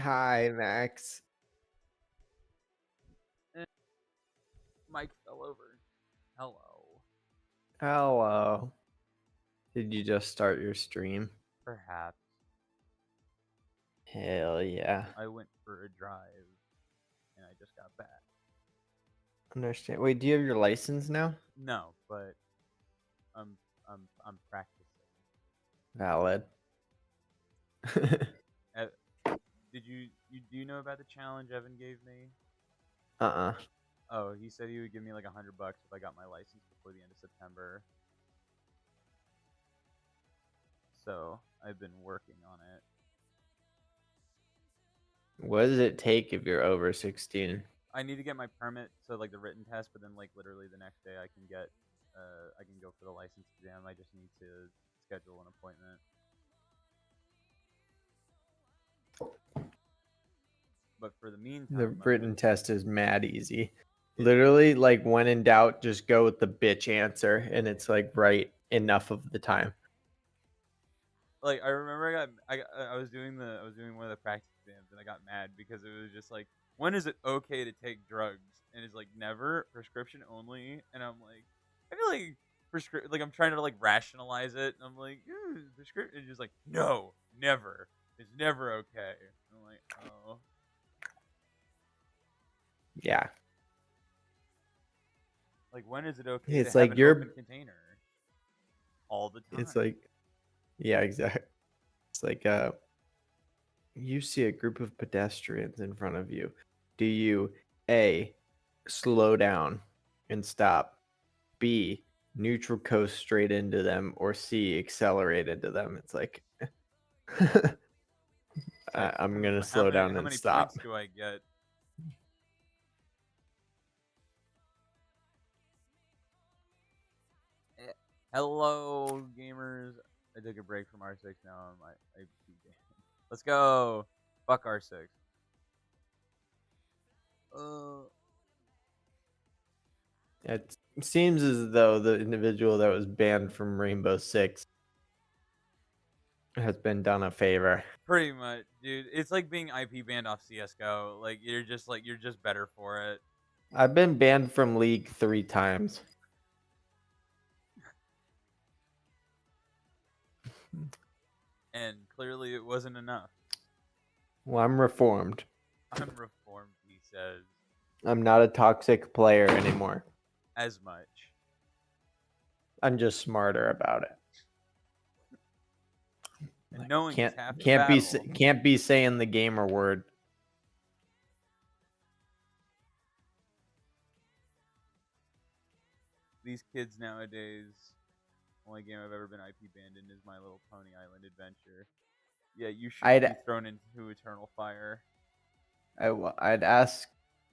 Hi, Max. Eh, Mike fell over. Hello. Hello. Did you just start your stream? Perhaps Hell yeah. I went for a drive and I just got back. Understand. Wait, do you have your license now? No, but I'm I'm practicing. Valid. Uh, did you do you know about the challenge Evan gave me? Uh-uh. Oh, he said he would give me like $100 if I got my license before the end of September. So I've been working on it. What does it take if you're over 16? I need to get my permit, so like the written test, but then like literally the next day I can go for the license exam. I just need to schedule an appointment. But for the The meantime, I've written been test is mad easy. is it Literally, like when in doubt, just go with the bitch answer, and it's like right enough of the time. like I remember I was doing one of the practice exams and I got mad because it was just like, when is it okay to take drugs? And it's like, never, prescription only. And I'm like, I feel like like I'm trying to like rationalize it and I'm like, prescription. It's just like, no, never. It's never okay. And I'm like, oh, Yeah. like when is it okay to It's have like an open you're container? All the it's time. like yeah, exactly. It's like you see a group of pedestrians in front of you. Do you A, slow down and stop? B, neutral coast straight into them? Or C, accelerate into them? It's like, It's like, I'm going to slow down how and many points stop. do I get? Eh, Hello, gamers. I took a break from R6. Now I let's go. Fuck R6. Uh, It seems as though the individual that was banned from Rainbow Six has been done a favor. Pretty much, dude. It's like being IP banned off CS:GO. Like you're just better for it. I've been banned from League 3 times. And clearly, it wasn't enough. Well, I'm reformed. I'm reformed, he says, I'm not a toxic player anymore. as much. I'm just smarter about it. And knowing is Can't half the can't be battle. can't be saying the gamer word. These kids nowadays, only game I've ever been IP banned in is My Little Pony Island Adventure. Yeah, you should be I'd thrown into eternal fire. I'd ask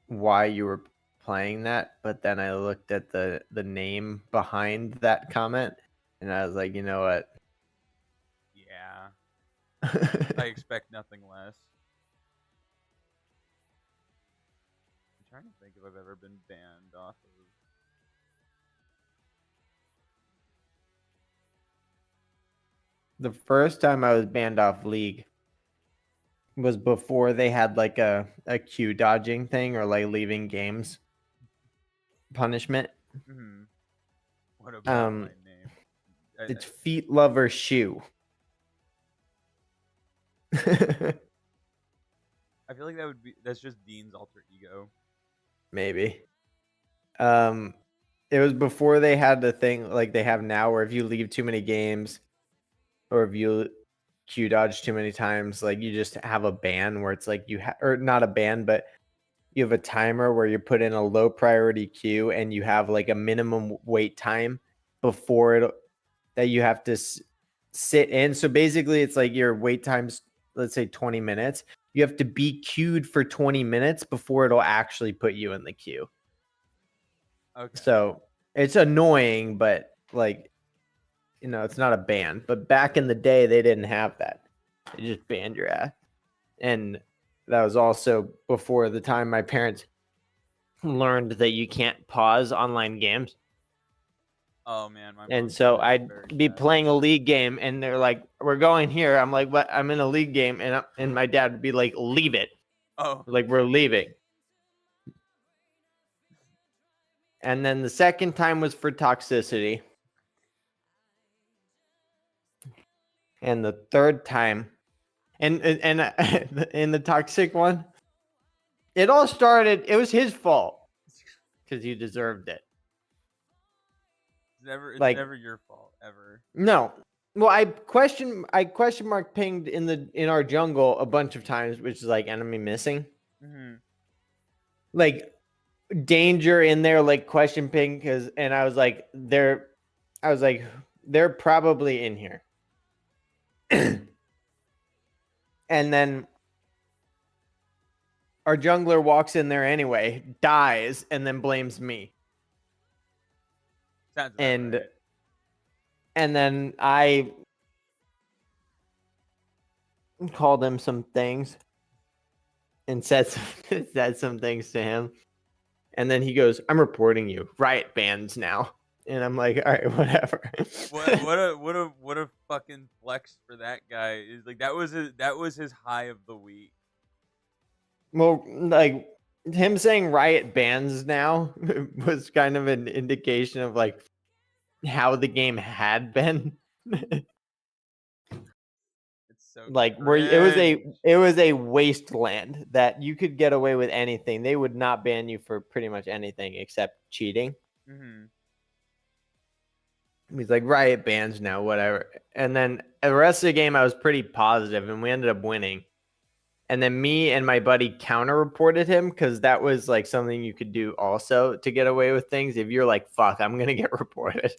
why you were playing that, but then I looked at the name behind that comment, and I was like, you know what? Yeah, I expect nothing less. I'm trying to think if I've ever been banned off of. The first time I was banned off League was before they had like a queue dodging thing or like leaving games punishment. Hmm. What about my Um, name? it's Feet Lover Shoe. I feel like that's just Dean's alter ego. Maybe. Um, it was before they had the thing like they have now, where if you leave too many games or if you queue dodge too many times, like you just have a ban where it's like or not a ban, but you have a timer where you put in a low priority queue and you have like a minimum wait time before it that you have to sit in. So basically, it's like your wait time's, let's say, 20 minutes. You have to be queued for 20 minutes before it'll actually put you in the queue. Okay. So it's annoying, but like, it's not a ban. But back in the day, they didn't have that. They just banned your ass. And that was also before the time my parents learned that you can't pause online games. Oh man, my And mom did so that I'd very be sad. playing a league game, and they're like, "We're going here." I'm like, "What?" I'm in a league game, and my dad would be like, "Leave it!" Oh, Like, we're leaving. And then the second time was for toxicity, and the third time, and in the toxic one, it all started. It was his fault because he deserved it. it's Like, never your fault ever. no. Well, I question mark pinged in our jungle a bunch of times, which is like enemy missing. Hmm. Like danger in there, like question ping, and I was like, they're probably in here. And then our jungler walks in there anyway, dies, and then blames me. Sounds about And right. and then I called him some things and said some things to him. And then he goes, "I'm reporting you. Riot bans now." And I'm like, "All right, whatever." What a fucking flex for that guy. Is like that was his high of the week. Well, like him saying riot bans now was kind of an indication of like how the game had been. It's so Like where cringe. it was a wasteland that you could get away with anything. They would not ban you for pretty much anything except cheating. Hmm. He's like riot bans now, whatever. And then the rest of the game I was pretty positive and we ended up winning. And then me and my buddy counter reported him because that was like something you could do also to get away with things. If you're like, fuck, I'm gonna get reported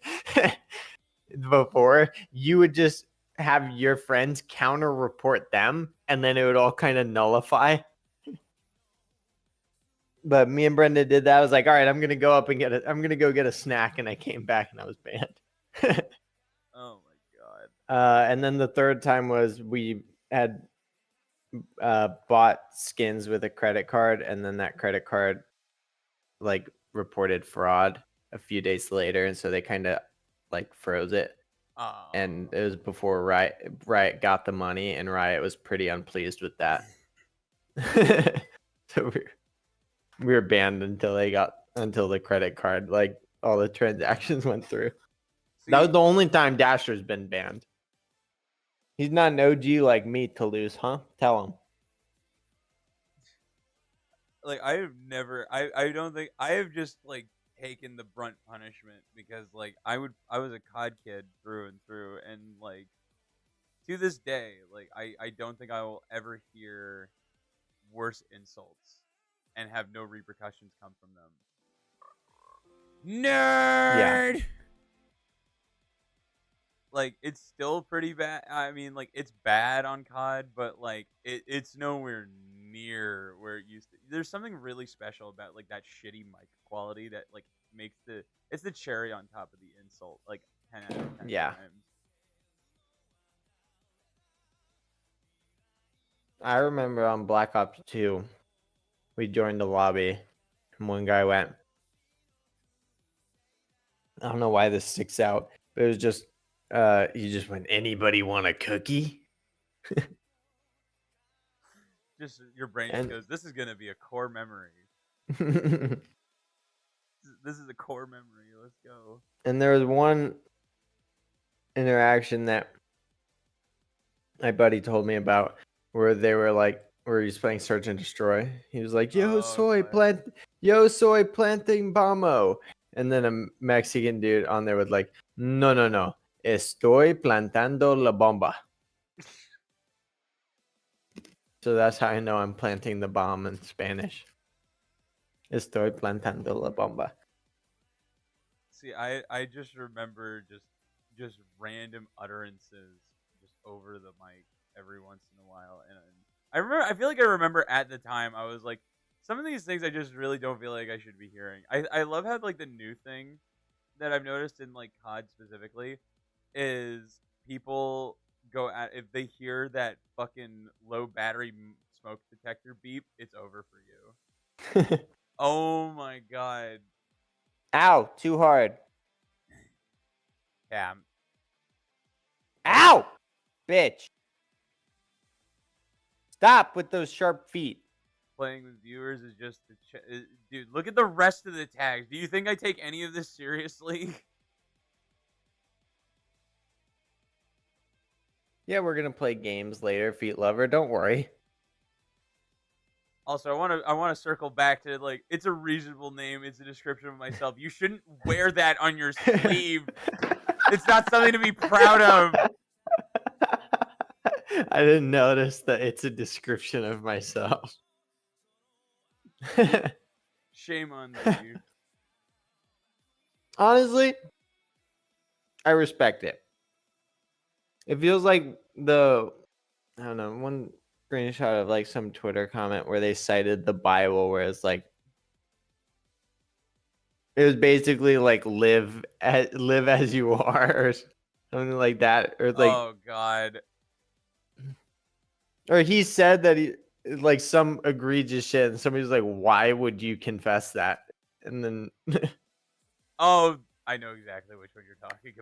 before, you would just have your friends counter report them and then it would all kind of nullify. But me and Brenda did that. I was like, all right, I'm gonna go get a snack, and I came back and I was banned. Oh my god. And then the third time was we had bought skins with a credit card, and then that credit card like reported fraud a few days later, and so they kind of like froze it. And Oh. it was before Riot got the money, and Riot was pretty unpleased with that. So we were banned until the credit card, like all the transactions went through. That was See, the only time Dasher's been banned. He's not an OG like me to lose, huh? Tell him. like I've never I don't think I have just like taken the brunt punishment because like I was a COD kid through and through, and like to this day like I don't think I will ever hear worse insults and have no repercussions come from them. Yeah. Nerd. Like it's still pretty bad. I mean, like it's bad on COD, but like it's nowhere near where it used to. There's something really special about like that shitty mic quality that like makes it's the cherry on top of the insult, like 10 out of 10 Yeah. times. I remember on Black Ops 2, we joined the lobby, and one guy went, I don't know why this sticks out, but it was just he just went, "Anybody want a cookie?" Just your brain just And goes, "This is gonna be a core memory. This is a core memory. Let's go." and there was one interaction that my buddy told me about where they were like where he's playing Search and Destroy. He was like, Oh, classic. Yo soy planting bombo." And then a Mexican dude on there was like, "No, no, no. Estoy plantando la bomba." So that's how I know I'm planting the bomb in Spanish. Estoy plantando la bomba. See, I just remember just random utterances just over the mic every once in a while, and I feel like I remember at the time I was like, some of these things I just really don't feel like I should be hearing. I love how like the new thing that I've noticed in like COD specifically is people go at if they hear that fucking low battery smoke detector beep, it's over for you. Oh my god. Ow, too hard. Cam. Ow! Bitch. Stop with those sharp feet. Playing with viewers is just dude. Look at the rest of the tags. Do you think I take any of this seriously? Yeah, we're gonna play games later, Feet Lover. Don't worry. Also, I want to circle back to like it's a reasonable name. It's a description of myself. You shouldn't wear that on your sleeve. It's not something to be proud of. I didn't notice that it's a description of myself. Shame on thee. Honestly, I respect it. It feels like I don't know, one screenshot of like some Twitter comment where they cited the Bible where it's like it was basically like live as you are or something like that. Or like Oh God. or he said that he like some egregious shit and somebody's like, why would you confess that? And then Oh, I know exactly which one you're talking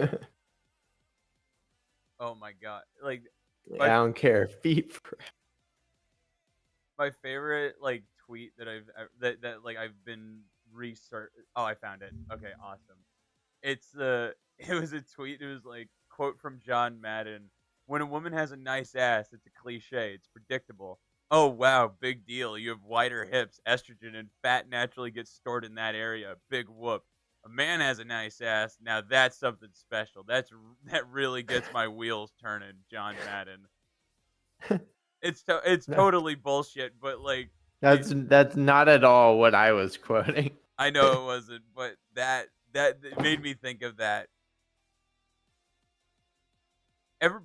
about. Oh my God. Like I my don't care. Feet for my favorite like tweet that that like I've been research. Oh, I found it. Okay, awesome. It's it was a tweet. It was like quote from John Madden. When a woman has a nice ass, it's a cliche. It's predictable. Oh wow, big deal. You have wider hips, estrogen, and fat naturally gets stored in that area. Big whoop. A man has a nice ass. Now that's something special. That really gets my wheels turning, John Madden. It's no, totally bullshit, but like that's not at all what I was quoting. I know it wasn't, but that made me think of that.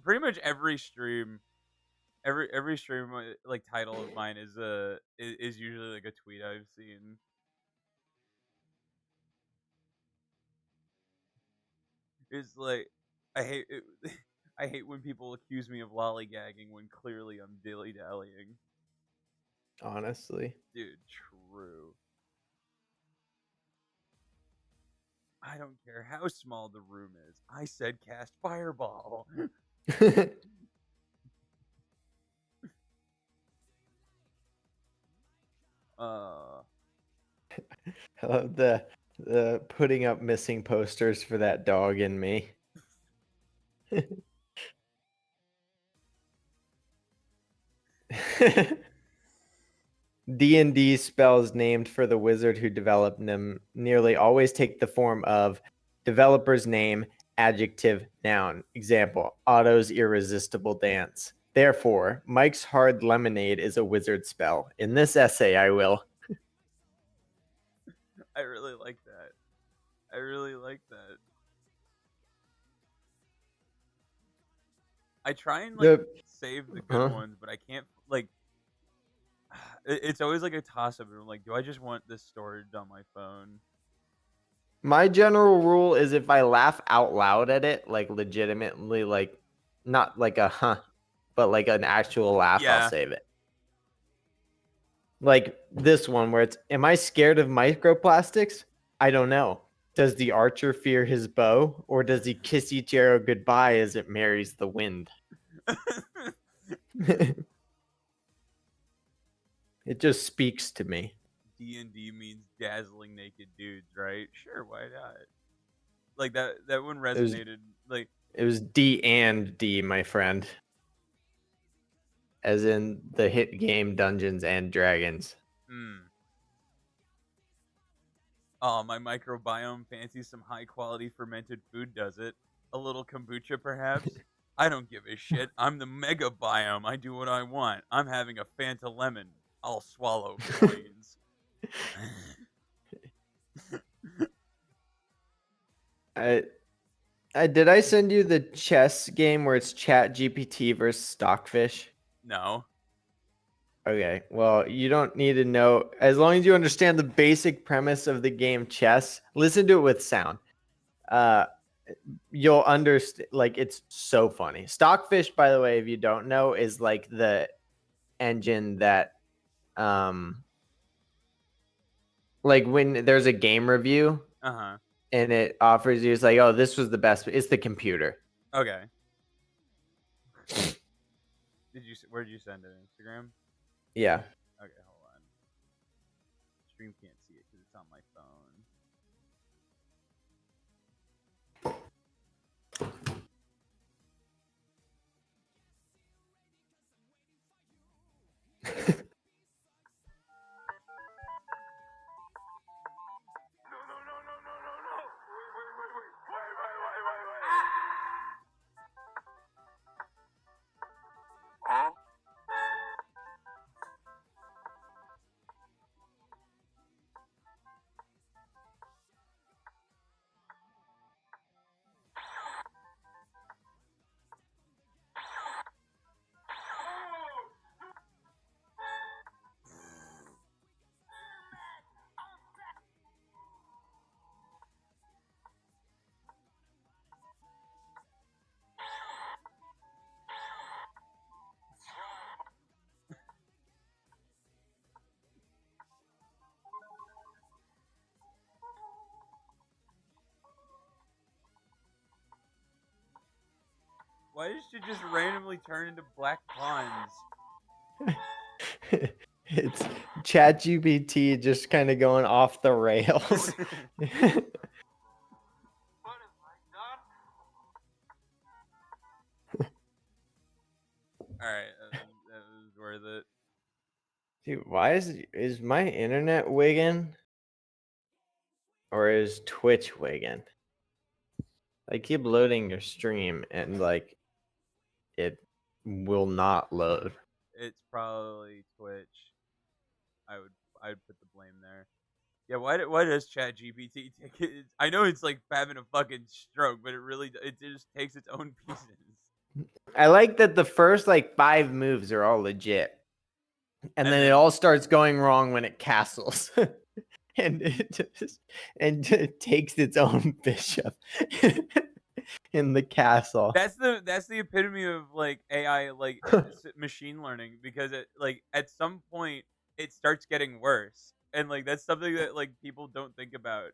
Pretty much every stream, every stream like title of mine is usually like a tweet I've seen. It's like I hate it, I hate when people accuse me of lollygagging when clearly I'm dilly dallying. Honestly. Dude, true. I don't care how small the room is. I said cast fireball. uh I love the putting up missing posters for that dog in me. D&D spells named for the wizard who developed them nearly always take the form of developer's name, adjective, noun. Example, Otto's irresistible dance. Therefore, Mike's hard lemonade is a wizard spell. In this essay, I will. I really like that. I really like that. I try and like The save the good huh? ones, but I can't like it's always like a toss up. I'm like, do I just want this storage on my phone? My general rule is if I laugh out loud at it, like legitimately, like not like a huh, but like an actual laugh, I'll Yeah. save it. Like this one where it's, am I scared of microplastics? I don't know. Does the archer fear his bow, or does he kiss each arrow goodbye as it marries the wind? It just speaks to me. D&D means dazzling naked dudes, right? Sure, why not? Like that one It was resonated. Like, it was D and D, my friend, as in the hit game Dungeons and Dragons. hmm. Oh, my microbiome fancies some high quality fermented food, does it? A little kombucha, perhaps? I don't give a shit. I'm the mega biome. I do what I want. I'm having a Fanta lemon. I'll swallow coins. I did I send you the chess game where it's Chat GPT versus Stockfish? No. Okay, well, you don't need to know as long as you understand the basic premise of the game chess. Listen to it with sound. Uh, you'll understand. Like it's so funny. Stockfish, by the way, if you don't know, is like the engine that, like when there's a game review, Uh huh. and it offers you, it's like, oh, this was the best. It's the computer. Okay. Where did you send it? Instagram? Yeah. Okay, hold on. Stream can't see it because it's on my phone. Why did she just randomly turn into black pawns? It's ChatGPT just kind of going off the rails. Alright, that was worth it. Dude, why is my internet wigging? Or is Twitch wigging? I keep loading your stream and like it will not load. It's probably Twitch. I'd put the blame there. Yeah, why does ChatGPT take it? I know it's like having a fucking stroke, but it just takes its own pieces. I like that the first like 5 moves are all legit. And then it then all starts going wrong when it castles. And it takes its own bishop in the castle. that's the epitome of like AI, like machine learning, because it like at some point it starts getting worse, and like that's something that like people don't think about.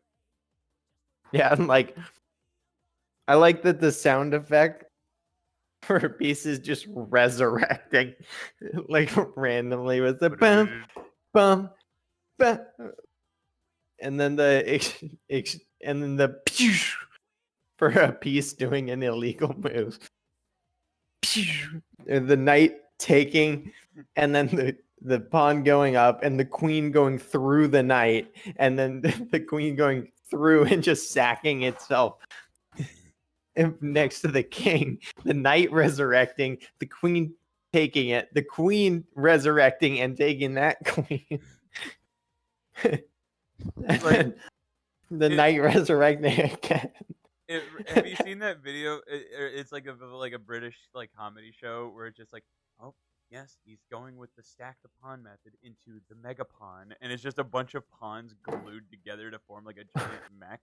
Yeah, and like I like that the sound effect for a piece is just resurrecting like randomly with the bum bum bum, and then and then the for a piece doing an illegal move. And the knight taking, and then the pawn going up, and the queen going through the knight, and then the queen going through and just sacking itself. And next to the king, the knight resurrecting, the queen taking it, the queen resurrecting and taking that queen. Like the it, knight resurrecting again. have you seen that video? It's like a British like comedy show where it's just like, oh yes, he's going with the stack the pawn method into the mega pawn, and it's just a bunch of pawns glued together to form like a giant mech.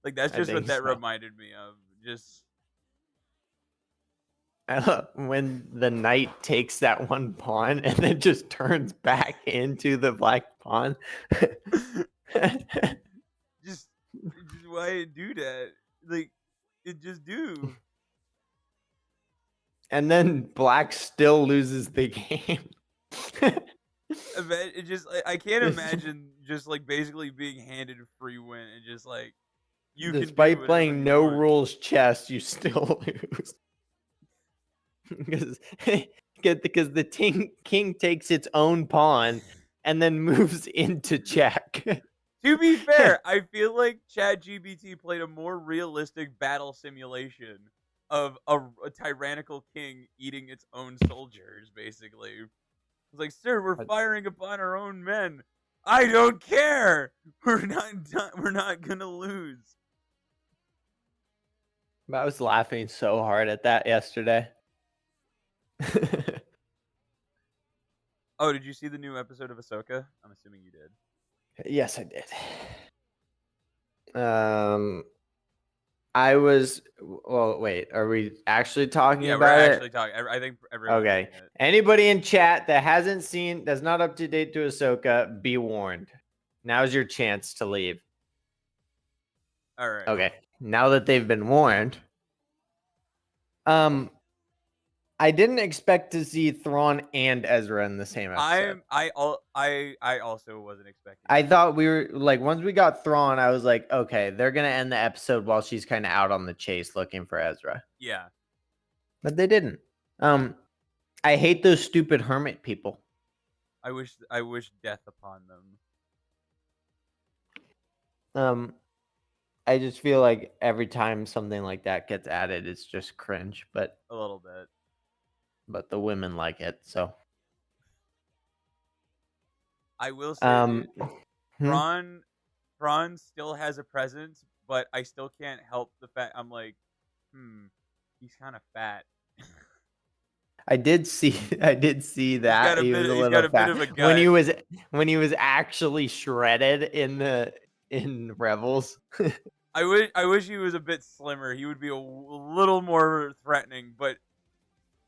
Like that's I just what think that so. reminded me of. Just I love when the knight takes that one pawn and then just turns back into the black pawn. just why it do that? Like it just do. And then black still loses the game. It just I can't imagine just like basically being handed a free win and just like you can do Despite whatever playing you no want. rules chess, you still lose. because the king takes its own pawn and then moves into check. To be fair, I feel like ChatGPT played a more realistic battle simulation of a tyrannical king eating its own soldiers, basically. It's like, sir, we're firing upon our own men. I don't care. We're not done. We're not gonna lose. I was laughing so hard at that yesterday. Oh, did you see the new episode of Ahsoka? I'm assuming you did. Yes, I did. I was. Well, wait. Are we actually talking Yeah, we're about actually it? talking. I think everyone's Okay. seen it. Anybody in chat that hasn't seen, that's not up to date to Ahsoka, be warned. Now's your chance to leave. All right. Okay, now that they've been warned, um, I didn't expect to see Thrawn and Ezra in the same episode. I also wasn't expecting I that. thought we were like, once we got Thrawn, I was like, okay, they're gonna end the episode while she's kind of out on the chase looking for Ezra, Yeah. but they didn't. Um, I hate those stupid hermit people. I wish death upon them Um, I just feel like every time something like that gets added, it's just cringe. a little bit. But the women like it, so I will say, um, dude, hmm? Thrawn Thrawn still has a presence, but I still can't help the fact I'm like, he's kind of fat. I did see I did see He's got that a he was bit. a He's got little a bit fat of a when gut. he was actually shredded in Rebels. I wish he was a bit slimmer. He would be a little more threatening. But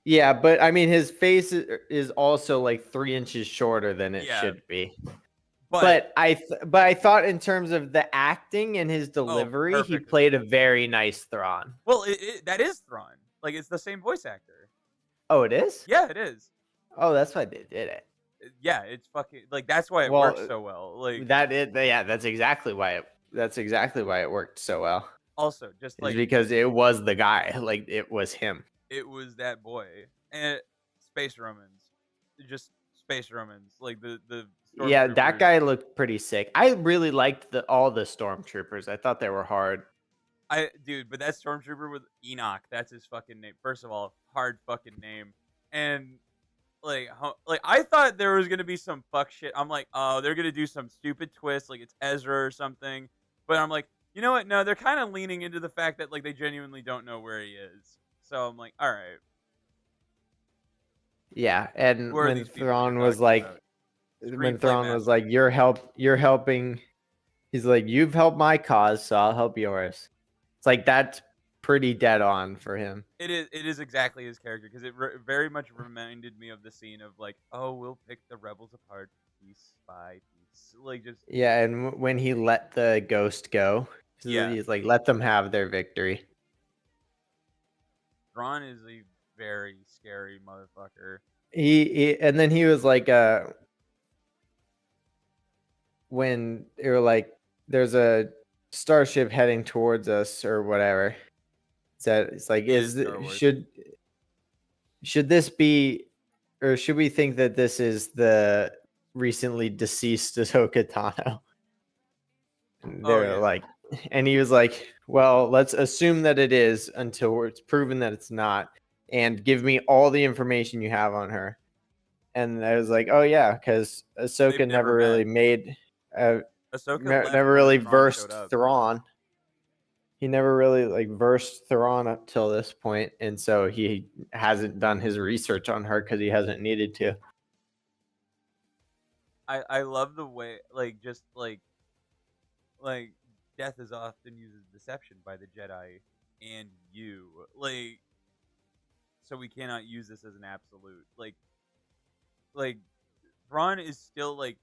Yeah, but I mean his face is also like 3 inches shorter than it yeah, should be. but But I thought in terms of the acting and his oh, delivery, he perfect. played a very nice Thrawn. Well, that is Thrawn. Like it's the same voice actor. Oh, it is? Yeah, it is. Oh, that's why they did it. Yeah, it's fucking like that's why it works Well, so well. Like yeah, that's exactly why it worked so well. also just Is like because it was the guy, like it was him. it was that boy and space Romans, just space Romans, like the Yeah, that stormtroopers. guy looked pretty sick. I really liked all the stormtroopers. I thought they were hard. But that stormtrooper with Enoch, that's his fucking name. First of all, hard fucking name, and like I thought there was gonna be some fuck shit. I'm like, oh, they're gonna do some stupid twist, like it's Ezra or something. But I'm like, you know what? No, they're kind of leaning into the fact that like they genuinely don't know where he is. So I'm like, all right, Yeah, who and are when these people you're Thrawn was talking about? Screenplay like, masterpiece. you're helping. He's like, you've helped my cause, so I'll help yours. It's like that's pretty dead on for him. It is exactly his character because very much reminded me of the scene of like, oh, we'll pick the rebels apart piece by piece, like just Yeah, and when he let the ghost go, yeah. he's like, let them have their victory. Thrawn is a very scary motherfucker. And then he was like, when they were like, there's a starship heading towards us or whatever. It's like, It is Star Wars. should this be, or should we think that this is the recently deceased Ahsoka Tano? And Oh they're yeah, like, and he was like, well, let's assume that it is until it's proven that it's not, and give me all the information you have on her. And I was like, oh yeah, because they've Ahsoka never never met. really made, Ahsoka left never when really Thrawn showed versed up. Thrawn. He never really like versed Thrawn up till this point, and so he hasn't done his research on her because he hasn't needed to. I love the way just like death is often used as deception by the Jedi and you so we cannot use this as an absolute like Thrawn is still like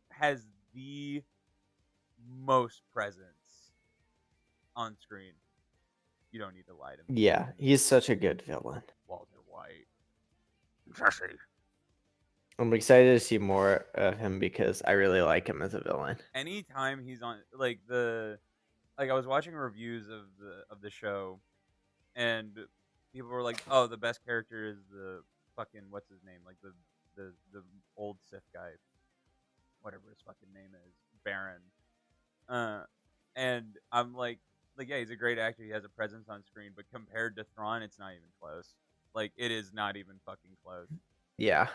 has the most presence on screen. You don't need to lie to me, Yeah, he's such a good villain. Walter White. Jesse. I'm excited to see more of him because I really like him as a villain. Anytime he's on I was watching reviews of the show and people were like, "Oh, the best character is the fucking what's his name? Like the old Sith guy, whatever his fucking name is, Baron." Uh, and I'm like yeah, he's a great actor. He has a presence on screen, but compared to Thrawn, it's not even close. Like it is not even fucking close. Yeah,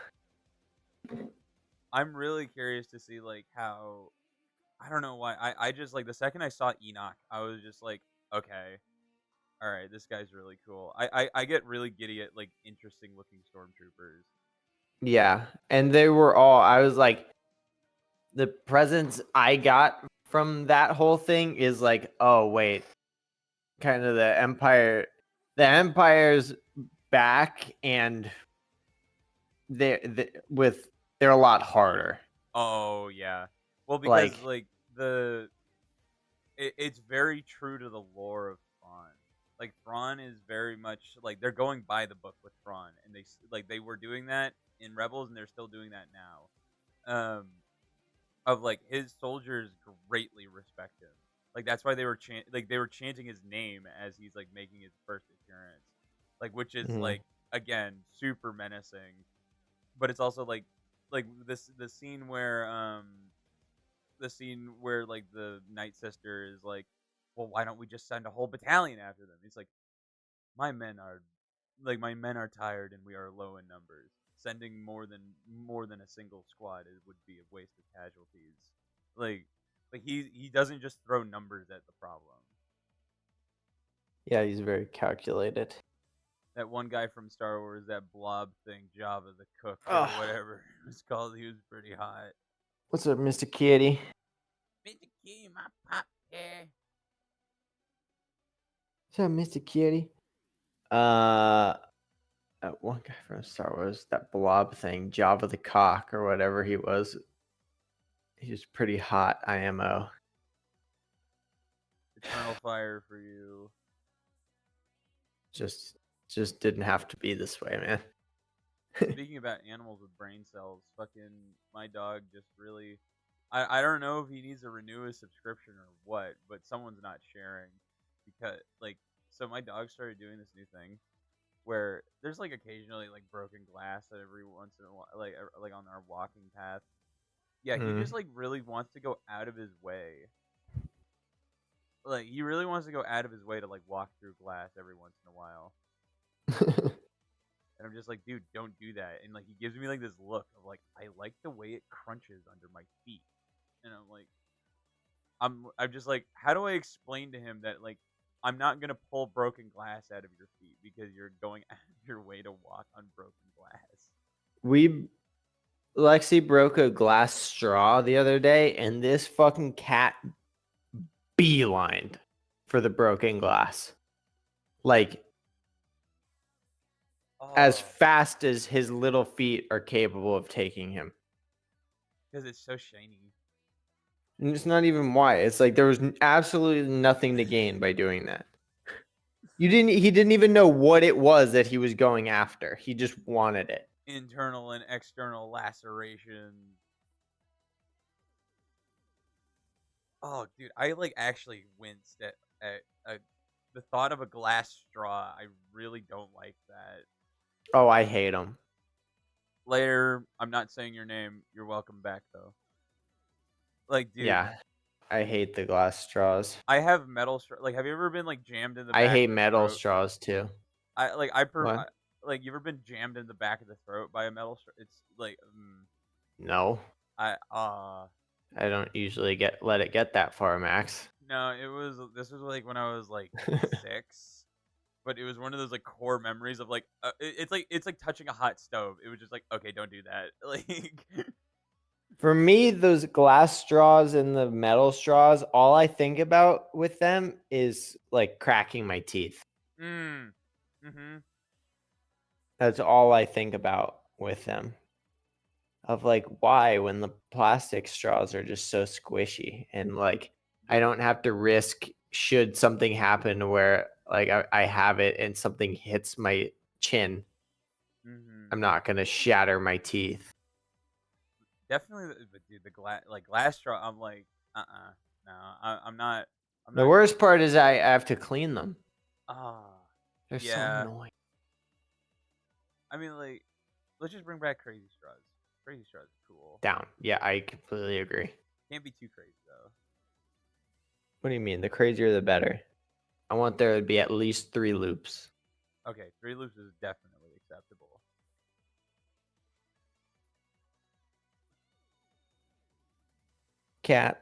I'm really curious to see like how I don't know why I just like the second I saw Enoch, I was just like, okay, all right, this guy's really cool. I get really giddy at like interesting looking stormtroopers. yeah, and they were all. I was like, the presence I got from that whole thing is like, oh wait, kind of the Empire's back, and they're a lot harder. Oh yeah. Well, because Like, like it's very true to the lore of Thrawn. Like Thrawn is very much like they're going by the book with Thrawn, and they were doing that in Rebels, and they're still doing that now. Of like his soldiers greatly respect him. Like that's why they were chanting his name as he's like making his first appearance, like which is Mhm. like again super menacing, but it's also like this the scene where like the Night Sister is like, well, why don't we just send a whole battalion after them? He's like, my men are my men are tired and we are low in numbers. Sending more than a single squad would be a waste of casualties. Like he doesn't just throw numbers at the problem. Yeah, he's very calculated. That one guy from Star Wars, that blob thing, Jabba the Cook or Oh, whatever it was called, he was pretty hot. what's up, Mr. Kitty? Mr. Key, my pop, yeah. What's up, Mr. Kitty? Uh, that one guy from Star Wars, that blob thing, Java the Cock or whatever he was. He was pretty hot, IMO. Eternal fire for you. Just just didn't have to be this way, man. Speaking about animals with brain cells, fucking my dog just really. I don't know if he needs to renew his subscription or what, but someone's not sharing because like so my dog started doing this new thing where there's like occasionally like broken glass at every once in a while like on our walking path. Yeah, he Mm. just like really wants to go out of his way. Like he really wants to go out of his way to like walk through glass every once in a while. And I'm just like, dude, don't do that. And like he gives me like this look of like, I like the way it crunches under my feet. And I'm like, I'm just like, how do I explain to him that like I'm not gonna pull broken glass out of your feet because you're going out of your way to walk on broken glass. we Lexi broke a glass straw the other day, and this fucking cat beelined for the broken glass. Like as Oh, fast as his little feet are capable of taking him. because it's so shiny. And it's not even why. It's like there was absolutely nothing to gain by doing that. He didn't even know what it was that he was going after. He just wanted it. Internal and external lacerations. Oh, dude, I like actually winced at the thought of a glass straw. I really don't like that. Oh, I hate him. Later, I'm not saying your name. You're welcome back though. Like, dude, Yeah. I hate the glass straws. I have metal like have you ever been like jammed in the I back hate of the metal throat? straws too. What? Like you ever been jammed in the back of the throat by a metal straw? It's like No. I I don't usually let it get that far, Max. no, this was like when I was like 6, but it was one of those like core memories of like it's like touching a hot stove. It was just like, okay, don't do that. Like For me, those glass straws and the metal straws, all I think about with them is like cracking my teeth. mm, mhm. That's all I think about with them. Of like, why when the plastic straws are just so squishy and like I The don't have to risk should something happen where like I have it and something hits my chin, mhm. I'm not gonna shatter my teeth. Definitely but dude, the glass straw I'm like, no, I'm The not going worst part is I have to clean them. ah They're so yeah. annoying. I mean like let's just bring back crazy straws. Crazy straws are cool. Down. Yeah, I completely agree. Can't be too crazy though. What do you mean? The crazier the better. I want there to be at least 3 loops. Okay, 3 loops is definitely acceptable. Cat.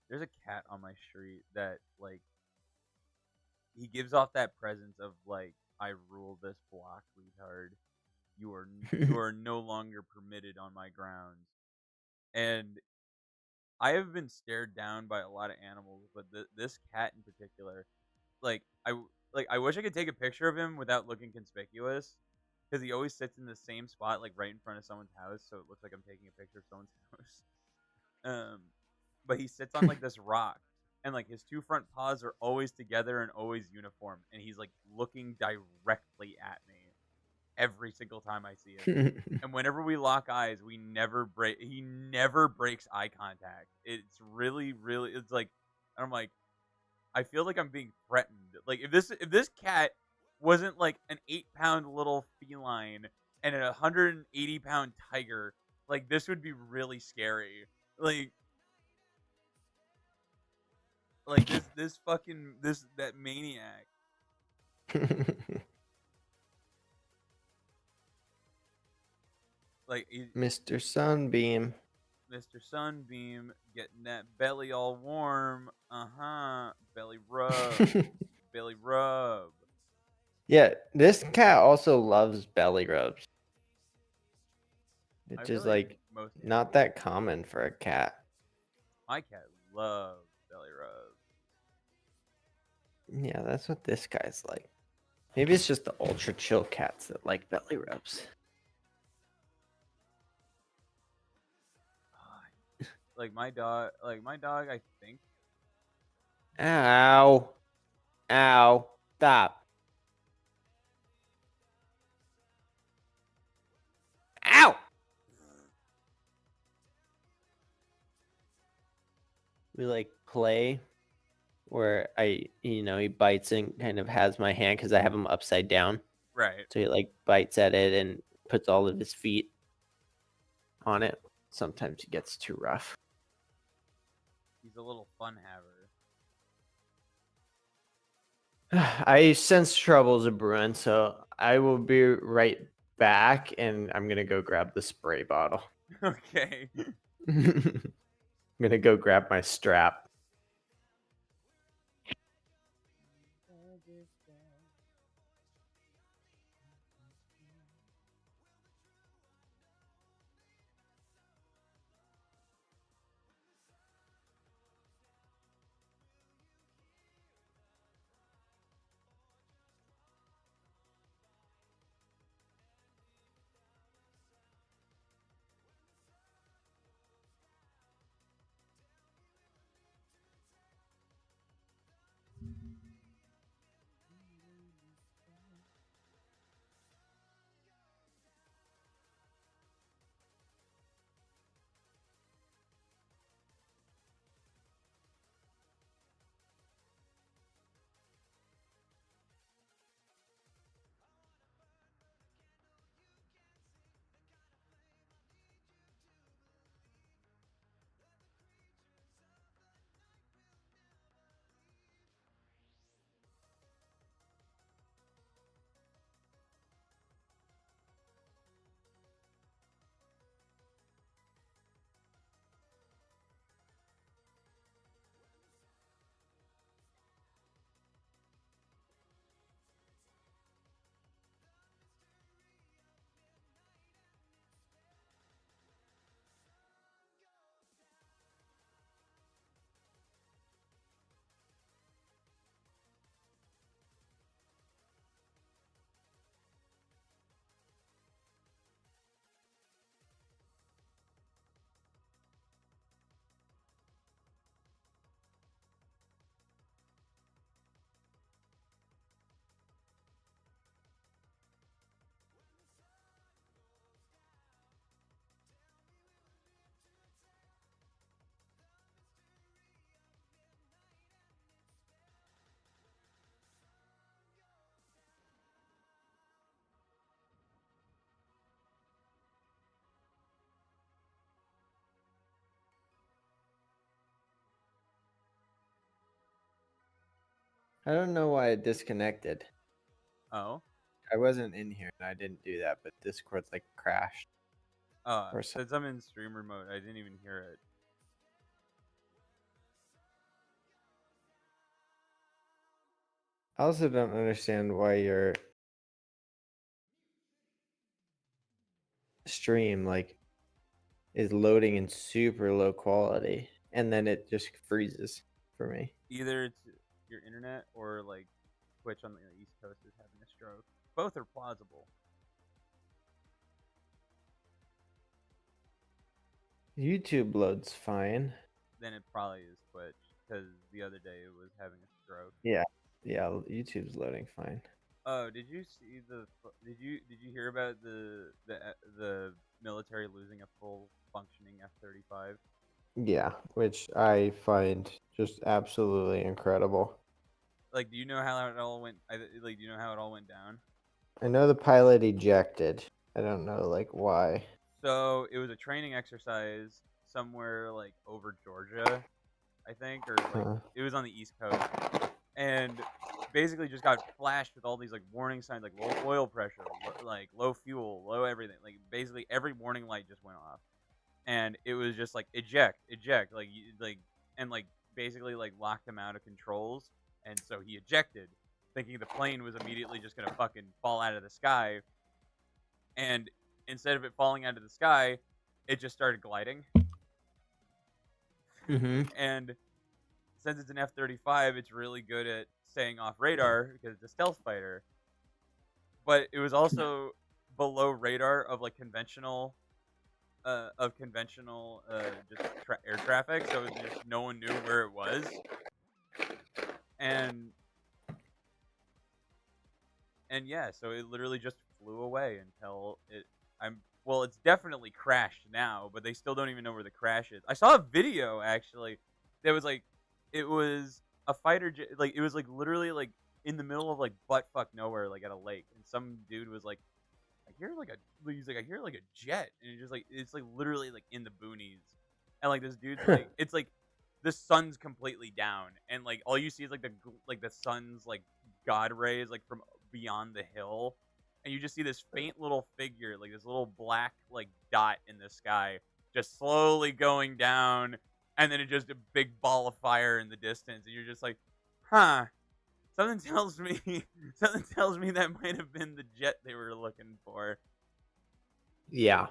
There's a cat on my street that like he gives off that presence of like I rule this block, retard. You are no longer permitted on my grounds. And I have been stared down by a lot of animals, but this cat in particular, like I wish I could take a picture of him without looking conspicuous, because he always sits in the same spot, like right in front of someone's house, so it looks like I'm taking a picture of someone's house. Um, but he sits on like this rock, and like his two front paws are always together and always uniform, and he's like looking directly at me every single time I see him. And whenever we lock eyes, we never break. He never breaks eye contact. It's really, really. It's like, and I'm like, I feel like I'm being threatened. Like if this cat wasn't like an 8 pound little feline and a 180 pound tiger, like this would be really scary. Like this fucking this that maniac. Like Mr. Sunbeam. Mr. Sunbeam getting that belly all warm. Belly rub. Belly rub. Yeah, this cat also loves belly rubs, I which feel is like like most not animals. that common for a cat. My cat loves belly rubs. Yeah, that's what this guy's like. Maybe it's just the ultra chill cats that like belly rubs. Like my dog, I think. Ow. Ow. Stop. Ow. We like play where he bites and kind of has my hand because I have him upside down. Right. So he like bites at it and puts all of his feet on it. Sometimes he gets too rough. He's a little fun haver. I sense troubles a brewing, so I will be right back and I'm gonna go grab the spray bottle. Okay. I'm gonna go grab my strap. I don't know why it disconnected. Oh. I wasn't in here and I didn't do that, but Discord's like crashed or something. Since I'm in streamer mode, I didn't even hear it. I also don't understand why your stream like is loading in super low quality and then it just freezes for me. Either it's your internet or like Twitch on the East Coast is having a stroke. Both are plausible. YouTube loads fine. then it probably is Twitch because the other day it was having a stroke. Yeah. Yeah, YouTube's loading fine. Oh, did you see did you hear about the military losing a full functioning F-35? Yeah, which I find just absolutely incredible. Like, do you know how it all went? Like, do you know how it all went down? I know the pilot ejected. I don't know like why. So it was a training exercise somewhere like over Georgia, I think, or like Huh. it was on the East Coast, and basically just got flashed with all these like warning signs, like low oil pressure, like low fuel, low everything. Like basically every warning light just went off, and it was just like eject, eject, like and like basically like locked him out of controls, and so he ejected, thinking the plane was immediately just gonna fucking fall out of the sky, and instead of it falling out of the sky, it just started gliding, Mm-hmm. and since it's an F-35, it's really good at staying off radar because it's a stealth fighter. But it was also below radar of like conventional just air traffic, so it just no one knew where it was, and yeah, so it literally just flew away until it. I'm well, it's definitely crashed now, but they still don't even know where the crash is. I saw a video actually that was like, it was a fighter jet, like it was like literally like in the middle of like butt fuck nowhere, like at a lake, and some dude was like, I hear like he's like I hear like a jet, and it's like literally like in the boonies, and like this dude's like it's like the sun's completely down, and like all you see is like the sun's like god rays like from beyond the hill, and you just see this faint little figure, like this little black like dot in the sky, just slowly going down, and then it just a big ball of fire in the distance, and you're just like, huh. Something tells me, something tells me that might have been the jet they were looking for. Yeah.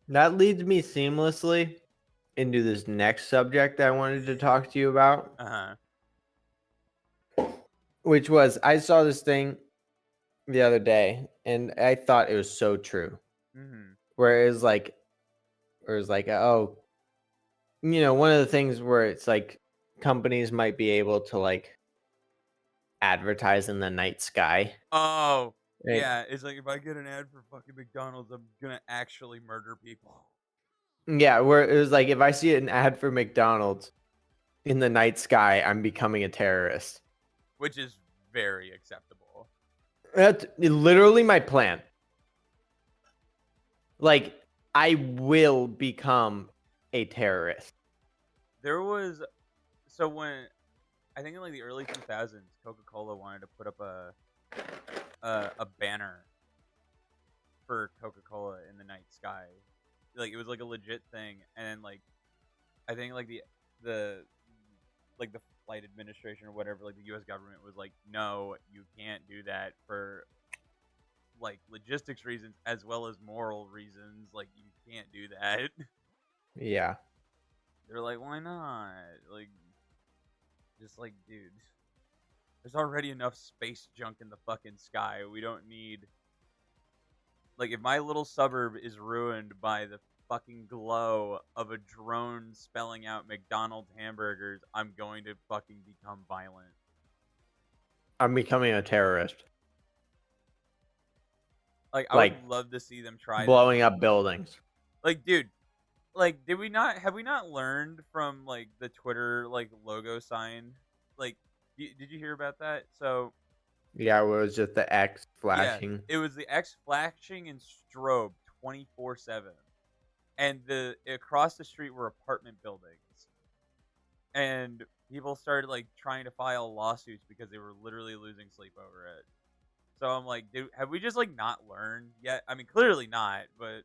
That leads me seamlessly into this next subject I wanted to talk to you about, Uh huh. which was I saw this thing the other day and I thought it was so true. Mm-hmm. Where it was like, oh, one of the things where it's like companies might be able to like advertise in the night sky. Oh, Right? yeah. It's like if I get an ad for fucking McDonald's, I'm gonna actually murder people, Yeah, where it was like if I see an ad for McDonald's in the night sky, I'm becoming a terrorist. which is very acceptable. That's literally my plan. Like, I will become a terrorist. There was so when I think in like the early 2000s, Coca-Cola wanted to put up a banner for Coca-Cola in the night sky. Like it was like a legit thing, and then like I think like the like the flight administration or whatever, like the U.S. government was like, no, you can't do that for like logistics reasons as well as moral reasons. Like you can't do that. Yeah. They're like, why not? Like, just like, dude, there's already enough space junk in the fucking sky. We don't need like if my little suburb is ruined by the fucking glow of a drone spelling out McDonald's hamburgers, I'm going to fucking become violent. I'm becoming a terrorist. Like I would Like love to see them try this. blowing up buildings. Like, dude, like did we not have we not learned from like the Twitter like logo sign? Like, did you hear about that? So Yeah, where it was just the X yeah, flashing. it was the X flashing and strobe 24/7, and the across the street were apartment buildings, and people started like trying to file lawsuits because they were literally losing sleep over it. So I'm like, dude, have we just like not learned yet? I mean, clearly not, but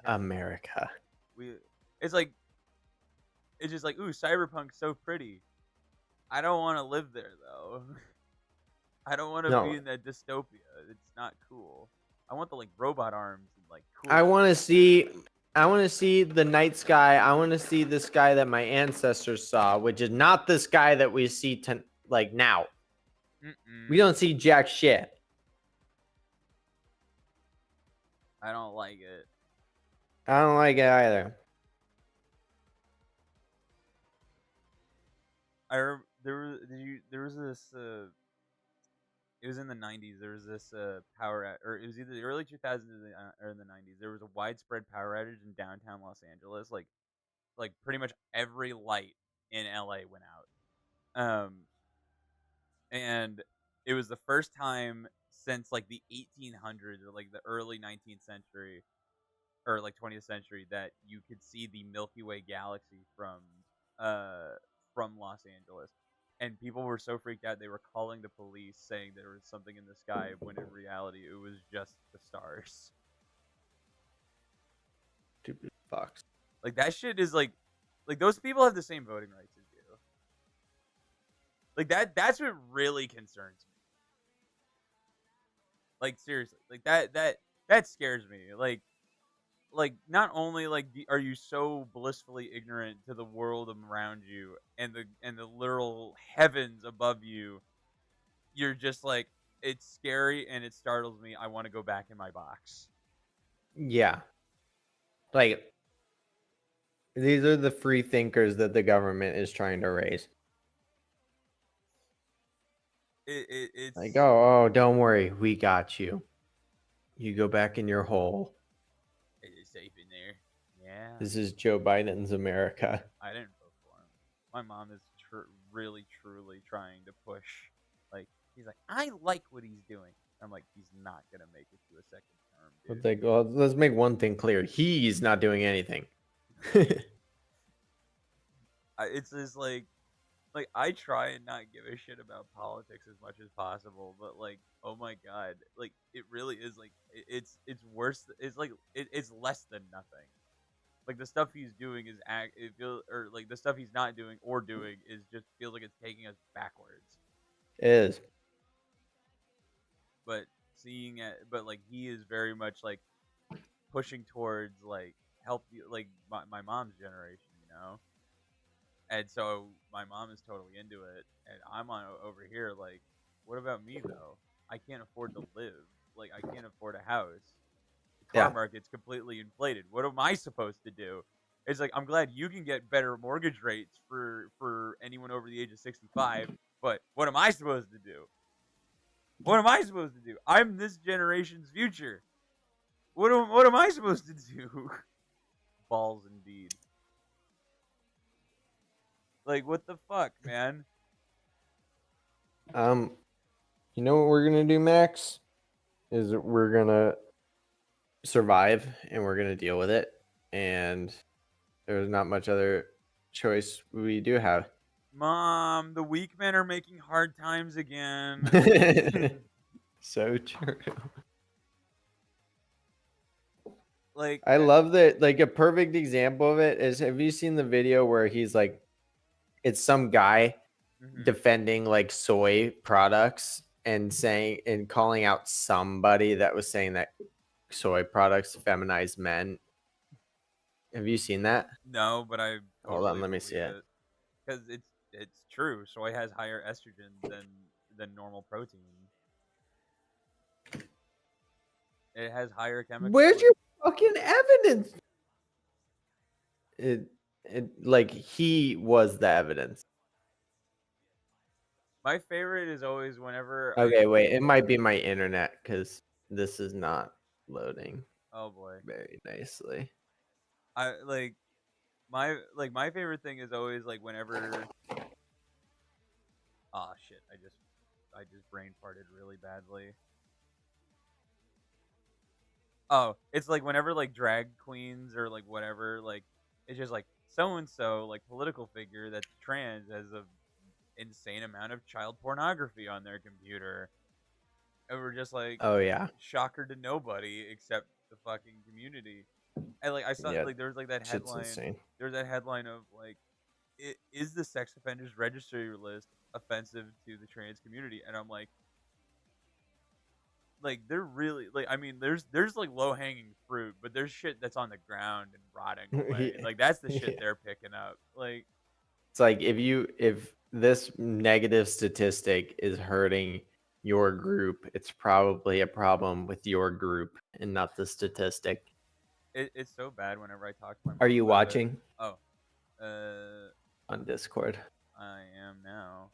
America. we it's like it's just like, ooh, cyberpunk's so pretty. I don't want to live there though. I don't want to be No, in that dystopia. It's not cool. I want the like robot arms and like cool I want to shit. see. I want to see the night sky. I want to see the sky that my ancestors saw, which is not the sky that we see like now. We Mm-mm. don't see jack shit. I don't like it. I don't like it either. There was this it was in the 90s. There was this or it was either the early 2000s or in the 90s. There was a widespread power outage in downtown Los Angeles. Like pretty much every light in LA went out. And it was the first time since like the 1800s or like the early 19th century or like 20th century that you could see the Milky Way galaxy uh from Los Angeles. And people were so freaked out they were calling the police saying there was something in the sky when in reality it was just the stars. Stupid fucks. Like that shit is like those people have the same voting rights as you. Like that's what really concerns me. Like seriously. Like that scares me. Like not only like are you so blissfully ignorant to the world around you and the literal heavens above you, you're just like it's scary and it startles me. I want to go back in my box. Yeah. Like, these are the free thinkers that the government is trying to raise. Like, It's oh, don't worry. We got you. You go back in your hole. it is safe in there. Yeah, This is Joe Biden's America. I didn't vote for him. My mom is really truly trying to push. Like he's like, I like what he's doing. I'm like, he's not gonna make it to a second term, It's dude. like, well, let's make one thing clear. He's not doing anything. It's just like I try and not give a shit about politics as much as possible, but like, oh my god, like it really is like it's worse. It's like it's less than nothing. Like the stuff he's doing is it feel or like the stuff he's not doing or doing is just feels like it's taking us backwards. It is. But but like he is very much like pushing towards like help you like my mom's generation, you know. And so my mom is totally into it, and I'm on over here like, what about me though? I can't afford to live. Like I can't afford a house. The car Yeah. market's completely inflated. What am I supposed to do? It's like I'm glad you can get better mortgage rates for anyone over the age of 65, but what am I supposed to do? What am I supposed to do? I'm this generation's future. What am I supposed to do? Balls indeed. Like what the fuck, man? Um, you know what we're gonna do, Max? Is we're gonna survive and we're gonna deal with it. And there's not much other choice we do have. Mom, the weak men are making hard times again. So true. Like, I love that. Like, a perfect example of it is, have you seen the video where he's like, it's some guy mhm. defending like soy products and saying and calling out somebody that was saying that soy products feminize men. Have you seen that? No, but I Hold on, totally let me see believe it. it because it's true. Soy has higher estrogen than normal protein. It has higher Where's chemical. your fucking evidence? It it like he was the evidence. My favorite is always whenever I Okay, wait, it might be my internet because this is not loading oh boy. very nicely. I like my favorite thing is always like whenever oh shit, I just brain farted really badly. Oh, it's like whenever like drag queens or like whatever, like it's just like so and so like political figure that's trans has a insane amount of child pornography on their computer. And we're just like Oh yeah, shocker to nobody except the fucking community. And like I saw yeah, like there was like that shit's headline. insane. There's that headline of like is the sex offenders registry list offensive to the trans community? And I'm like like they're really like I mean there's like low hanging fruit, but there's shit that's on the ground and rotting away. Yeah. Like that's the shit Yeah. they're picking up. Like It's like if this negative statistic is hurting your group, it's probably a problem with your group and not the statistic. it's so bad whenever I talk to my Are mom you about it. watching Oh, uh, on Discord? I am now.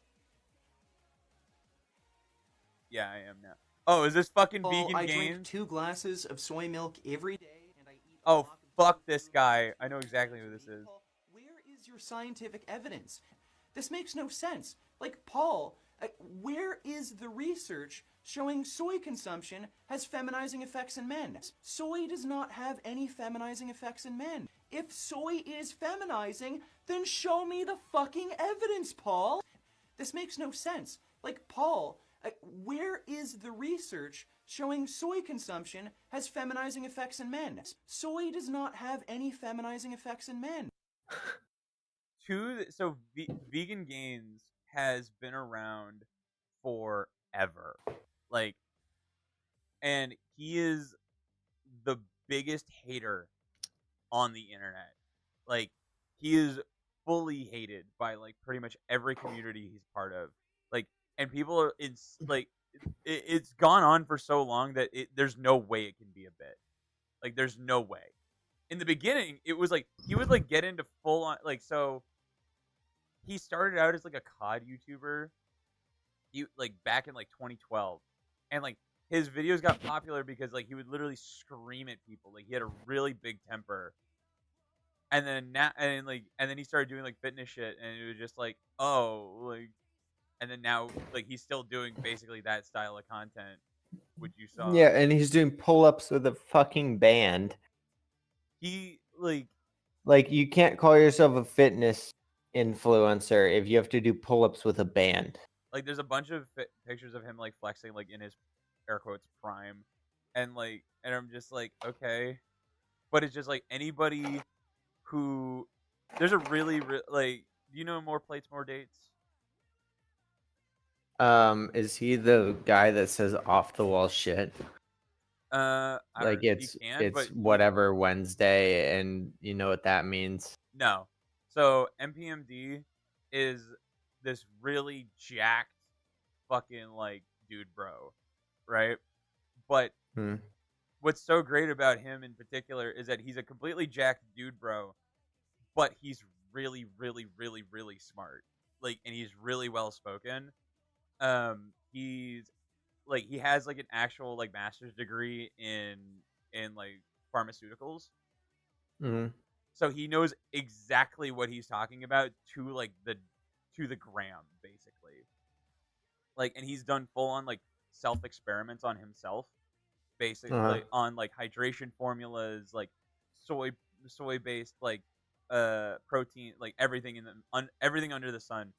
Yeah, I am now. Oh, is this fucking Paul, vegan I drink gains? 2 glasses of soy milk every day, and I eat a Oh, block of fuck tofu this 3 guy. I know exactly who times a this week. is. Paul, where is your scientific evidence? This makes no sense. Like, Paul, where is the research showing soy consumption has feminizing effects in men? Soy does not have any feminizing effects in men. If soy is feminizing, then show me the fucking evidence, Paul. This makes no sense. Like, Paul, where is the research showing soy consumption has feminizing effects in men? Soy does not have any feminizing effects in men. Vegan gains has been around forever. Like, and he is the biggest hater on the internet. Like, he is fully hated by like pretty much every community he's part of. Like, and people are it's like it's gone on for so long that there's no way it can be a bit. Like, there's no way. In the beginning, it was like he would like get into full on like so he started out as like a COD YouTuber, like back in like 2012, and like his videos got popular because like he would literally scream at people. Like he had a really big temper, and then now and then he started doing like fitness shit, and it was just like oh like, and then now like he's still doing basically that style of content, which you saw. Yeah, and he's doing pull-ups with a fucking band. He like Like you can't call yourself a fitness influencer if you have to do pull-ups with a band. there's a bunch of pictures of him like flexing like in his air quotes prime, and I'm just like okay, but it's just like anybody who there's a really like do you know more plates more dates? Is he the guy that says off the wall shit? I don't know. Like You it's can, it's but he whatever Wednesday, and you know what that means. no. So MPMD is this really jacked fucking like dude bro, right? But Hmm. what's so great about him in particular is that he's a completely jacked dude bro, but he's really really really really smart. Like and he's really well spoken. He's like he has like an actual like master's degree in like pharmaceuticals. Mhm. So he knows exactly what he's talking about to like the gram basically. Like and he's done full on like self experiments on himself basically Uh-huh. like on like hydration formulas like soy soy based like protein like everything in the everything under the sun.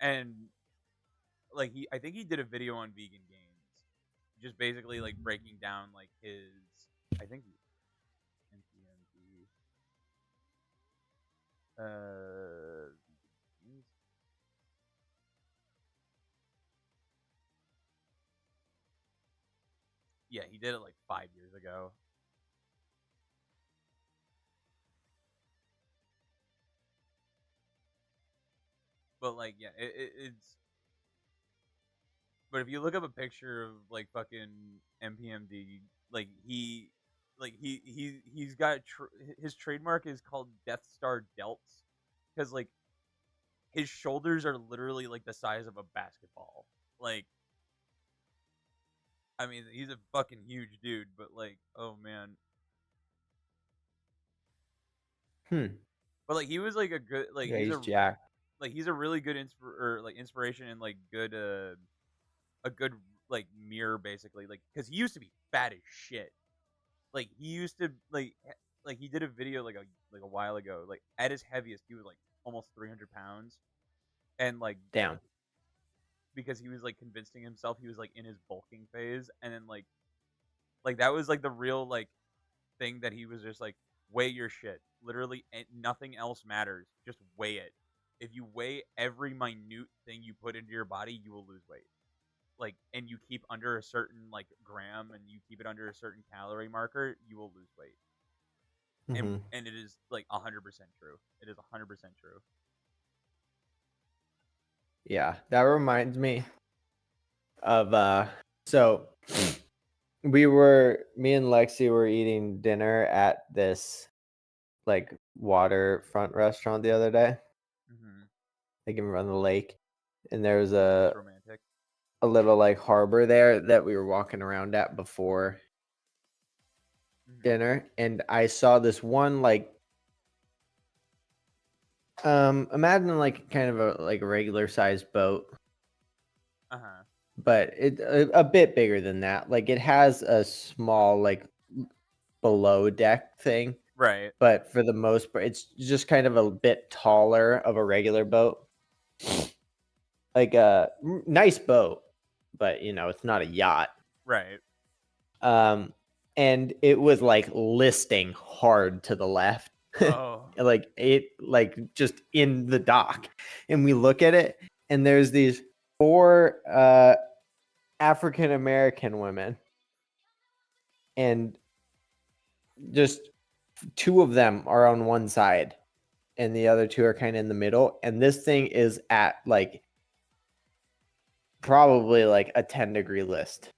And like he I think he did a video on vegan gains just basically like breaking down like his I think NPMD yeah, he did it like 5 years ago. But like yeah, it's but if you look up a picture of like fucking MPMD, like he's got his trademark is called Death Star Delts because like his shoulders are literally like the size of a basketball. Like I mean, he's a fucking huge dude, but like oh man, Hmm. but like he was like a good like Yeah, he's Jack. he's a really good inspiration and like good a good like mirror basically like because he used to be fat as shit. Like he used to like he did a video like a while ago. Like at his heaviest, he was like almost 300 pounds, and like Down. because he was like convincing himself he was like in his bulking phase, and then like that was like the real like thing that he was just like weigh your shit. Literally, nothing else matters. Just weigh it. If you weigh every minute thing you put into your body, you will lose weight. like, and you keep under a certain like gram and you keep it under a certain calorie marker, you will lose weight. Hmm. And it is like 100% true. It is 100% true. Yeah, that reminds me of so me and Lexi were eating dinner at this like waterfront restaurant the other day, Mm-hmm. like in front of the lake, and there was It's romantic. a little like harbor there that we were walking around at before Mm-hmm. dinner, and I saw this one like imagine like kind of a regular sized boat, Uh-huh. but a bit bigger than that. Like it has a small like below deck thing, Right. but for the most part, it's just kind of a bit taller of a regular boat. Like a nice boat, but it's not a yacht. Right. Um, and it was like listing hard to the left. Oh. Like it like just in the dock. And we look at it and there's these four African American women, and just two of them are on one side and the other two are kind of in the middle, and this thing is at like probably like a 10-degree list.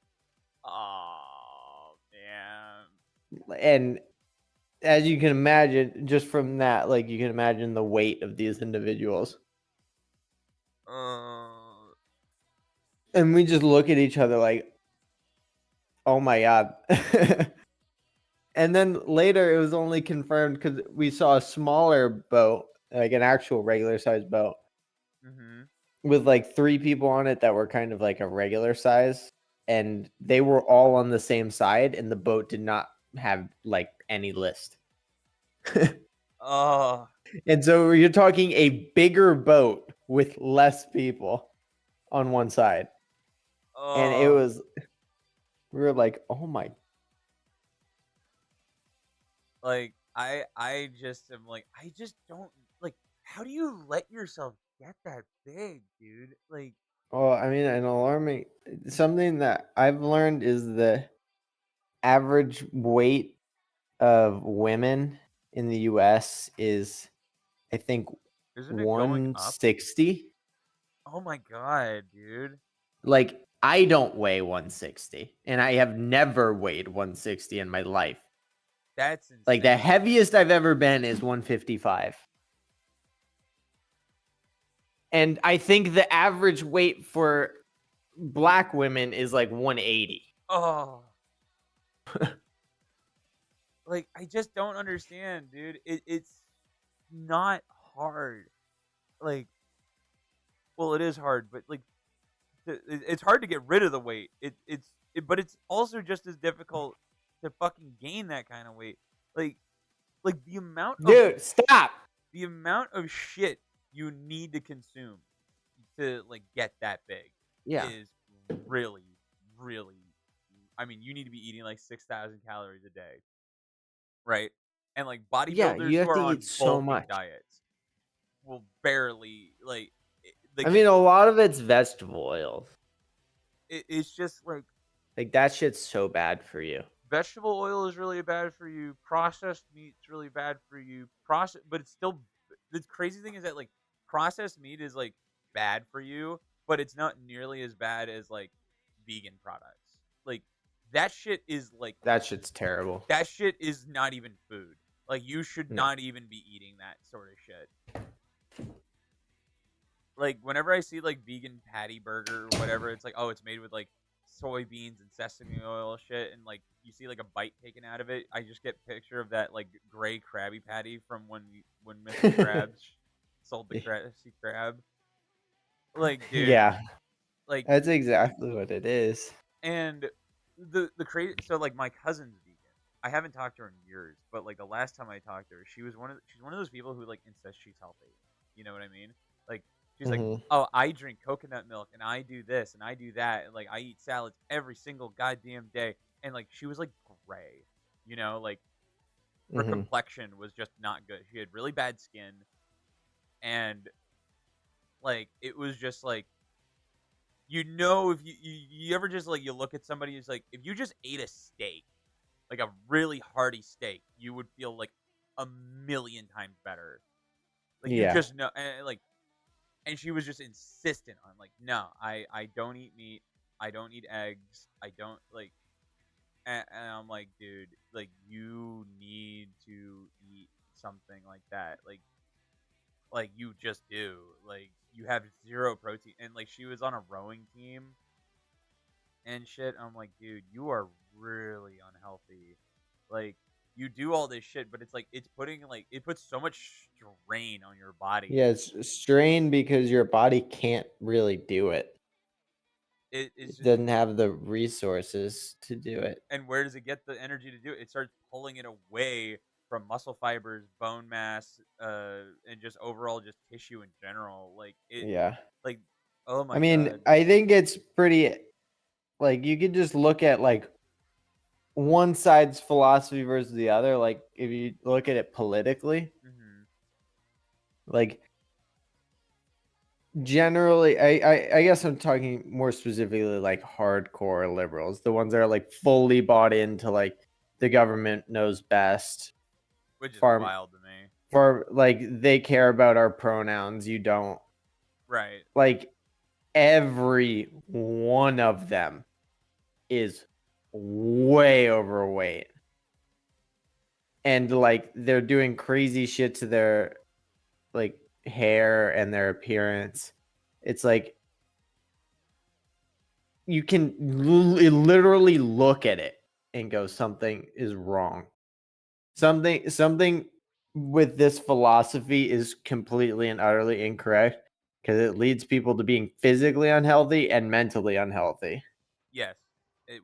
Oh man. And as you can imagine, just from that, like you can imagine the weight of these individuals. Uh, And we just look at each other like, oh my God. And then later it was only confirmed because we saw a smaller boat, like an actual regular sized boat, mm-hmm. with like three people on it that were kind of like a regular size. And they were all on the same side, and the boat did not have like any list. Oh. And so you're talking a bigger boat with less people on one side. And Oh. we were like, oh my. Like I just am like, I just don't like, how do you let yourself get that big, dude? Like, Well, I mean, an alarming something that I've learned is the average weight of women in the US is, I think, isn't it going up? 160. Oh my god, dude. Like, I don't weigh 160, and I have never weighed 160 in my life. That's Like, the insane. heaviest I've ever been is 155. And I think the average weight for black women is like 180. Oh. Like, I just don't understand, dude. It's not hard. Like, well, it is hard, but like, it's hard to get rid of the weight. But it's also just as difficult to fucking gain that kind of weight. Like, the amount of Dude, stop. shit you need to consume to like get that big Yeah. is really, really. I mean, you need to be eating like 6,000 calories a day, right? And like Yeah, bodybuilders you who have to are on eat so bulking much. diets will barely like I mean, a lot of it's vegetable oils. it's just like Like, that shit's so bad for you. vegetable oil is really bad for you. Processed meat's really bad for you. But it's still, the crazy thing is that like processed meat is like bad for you, but it's not nearly as bad as like vegan products. Like that shit is like That shit's terrible. that shit is not even food. Like you should No. not even be eating that sort of shit. Like whenever I see like vegan patty burger or whatever, it's like, oh, it's made with like soybeans and sesame oil shit, and like you see like a bite taken out of it. I just get picture of that like gray Krabby Patty from when Mr. Krabs sold the Krusty Krab. Like, dude, Yeah, like, that's exactly what it is. and the crazy. So like my cousin's vegan. I haven't talked to her in years, but like the last time I talked to her, she's one of those people who like insists she's healthy. You know what I mean? Like she's like, Hmm. oh, I drink coconut milk and I do this and I do that, and like I eat salads every single goddamn day. And like she was like gray, like her Hmm. complexion was just not good. She had really bad skin, and like it was just like if you ever just like you look at somebody who's like, if you just ate a steak, like a really hearty steak, you would feel like a million times better. Like you Yeah. just know, and she was just insistent on like, no, I don't eat meat, I don't eat eggs, I don't like, and I'm like, dude, like you need to eat something like that, like you just do, like you have zero protein, and like she was on a rowing team and shit. I'm like, dude, you are really unhealthy. Like you do all this shit, but it's like it's putting like it puts so much strain on your body. Yeah, it's strained because your body can't really do it. It's It just doesn't have the resources to do it. and where does it get the energy to do it? It starts pulling it away from muscle fibers, bone mass, and just overall just tissue in general. Yeah. Like, oh I my mean, god, I think it's pretty like you could just look at like one side's philosophy versus the other. Like if you look at it politically, hmm like generally I guess I'm talking more specifically like hardcore liberals, the ones that are like fully bought into like the government knows best. which is Farm wild to me. for like they care about our pronouns, you don't. Right? Like every one of them is way overweight. And like they're doing crazy shit to their like hair and their appearance. It's like you can literally look at it and go something is wrong. Something with this philosophy is completely and utterly incorrect because it leads people to being physically unhealthy and mentally unhealthy. Yes,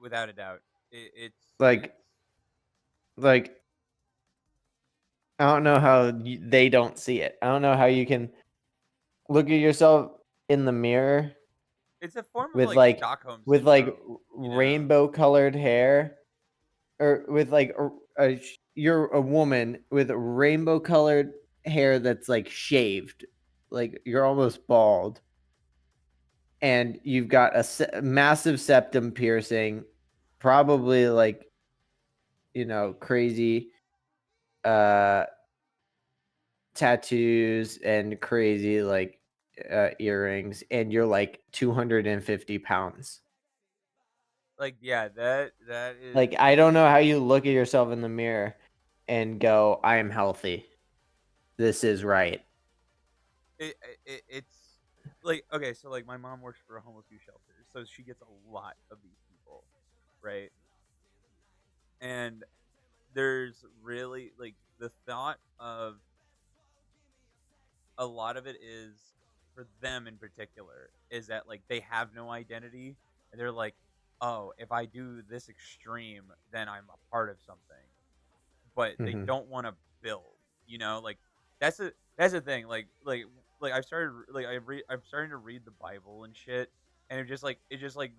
without a doubt. It's Like like I don't know how they don't see it. I don't know how you can look at yourself in the mirror it's a form of with like like Stockholm with like syndrome, you know? rainbow colored hair or with like you're a woman with rainbow colored hair that's like shaved, like you're almost bald, and you've got a massive septum piercing, probably like crazy uh tattoos and crazy like earrings, and you're like 250 pounds. Like, yeah, that Like, is I don't know how you look at yourself in the mirror and go, I am healthy. This is right. it's like okay, so like my mom works for a homeless youth shelter, so she gets a lot of these people, right? And there's really like the thought of a lot of it is for them in particular is that like they have no identity and they're like, oh, if I do this extreme, then I'm a part of something, but they Hmm. don't want to build. Like that's the thing. Like I've started like I'm starting to read the Bible and shit, and it just like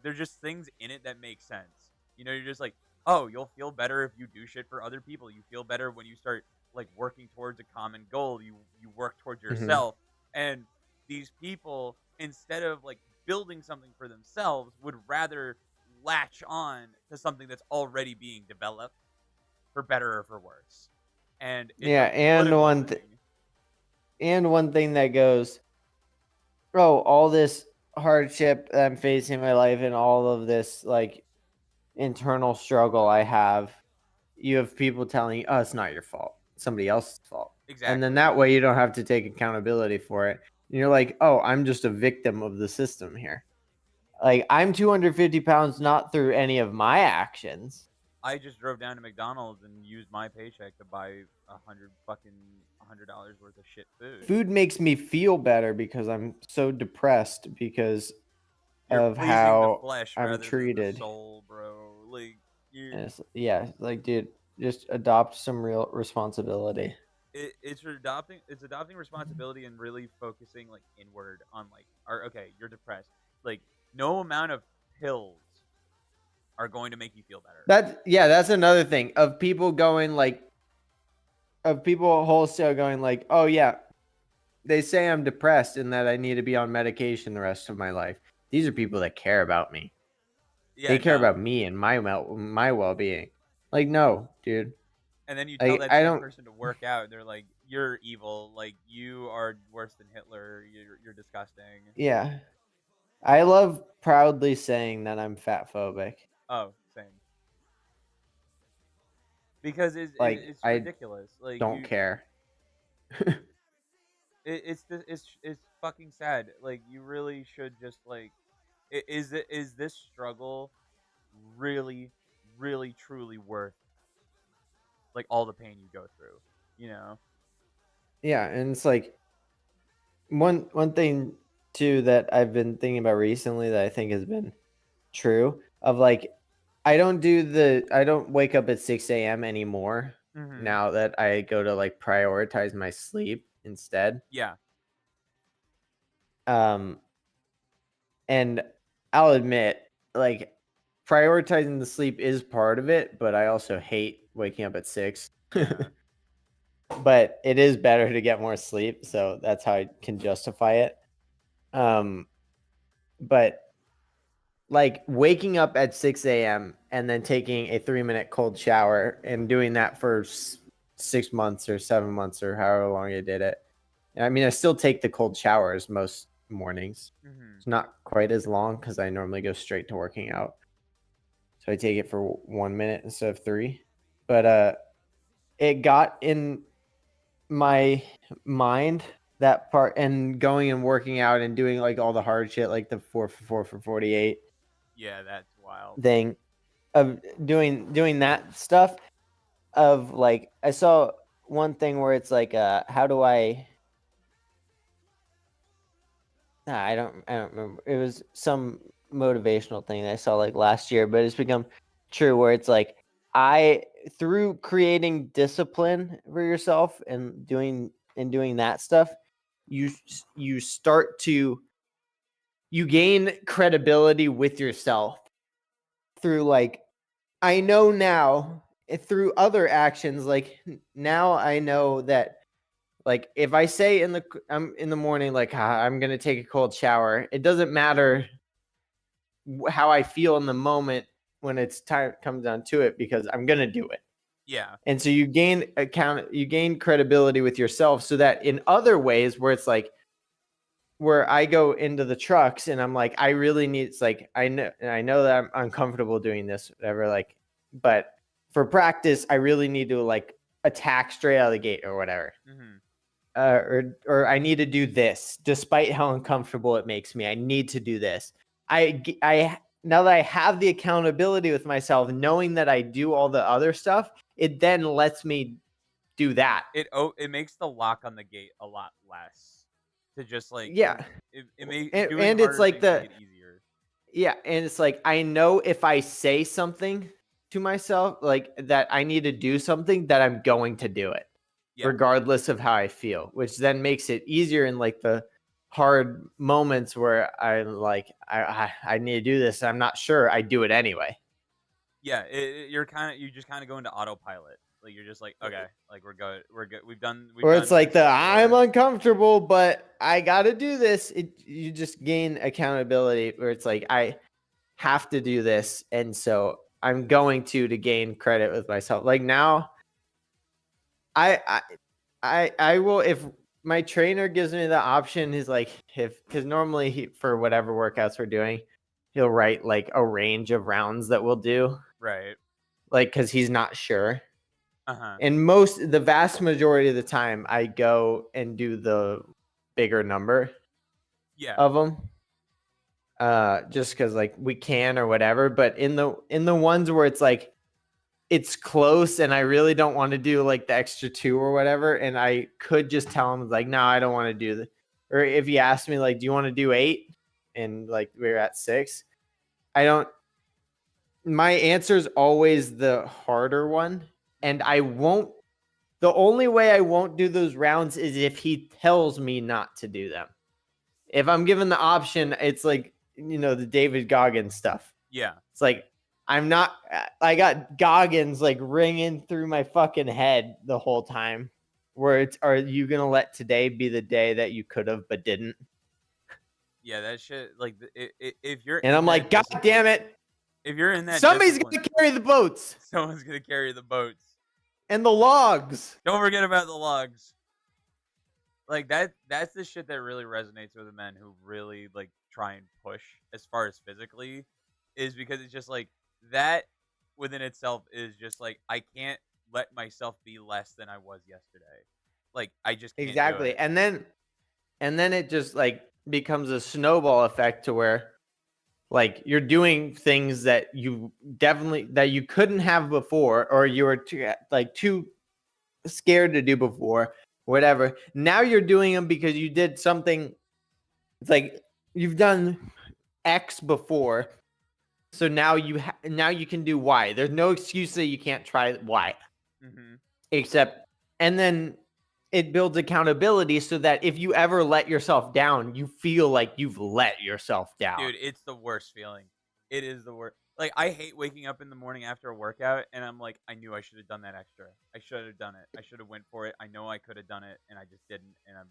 there's just things in it that make sense. You're just like, oh, you'll feel better if you do shit for other people. You feel better when you start like working towards a common goal. You work towards Hmm. yourself, and these people instead of like building something for themselves would rather latch on to something that's already being developed for better or for worse. And it's Yeah, a political thing. and one thing that goes, oh, all this hardship that I'm facing in my life and all of this like internal struggle I have, you have people telling you, oh, it's not your fault. It's somebody else's fault. And then Exactly. that way you don't have to take accountability for it. And you're like, oh, I'm just a victim of the system here. Like I'm 250 pounds not through any of my actions. I just drove down to McDonald's and used my paycheck to buy $100 worth of shit food. Food makes me feel better because I'm so depressed because You're of pleasing the how flesh I'm rather than the treated. soul, bro. Like you And yeah, like dude, just adopt some real responsibility. it's adopting responsibility and really focusing like inward on like okay, you're depressed. Like no amount of pills are going to make you feel better. That's another thing of people going like of people wholesale going like, oh yeah, they say I'm depressed and that I need to be on medication the rest of my life. these are people that care about me. Yeah, They care no. about me and my well-being. Like, no, dude. And then you tell Like, that I same don't. person to work out, they're like, "You're evil. Like you are worse than Hitler. You're disgusting." Yeah, I love proudly saying that I'm fat phobic. Oh, same. Because Like, it's I ridiculous. Like don't care. it's fucking sad. Like you really should just like, is this struggle really, really, truly worth like all the pain you go through? You know? Yeah, and it's like one thing too that I've been thinking about recently that I think has been true of like I don't wake up at 6 a.m. anymore Mm-hmm. now that I go to like prioritize my sleep instead. Yeah. Um and I'll admit like prioritizing the sleep is part of it, but I also hate waking up at 6. Yeah. But it is better to get more sleep, so that's how I can justify it. Um but like waking up at 6 a.m. and then taking a 3-minute cold shower and doing that for 6 months or 7 months or however long I did it. I mean, I still take the cold showers most mornings. Mm-hmm. It's not quite as long because I normally go straight to working out. So I take it for 1 minute instead of 3. But it got in my mind that part and going and working out and doing like all the hard shit like the 4 for 4 for 48 Yeah, that's wild. thing of doing that stuff of like I saw one thing where it's like how do I don't remember. It was some motivational thing that I saw like last year, but it's become true where it's like I through creating discipline for yourself and doing that stuff, you start to you gain credibility with yourself through like I know now through other actions like now I know that like if I say I'm in the morning like I'm going to take a cold shower, it doesn't matter how I feel in the moment when it's time comes down to it because I'm going to do it. Yeah. And so you gain credibility with yourself so that in other ways where it's like where I go into the trucks and I'm like, I really need, it's like, I know that I'm uncomfortable doing this, whatever, like, but for practice, I really need to like attack straight out of the gate or whatever. Mm-hmm. Or I need to do this despite how uncomfortable it makes me. I need to do this. I now that I have the accountability with myself, knowing that I do all the other stuff, it then lets me do that. It makes the lock on the gate a lot less to just like Yeah. it may doing And it's harder like things make it easier. yeah, and it's like I know if I say something to myself like that I need to do something that I'm going to do it Yeah. regardless of how I feel, which then makes it easier in like the hard moments where I'm like I need to do this. I'm not sure. I do it anyway. Yeah, you just kind of go into autopilot. Like you're just like, okay, like we're good. We've Or it's done like this the I'm before. uncomfortable, but I got to do this. You just gain accountability where it's like I have to do this, and so I'm going to gain credit with myself. Like now, I I will if my trainer gives me the option. He's like if because normally for whatever workouts we're doing, he'll write like a range of rounds that we'll do, Right. like because he's not sure. Uh-huh. And the vast majority of the time, I go and do the bigger number Yeah. of them, just because like we can or whatever. But in the ones where it's like it's close and I really don't want to do like the extra 2 or whatever, and I could just tell him like, no, I don't want to do the. Or if he asked me like, do you want to do 8? And like we're at 6, I don't. My answer is always the harder one, and I won't. The only way I won't do those rounds is if he tells me not to do them. If I'm given the option, it's like, the David Goggins stuff. Yeah. It's like, I got Goggins like ringing through my fucking head the whole time where are you going to let today be the day that you could have but didn't? Yeah, that shit. Like, if you're And in I'm that like, God discipline, damn it. if you're in that Somebody's discipline, going to carry the boats someone's gonna carry the boats. and the logs. Don't forget about the logs. Like that's the shit that really resonates with the men who really like try and push as far as physically, is because it's just like that within itself is just like I can't let myself be less than I was yesterday. Like I just can't do Exactly. it. And then it just like becomes a snowball effect to where like you're doing things that you couldn't have before, or you were too scared to do before, whatever. Now you're doing them because you did something. It's like you've done X before, so now now you can do Y. There's no excuse that you can't try Y. Mm-hmm. Except, and then it builds accountability so that if you ever let yourself down, you feel like you've let yourself down. Dude, it's the worst feeling. It is the worst. Like I hate waking up in the morning after a workout and I'm like, I knew I should have done that extra. I should have done it. I should have went for it. I know I could have done it and I just didn't. And I'm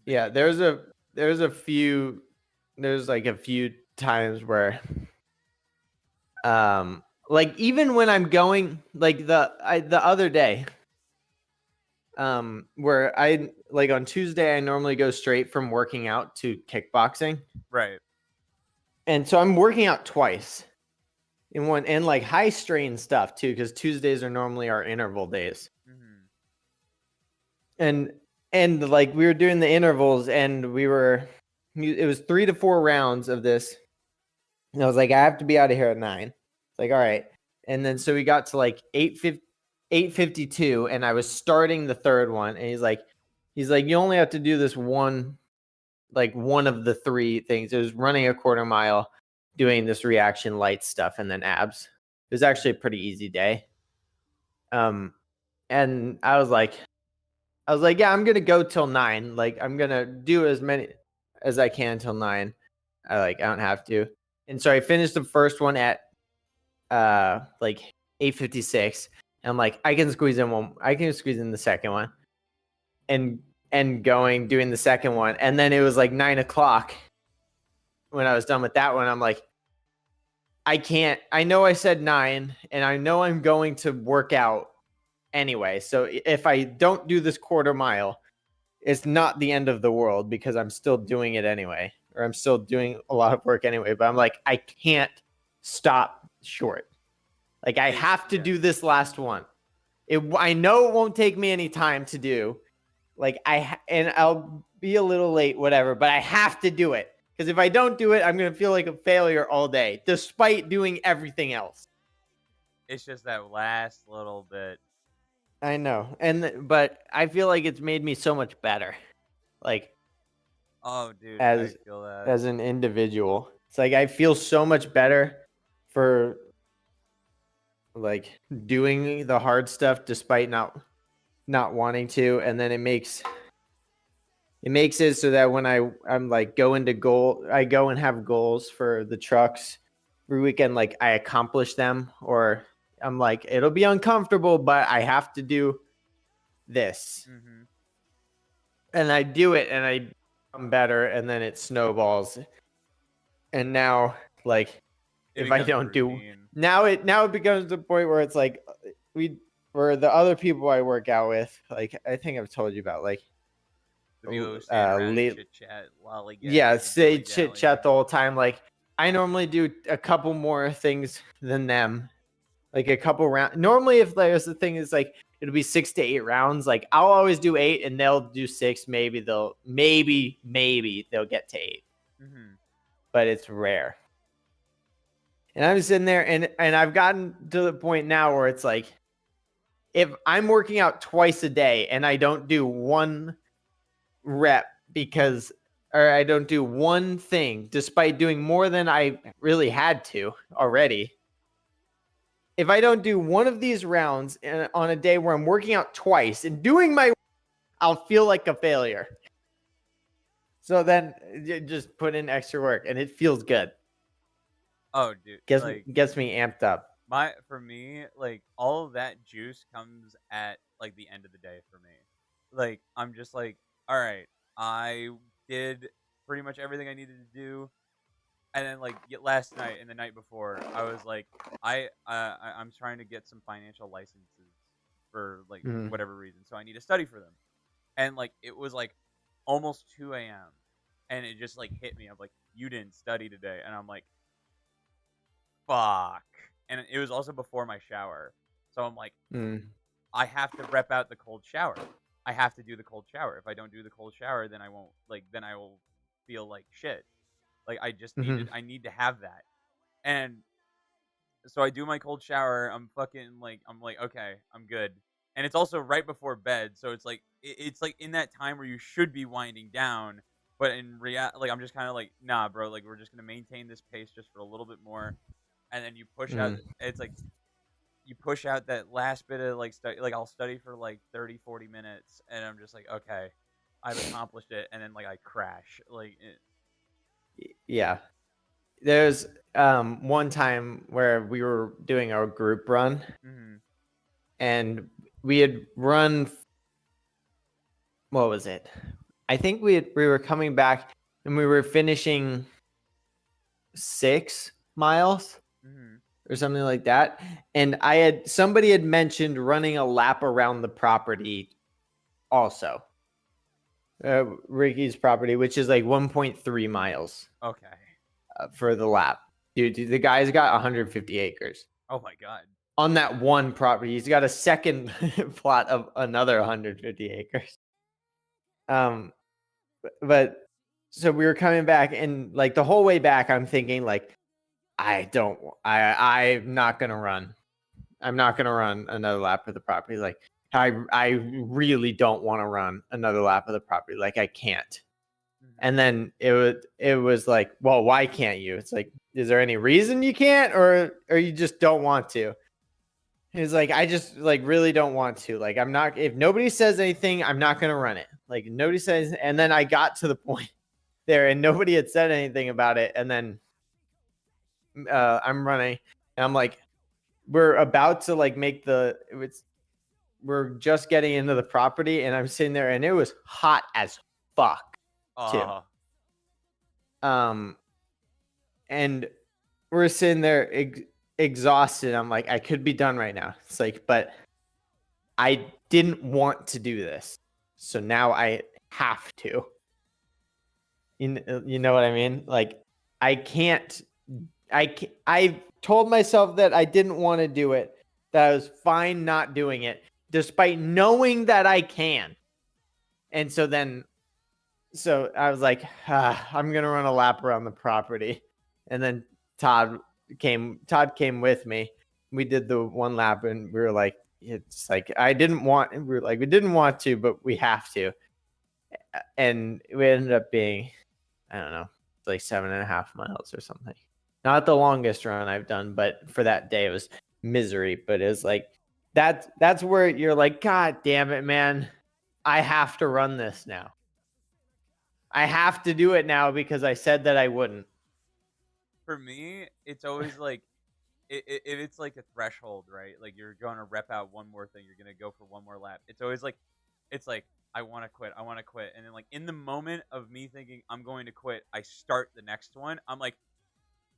Yeah, there's like a few times where like even when I'm going like the other day where I like on Tuesday I normally go straight from working out to kickboxing. right. And so I'm working out twice in one, and like high strain stuff too, because Tuesdays are normally our interval days. Mm-hmm. And like we were doing the intervals, and it was 3 to 4 rounds of this. And I was like, I have to be out of here at 9. It's like, all right. And then so we got to like 8:52, and I was starting the third one, and he's like, you only have to do this one of the 3 things. It was running a quarter mile, doing this reaction light stuff, and then abs. It was actually a pretty easy day. And I was like, yeah, I'm gonna go till 9. Like I'm gonna do as many as I can till 9. I don't have to. And so I finished the first one at like 8:56. And I'm like, I can squeeze in the second one. And doing the second one. And then it was like 9 o'clock when I was done with that one. I'm like, I can't. I know I said 9, and I know I'm going to work out anyway. So if I don't do this quarter mile, it's not the end of the world because I'm still doing it anyway, or I'm still doing a lot of work anyway. But I'm like, I can't stop short. Like I have to do this last one. I know it won't take me any time to do. Like and I'll be a little late, whatever, but I have to do it. Because if I don't do it, I'm going to feel like a failure all day, despite doing everything else. It's just that last little bit. I know. But I feel like it's made me so much better. Like Oh, dude, I as feel that. as an individual. It's like I feel so much better for like doing the hard stuff despite not wanting to, and then it makes it so that when I'm like I go and have goals for the trucks every weekend, like I accomplish them, or I'm like, it'll be uncomfortable, but I have to do this. Mm-hmm. And I do it, and I become better, and then it snowballs. And now, like, It if I becomes a don't do routine. now, it becomes the point where it's like for the other people I work out with, like I think I've told you about, like The people who stand around and chit chat, lollygag, and say chit dilly-dally. chat the whole time. Like I normally do a couple more things than them, like a couple rounds. Normally, if there's the thing is like it'll be 6 to 8 rounds. Like I'll always do 8, and they'll do 6. Maybe they'll get to 8, Mm-hmm. but it's rare. And I'm sitting there, and I've gotten to the point now where it's like, if I'm working out twice a day and I don't do one rep or I don't do one thing, despite doing more than I really had to already. If I don't do one of these rounds on a day where I'm working out twice and doing I'll feel like a failure. So then just put in extra work, and it feels good. Oh, dude, Gets me amped up. For me, like all of that juice comes at like the end of the day for me. Like I'm just like, all right, I did pretty much everything I needed to do. And then like last night and the night before, I was like, I'm trying to get some financial licenses for like Mhm. whatever reason, so I need to study for them. And like it was like almost 2 a.m. and it just like hit me. I'm like, you didn't study today, and I'm like, fuck. And it was also before my shower, so I'm like, Mm. I have to rep out the cold shower. I have to do the cold shower. If I don't do the cold shower, then I won't then I will feel like shit. Like I just Mhm. I need to have that. And so I do my cold shower. I'm like, okay, I'm good. And it's also right before bed, so it's like it's like in that time where you should be winding down, but in like I'm just kind of like, nah, bro. Like we're just gonna maintain this pace just for a little bit more, and then you push out. Mm. It's like you push out that last bit of like study. Like I'll study for like 30, 40 minutes, and I'm just like, okay, I've accomplished it, and then like I crash. Yeah. There's one time where we were doing our group run, Mm-hmm, and we had run. What was it? I think we were coming back and we were finishing 6 miles mm-hmm. or something like that. And somebody had mentioned running a lap around the property also. Ricky's property, which is like 1.3 miles Okay. for the lap. Dude, the guy's got 150 acres Oh my god. on that one property. He's got a second plot of another 150 acres. But so we were coming back, and like the whole way back, I'm thinking like, I'm not gonna run. I'm not gonna run another lap of the property. Like I really don't want to run another lap of the property. Like I can't. Mm-hmm. And then it was like, well, why can't you? It's like, is there any reason you can't, or you just don't want to? He's like, I just like really don't want to. Like I'm not. If nobody says anything, I'm not gonna run it. Like nobody says. And then I got to the point there, and nobody had said anything about it. And then I'm running, and I'm like, we're about to like make we're just getting into the property, and I'm sitting there, and it was hot as fuck too. Um, and we're sitting there exhausted. I'm like, I could be done right now. It's like, but I didn't want to do this, so now I have to. You know what I mean? Like, I can't. I told myself that I didn't want to do it. That I was fine not doing it, despite knowing that I can. And so I was like, I'm gonna run a lap around the property. And then Todd came with me. We did the one lap, and we were like, it's like we were like, we didn't want to, but we have to. And we ended up being, I don't know, like 7.5 miles or something. Not the longest run I've done, but for that day it was misery. But it was like that's where you're like, God damn it, man. I have to run this now. I have to do it now because I said that I wouldn't. For me, it's always like if it's like a threshold, right? Like you're going to rep out one more thing, you're going to go for one more lap. It's always like it's like I want to quit, and then like in the moment of me thinking I'm going to quit, I start the next one. I'm like,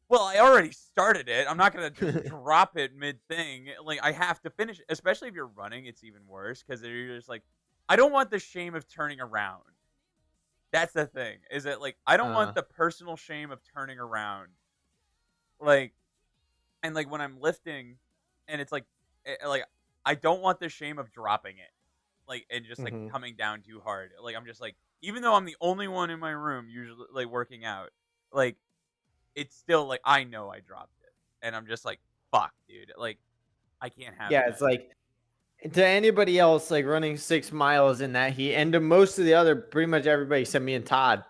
well, I already started it. I'm not gonna just drop it mid thing. Like I have to finish it. Especially if you're running, it's even worse because you're just like, I don't want the shame of turning around. That's the thing. Is that like I don't want uh, the personal shame of turning around. Like and like when I'm lifting, and it's like I don't want the shame of dropping it. Like and just like mhm. coming down too hard. Like I'm just like even though I'm the only one in my room usually like working out, like it's still like I know I dropped it, and I'm just like, fuck, dude. Like I can't have Yeah, it's that. like to anybody else like running 6 miles in that heat, and to most of the other, pretty much everybody except me and Todd,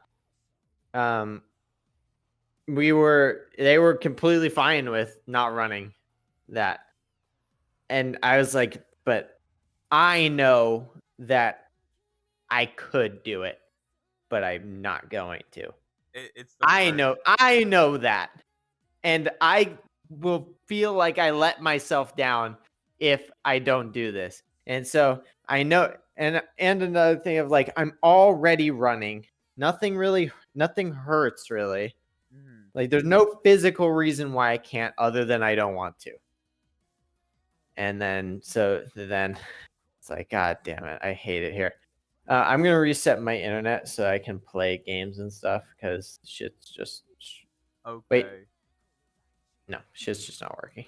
um, they were completely fine with not running that. And I was like, but I know that I could do it, but I'm not going to. It's the worst. I know that. And I will feel like I let myself down if I don't do this. And so I know, and another thing of like, I'm already running. nothing hurts really. Mhm. Like there's no physical reason why I can't other than I don't want to. And then it's like, God damn it, I hate it here. I'm gonna reset my internet so I can play games and stuff because shit's just wait, Okay. no, shit's just not working.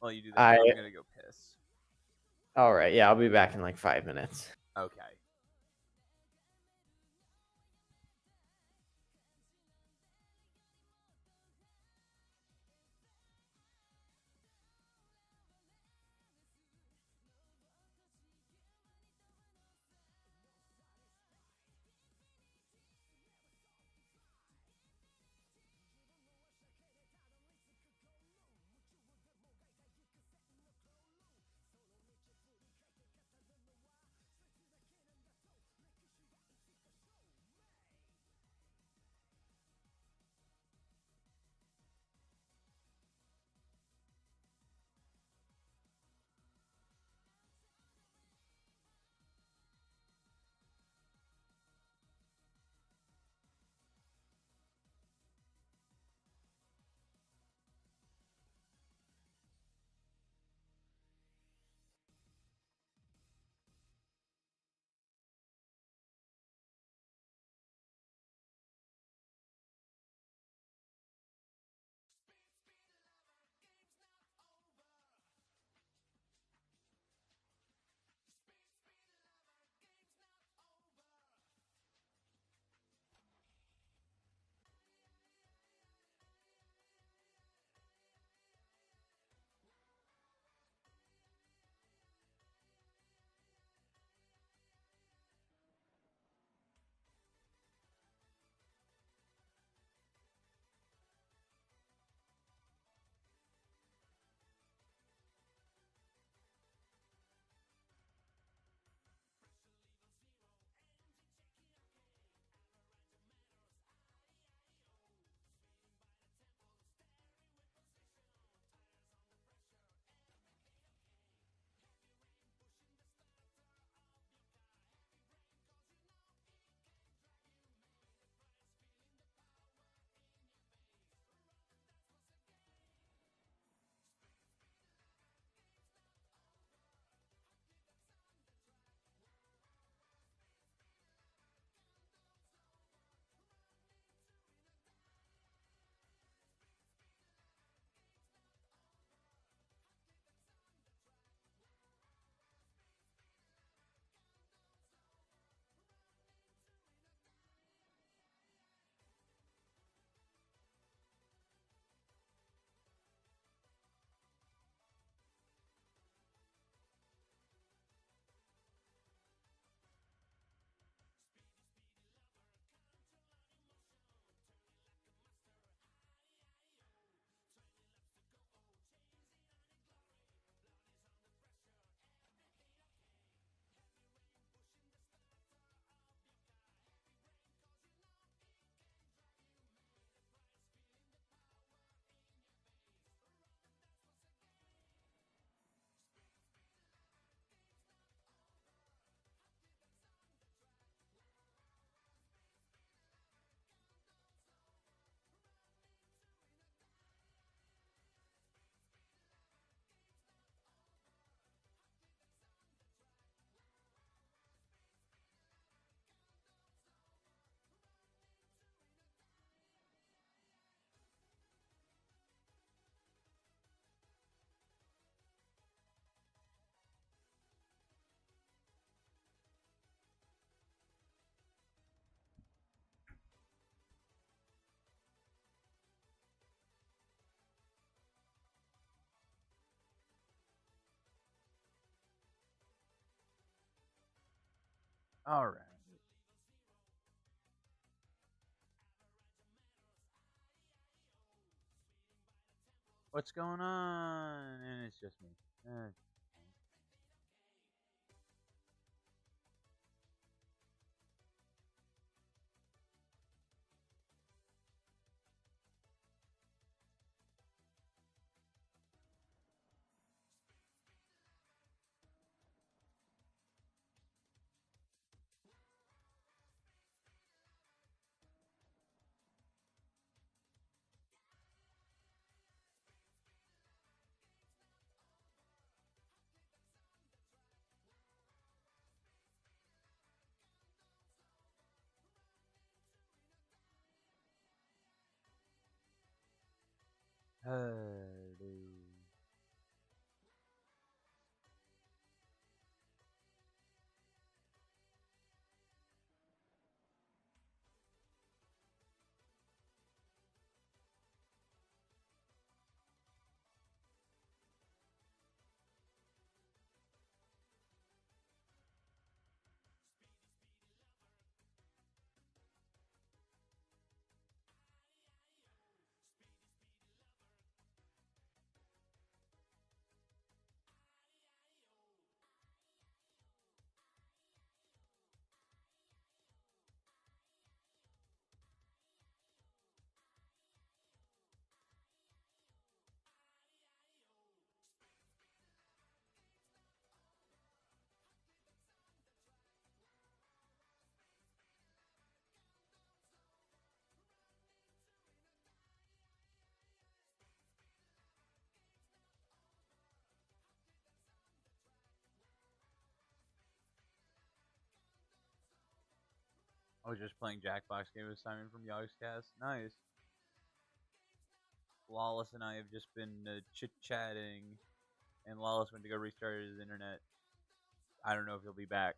Well, you do that. I I'm gonna go piss. all right, yeah, I'll be back in like 5 minutes. Okay. All right. What's going on? And it's just me. I was just playing Jackbox game with Simon from Yogscast. Nice. Lawless and I have just been chit-chatting, and Lawless went to go restart his internet. I don't know if he'll be back.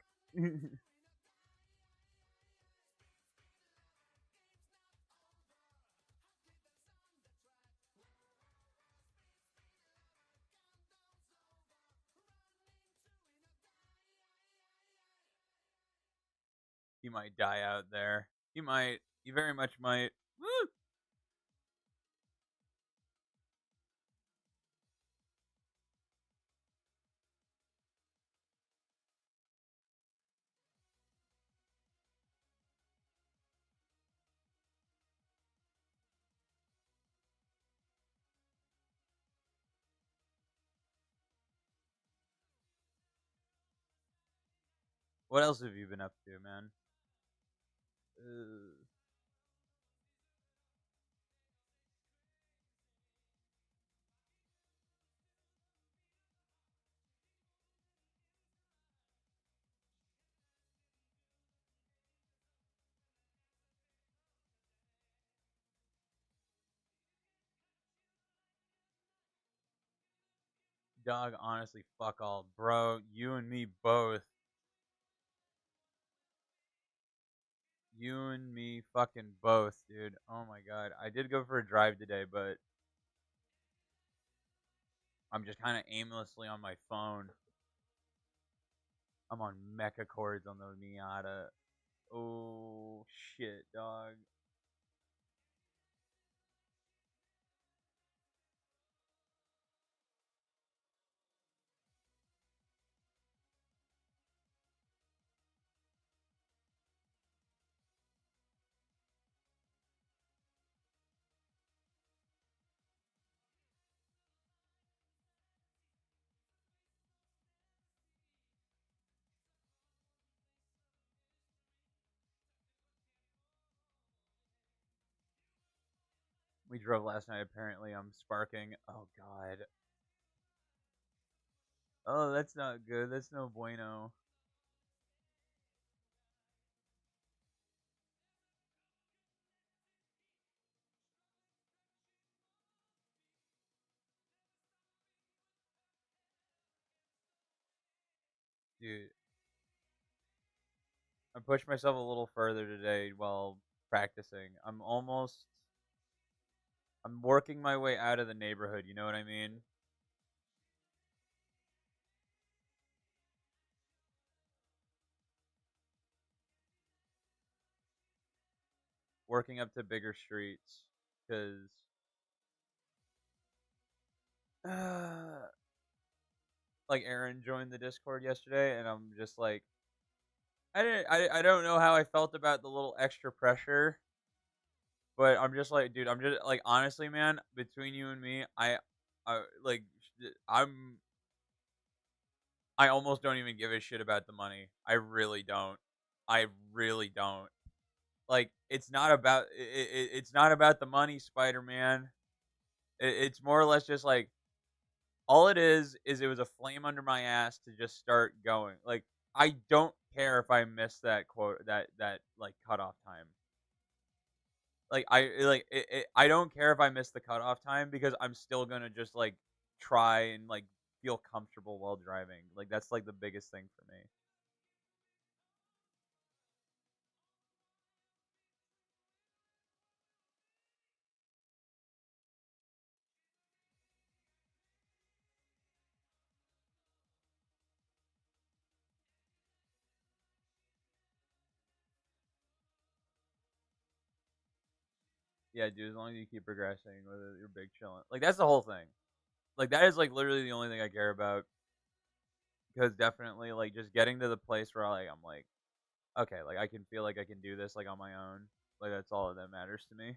He might die out there. He might. He very much might. Woo! What else have you been up to, man? Dog, honestly, fuck all. Bro, you and me both. You and me fucking both, dude. Oh my god. I did go for a drive today, but I'm just kind of aimlessly on my phone. I'm on mecha chords on the Miata. Oh, shit, dog. We drove last night, apparently. I'm sparking. Oh, god. Oh, that's not good. That's no bueno. Dude, I pushed myself a little further today while practicing. I'm working my way out of the neighborhood, you know what I mean? Working up to bigger streets. Because, like, Aaron joined the Discord yesterday, and I'm just like, I don't know how I felt about the little extra pressure, but I'm just like, dude, I'm just like, honestly, man, between you and me, like, I'm I almost don't even give a shit about the money. I really don't. I really don't. Like, it's not about the money, Spider-Man. It's more or less just like, all it is it was a flame under my ass to just start going. Like, I don't care if I miss that quote, that like cutoff time. Like I don't care if I miss the cutoff time because I'm still gonna just like try and like feel comfortable while driving. Like that's like the biggest thing for me. Yeah, dude. As long as you keep progressing with it, you're big chilling. Like that's the whole thing. Like that is like literally the only thing I care about. Because definitely like just getting to the place where like I'm like okay, like I can feel like I can do this like on my own. Like that's all that matters to me.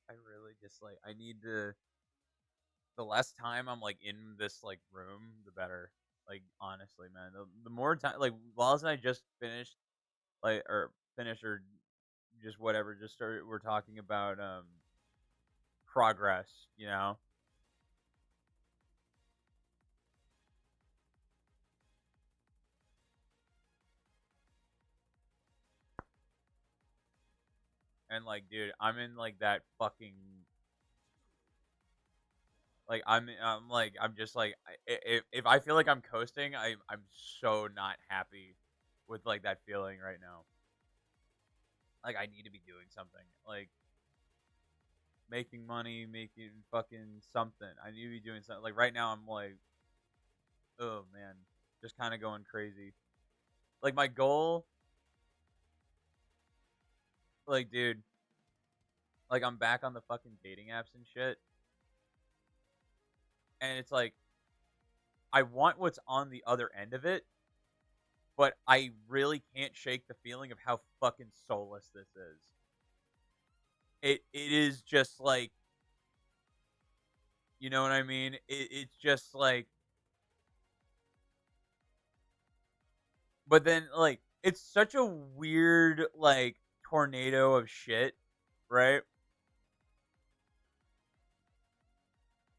I really just like I need to. The less time I'm like in this like room, the better. Like honestly, man, the more time like Wallace and I just finished like or finished or just whatever, just started. We're talking about progress, you know. And like, dude, I'm in like that fucking like I'm just like if I feel like I'm coasting, I'm so not happy with like that feeling right now. Like I need to be doing something. Like making money, making fucking something. I need to be doing something. Like right now I'm like, oh man, just kind of going crazy. Like my goal, like dude, like I'm back on the fucking dating apps and shit. And it's like I want what's on the other end of it, but I really can't shake the feeling of how fucking soulless this is. It is just like, you know what I mean? It's just like, but then like it's such a weird like tornado of shit, right?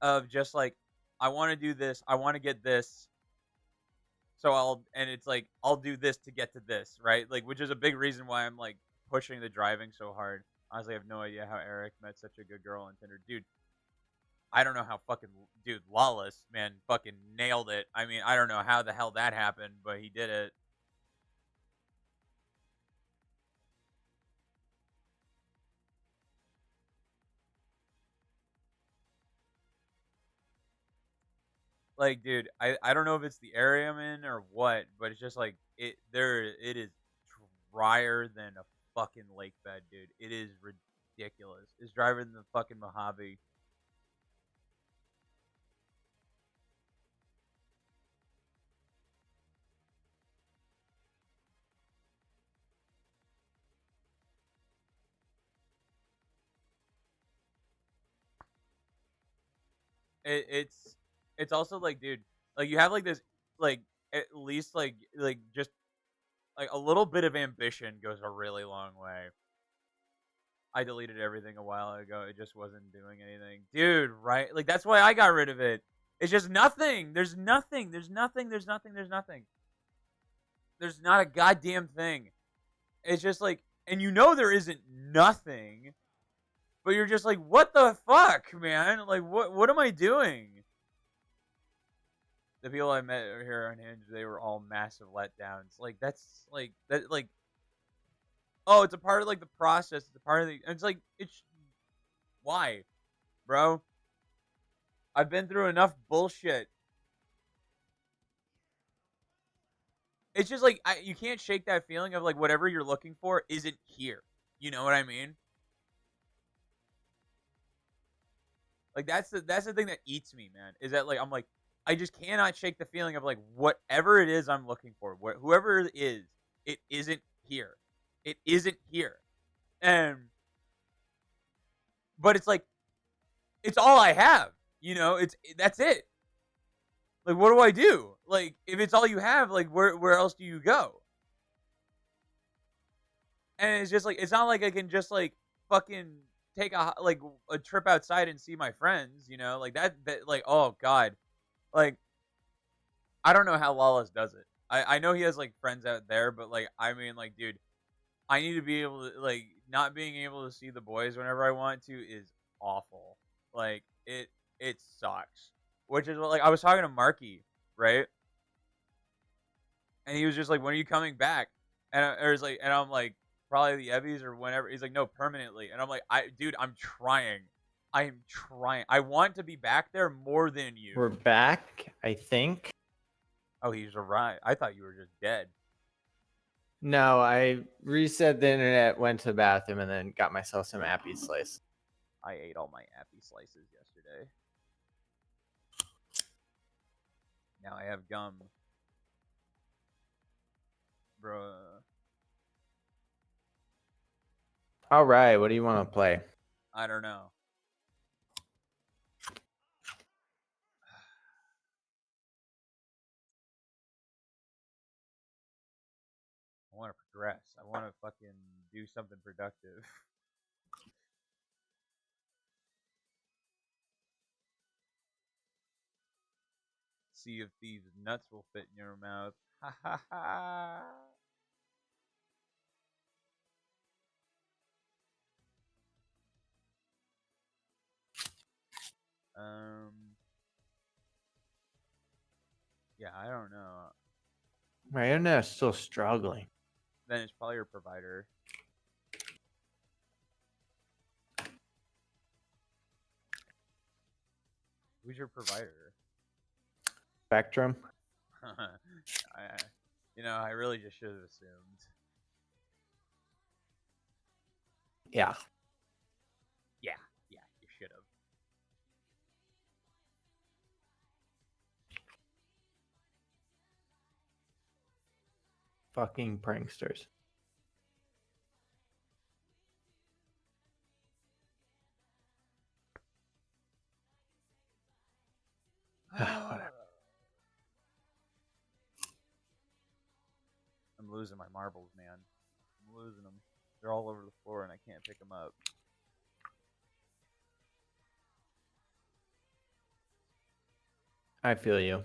Of just like I want to do this, I want to get this, so I'll and it's like I'll do this to get to this, right? Like which is a big reason why I'm like pushing the driving so hard. Honestly, I have no idea how Eric met such a good girl on Tinder, dude. I don't know how fucking dude Lawless man fucking nailed it. I mean, I don't know how the hell that happened, but he did it. Like, dude, I don't know if it's the area I'm in or what, but it's just like it is drier than a fucking lake bed, dude. It is ridiculous. It's drier than the fucking Mojave. It's it's also like, dude, like you have like this like at least like just like a little bit of ambition goes a really long way. I deleted everything a while ago. It just wasn't doing anything. Dude, right? Like that's why I got rid of it. It's just nothing. There's nothing. There's nothing. There's nothing. There's nothing. There's not a goddamn thing. It's just like and you know there isn't nothing, but you're just like, what the fuck, man? Like what am I doing? The people I met here on Hinge, they were all massive letdowns. Like that's like that like oh, it's a part of like the process. It's a part of the. It's like it's why, bro. I've been through enough bullshit. It's just like you can't shake that feeling of like whatever you're looking for isn't here. You know what I mean? Like that's the thing that eats me, man. Is that like I'm like I just cannot shake the feeling of like whatever it is I'm looking for, whoever it is, it isn't here. It isn't here. And but it's like it's all I have. You know, it's that's it. Like, what do I do? Like, if it's all you have, like, where else do you go? And it's just like, it's not like I can just like fucking take a trip outside and see my friends, you know, like that like, oh god, like I don't know how Lawless does it. I know he has like friends out there, but like I mean, like, dude, I need to be able to, like, not being able to see the boys whenever I want to is awful. Like it sucks. Which is what, like, I was talking to Marky, right? And he was just like, "When are you coming back?" And I was like, and I'm like, "Probably the Ebbies or whenever." He's like, "No, permanently." And I'm like, dude, I'm trying. I'm trying. I want to be back there more than you." We're back, I think. Oh, he's right. I thought you were just dead. No, I reset the internet, went to the bathroom, and then got myself some appy slice. I ate all my appy slices yesterday. Now I have gum. Bruh. All right, what do you want to play? I don't know. I want to progress. I want to fucking do something productive. See if these nuts will fit in your mouth. Ha ha ha. Yeah, I don't know. My internet's still struggling. Then it's probably your provider. Who's your provider? Spectrum. I really just should have assumed. Yeah. Yeah, you should have. Fucking pranksters. Whatever. I'm losing my marbles, man. I'm losing them. They're all over the floor and I can't pick them up. I feel you.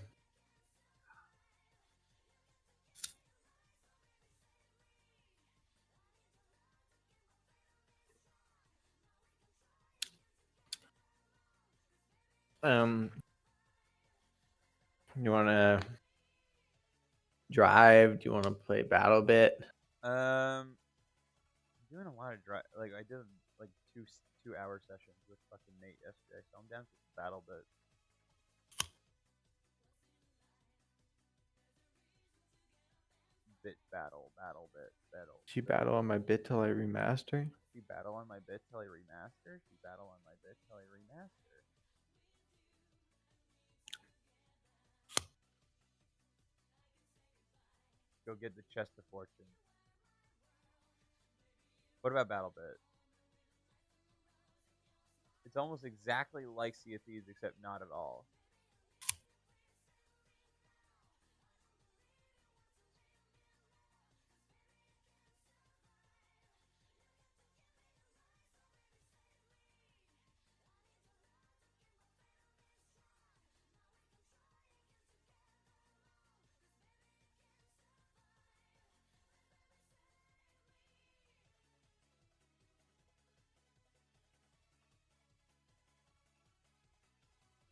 You want to drive? Do you want to play Battle Bit? I'm doing a lot of drive. Like, I did like two-hour sessions with fucking Nate yesterday, so I'm down to battle bit. Bit battle, bit, battle. She battle on my bit till I remaster. She battle on my bit till I remaster. She battle on my bit till I remaster. Go get the chest of fortune. What about battle bit? It's almost exactly like Sea of Thieves, except not at all.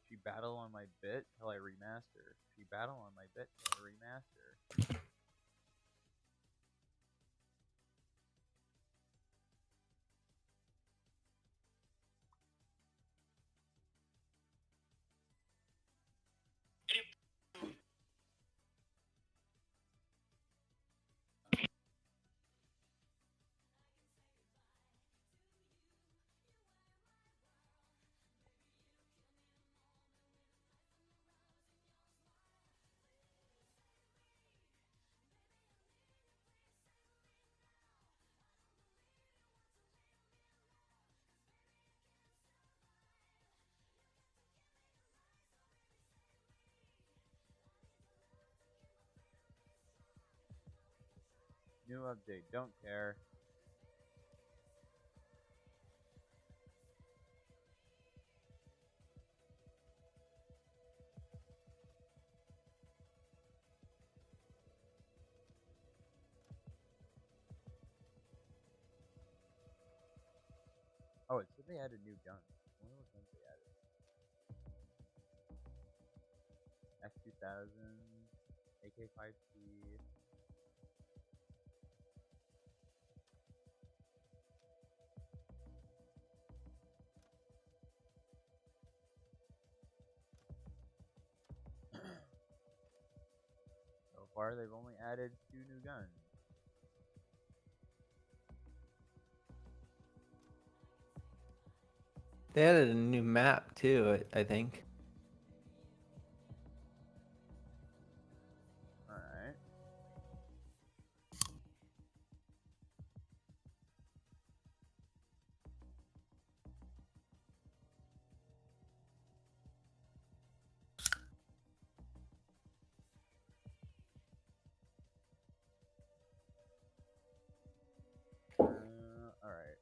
She battle on my bit till I remaster. She battle on my bit till I remaster. New update. Don't care. Oh, it said they added new guns. I wonder what guns they added. X2000, AK5T. So far, they've only added 2 new guns. They added a new map too, I think. Alright. Alright.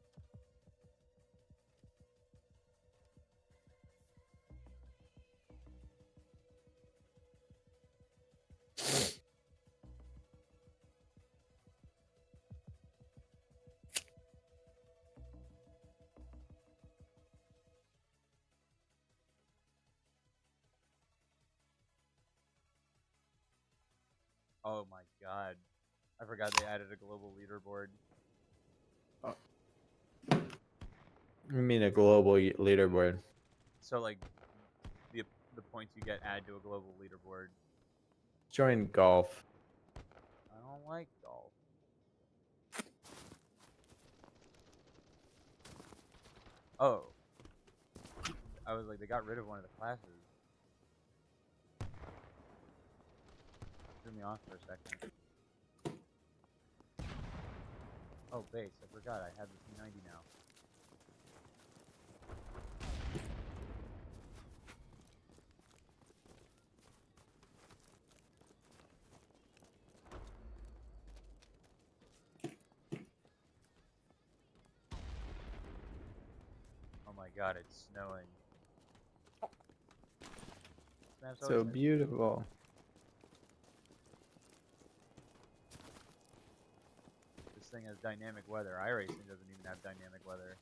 Oh my god. I forgot they added a global leaderboard. I mean a global leaderboard. So like the points you get add to a global leaderboard. Join golf. I don't like golf. Oh. I was like, they got rid of one of the classes. Threw me off for a second. Oh, base. I forgot I have the P90 now. Oh my god, it's snowing. So beautiful. This thing has dynamic weather. iRacing doesn't even have dynamic weather.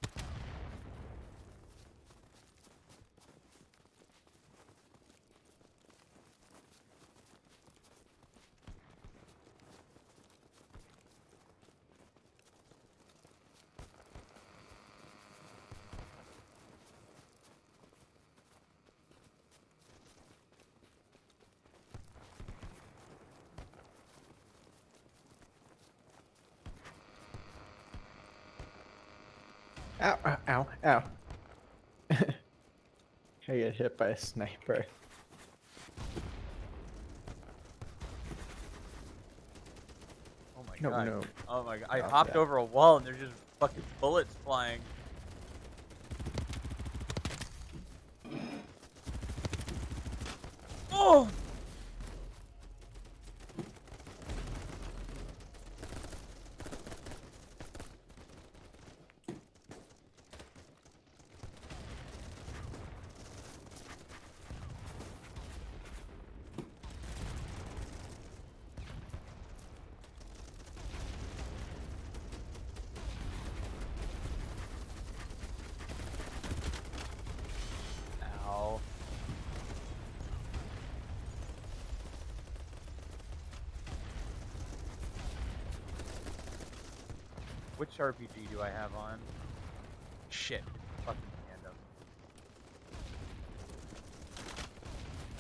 Ow, ow, ow, ow. I get hit by a sniper. Oh my No, god. no. Oh my god. I Oh, hopped yeah. over a wall and there's just fucking bullets flying. Oh! Ow. Which RPG do I have on? Shit. Fucking random.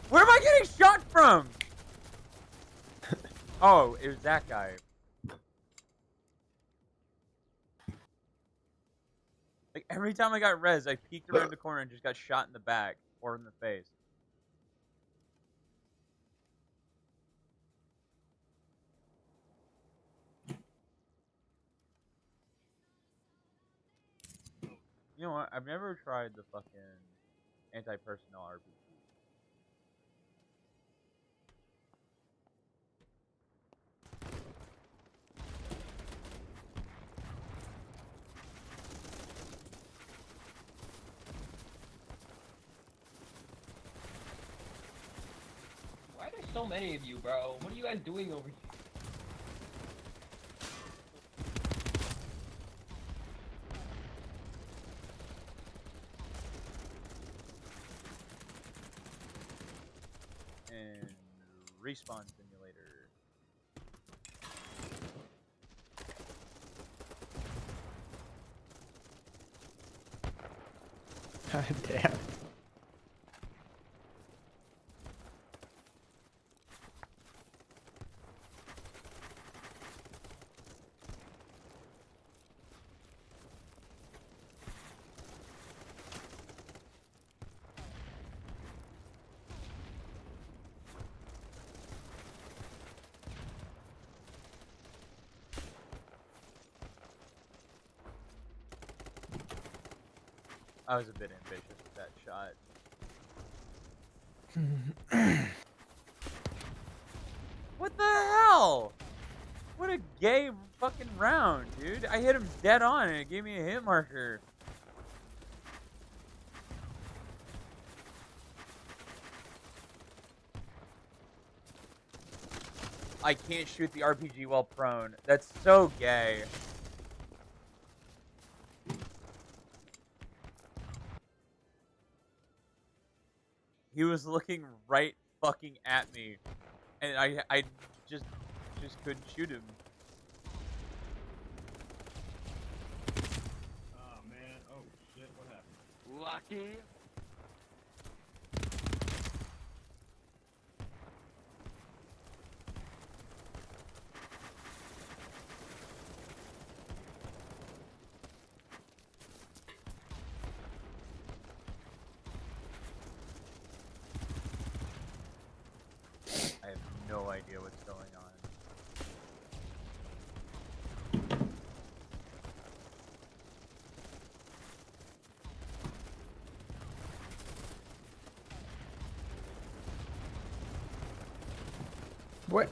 Where am I getting shot from? Oh, it was that guy. Like, every time I got res, I peeked around the corner and just got shot in the back or in the face. You know what? I've never tried the fucking anti-personnel RPG. so many of you, bro. What are you guys doing over here? And respawn simulator. God damn. I was a bit ambitious with that shot. What the hell? What a gay fucking round, dude. I hit him dead on and it gave me a hit marker. I can't shoot the RPG while prone. That's so gay. He was looking right fucking at me, and I just couldn't shoot him. Oh man, oh shit, what happened? Lucky. I have no idea what's going on. What?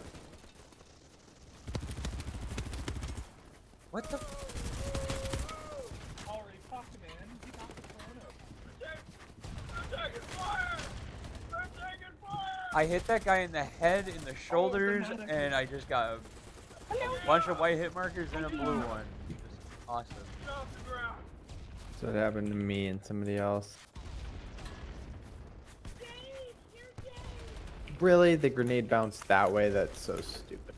What the? Already fucked, man. He got the corner. They're taking fire! They're taking fire! I hit that guy in the head, in the shoulders, and I just got a bunch of white hit markers and a blue one. Just awesome. Get off the ground! So it happened to me and somebody else. Really? The grenade bounced that way? That's so stupid.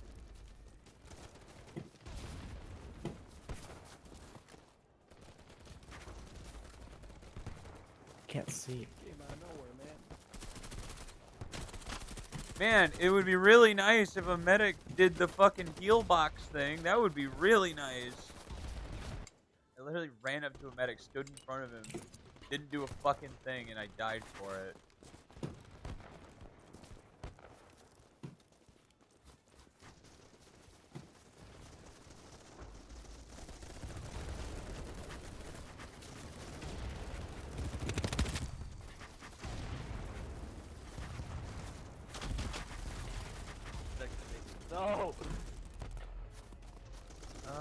Can't see. Came out of nowhere, man. Man, it would be really nice if a medic did the fucking heal box thing. That would be really nice. I literally ran up to a medic, stood in front of him, didn't do a fucking thing, and I died for it. No. I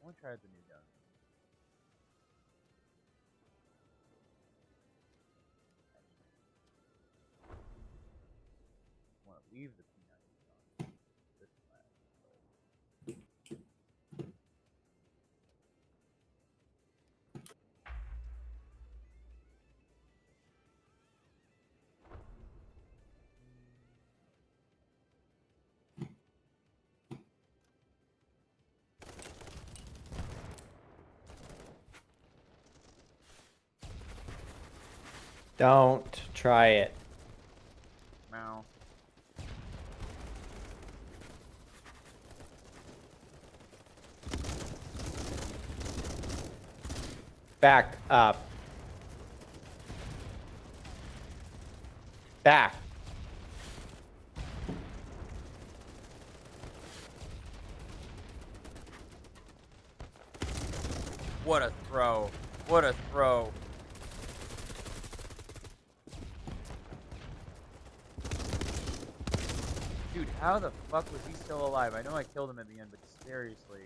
want to try out the new gun. I want to leave the P90 on this class, but Don't try it. Meow. Back up. Back. What a throw. What a throw. Dude, how the fuck was he still alive? I know I killed him at the end, but seriously.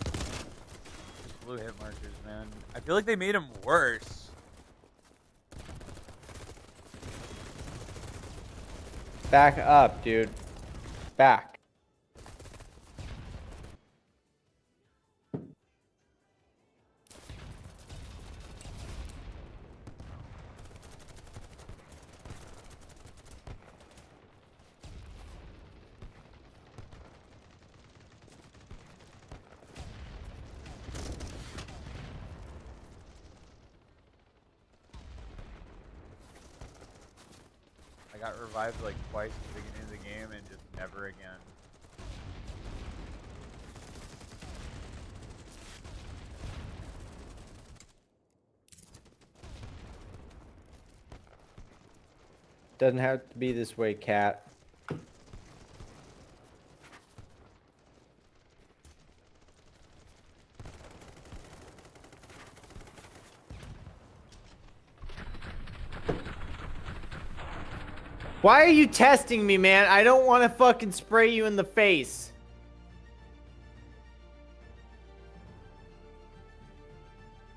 Just blue hit markers, man. I feel like they made them worse. Back up, dude. Back. I got revived like twice at the beginning of the game and just never again. Doesn't have to be this way, cat. Why are you testing me, man? I don't want to fucking spray you in the face.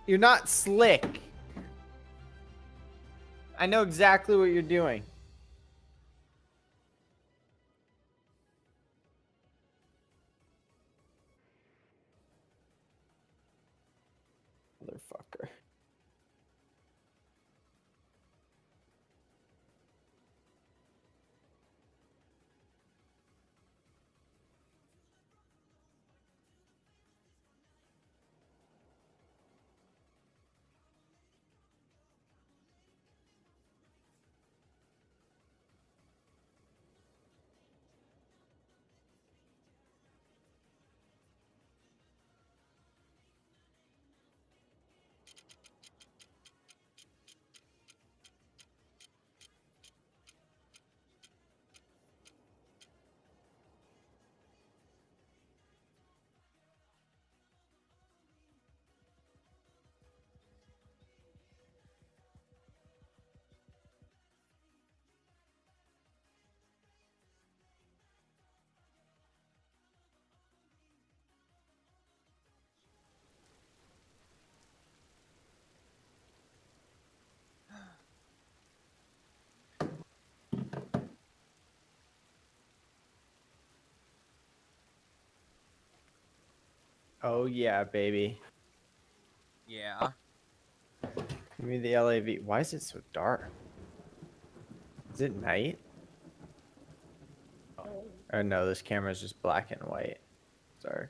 You're not slick. I know exactly what you're doing. Motherfucker. Oh yeah, baby. Yeah. Give me the LAV. Why is it so dark? Is it night? Or no, this camera is just black and white. Sorry.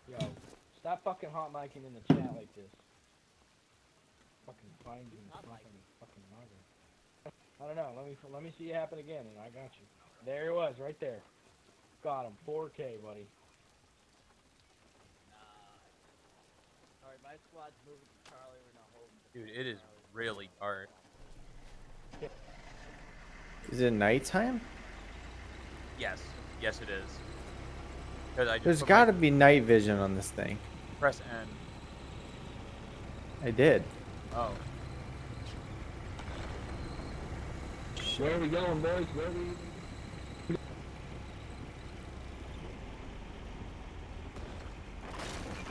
Yo, stop fucking hot micing in the chat like this. Fucking find you, fucking mother. I don't know. Let me see it happen again, and I got you. There it was, right there. Got him. 4K, buddy. Alright, my squad's moving to Charlie. We're not holding. Dude, it is really dark. Is it nighttime? Yes. Yes, it is. 'Cause I just There's put got to be night vision on this thing. press N. I did. Oh. Where are we going, boys? Where are we?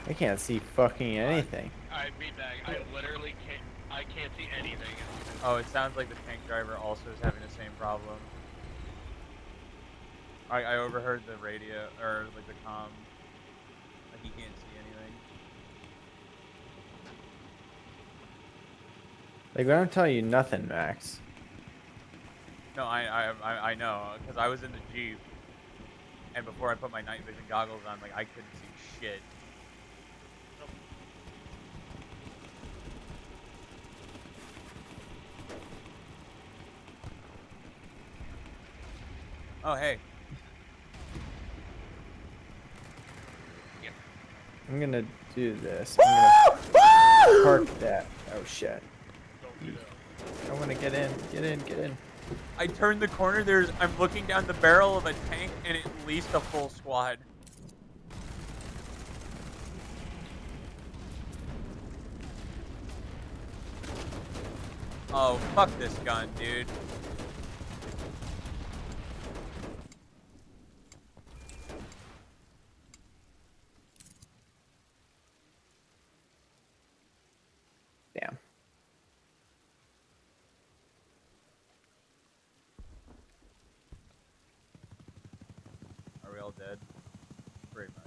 I can't see fucking anything. I mean, I literally can't see anything. Oh, it sounds like the tank driver also is having the same problem. I overheard the radio, or like the comm. Like he can't see anything. Like, I don't tell you nothing, Max. No, I know, because I was in the Jeep, and before I put my night vision goggles on, like I couldn't see shit. Oh, hey. I'm gonna do this. I'm gonna park that. Oh shit. I wanna get in. Get in. Get in. I turned the corner, I'm looking down the barrel of a tank, and at least a full squad. Oh, fuck this gun, dude. all dead? Pretty much.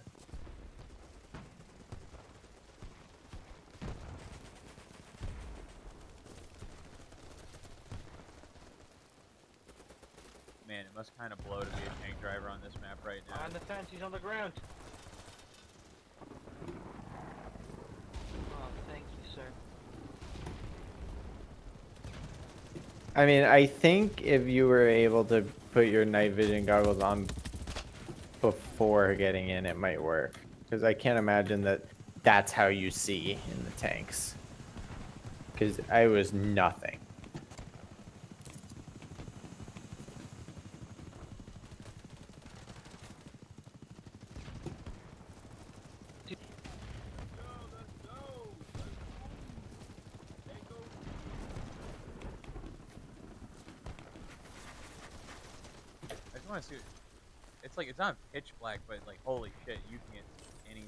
Man, it must kind of blow to be a tank driver on this map right now. On the fence, he's on the ground. Oh, thank you, sir. I mean, I think if you were able to put your night vision goggles on before getting in, it might work. Because I can't imagine that that's how you see in the tanks. Because I was nothing. I just want to see. It's like it's not pitch black, but like holy shit, you can't see anything.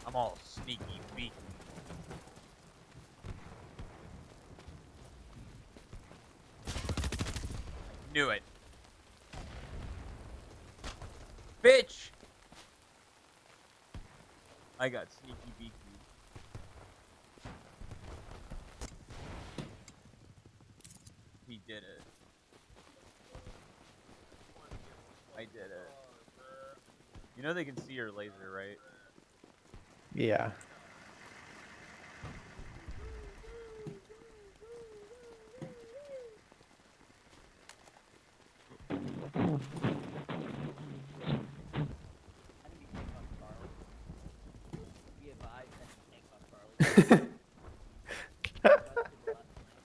I'm all sneaky beaky. Knew it. Bitch! I got sneaky beaky. He did it. I did it. You know they can see your laser, right? Yeah.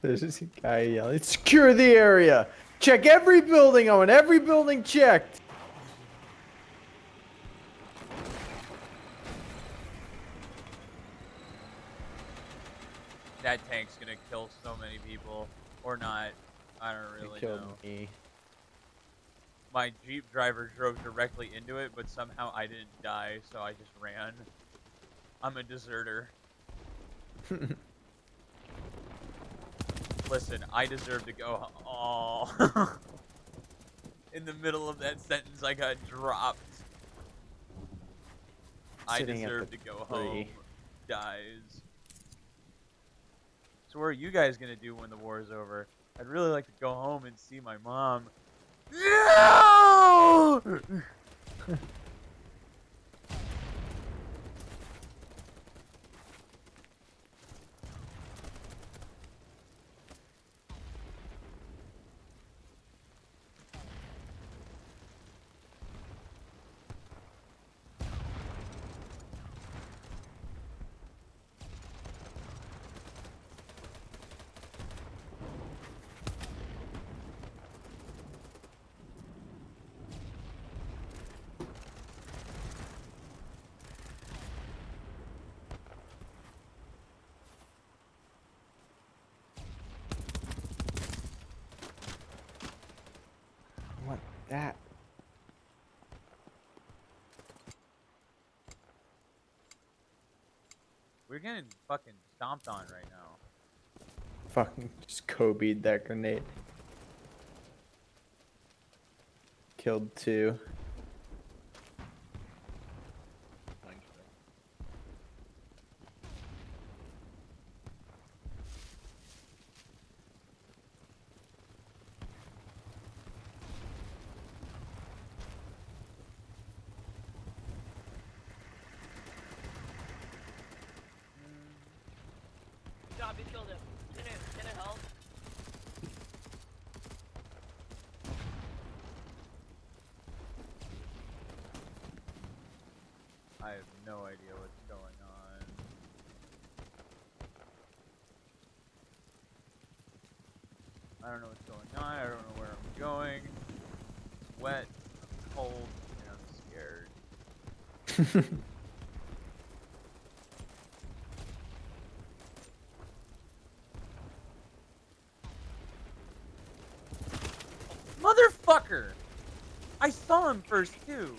There's this guy yelling, "Secure the area! Check every building! I want every building checked!" That tank's gonna kill so many people. Or not. I don't He really killed know. me. My Jeep driver drove directly into it, but somehow I didn't die, so I just ran. I'm a deserter. Listen, I deserve to go. Oh. In the middle of that sentence, I got dropped. I Sitting at deserve the to go tree. home. Dies. So what are you guys gonna do when the war is over? I'd really like to go home and see my mom. No! What that? We're getting fucking stomped on right now. Fucking just Kobe'd that grenade. Killed 2. Thanks, bro. Good job, you killed him. Can it help? I have no idea what's going on. I don't know what's going on. I don't know where I'm going. It's wet, I'm cold, and I'm scared. motherfucker! I saw him first, too.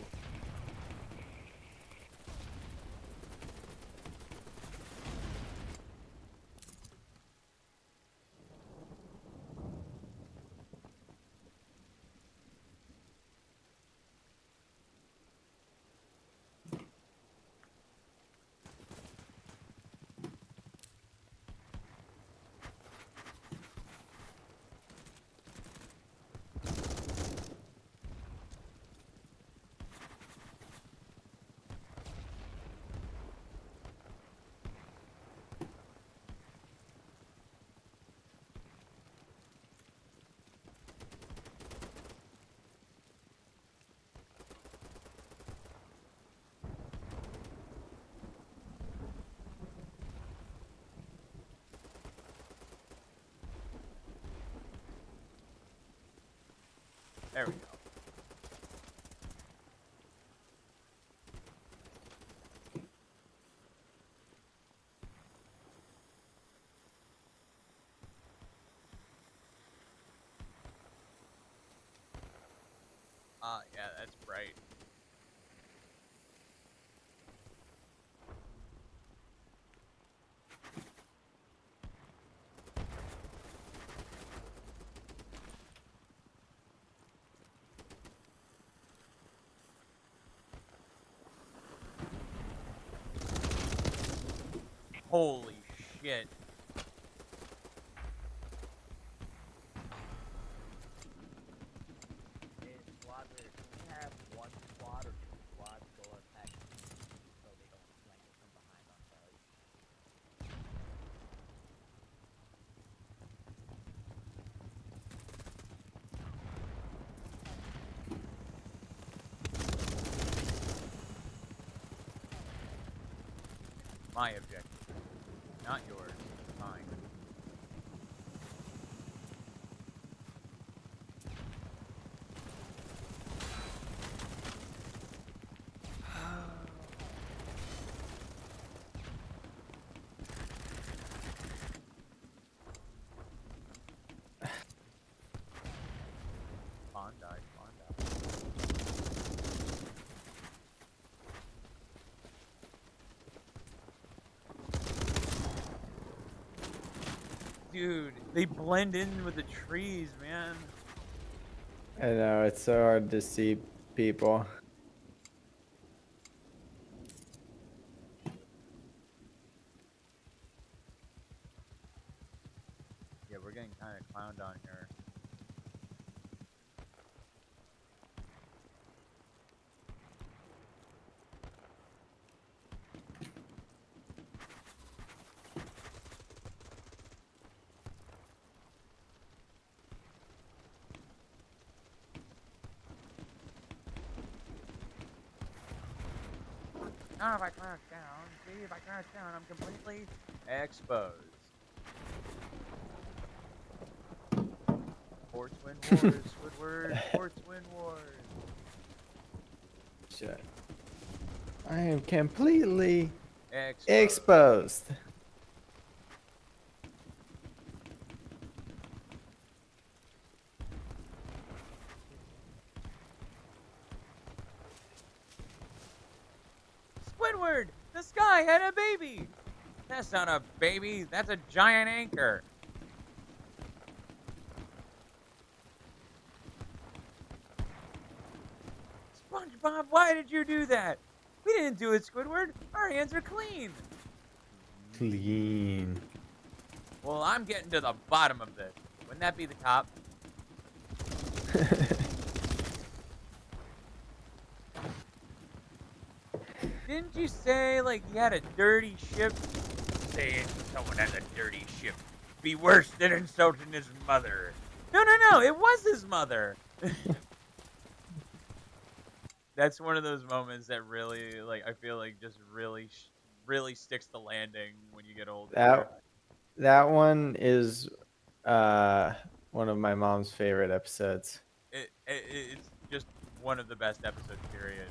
There we go. Yeah, that's bright. Holy shit. In squad leader, can we have one squad or two squads go attack so they don't flank us from behind on Charlie? My objective. Not yours. Mine. Bondi. Dude, they blend in with the trees, man. I know, it's so hard to see people. Yeah, we're getting kind of clowned on here. Now if I crouch down, see if I crouch down, I'm completely exposed. Ports win wars, Squidward, ports win wars. Shit. I am completely Exposed. exposed. Squidward, the sky had a baby. That's not a baby, that's a giant anchor. SpongeBob, why did you do that? We didn't do it, Squidward. Our hands are clean. Clean. Well, I'm getting to the bottom of this. Wouldn't that be the cop? Didn't you say, like, he had a dirty ship? Saying someone has a dirty ship be worse than insulting his mother. No, it was his mother. That's one of those moments that really, like, I feel like just really sticks the landing when you get older. That one is one of my mom's favorite episodes. It's just one of the best episodes, period.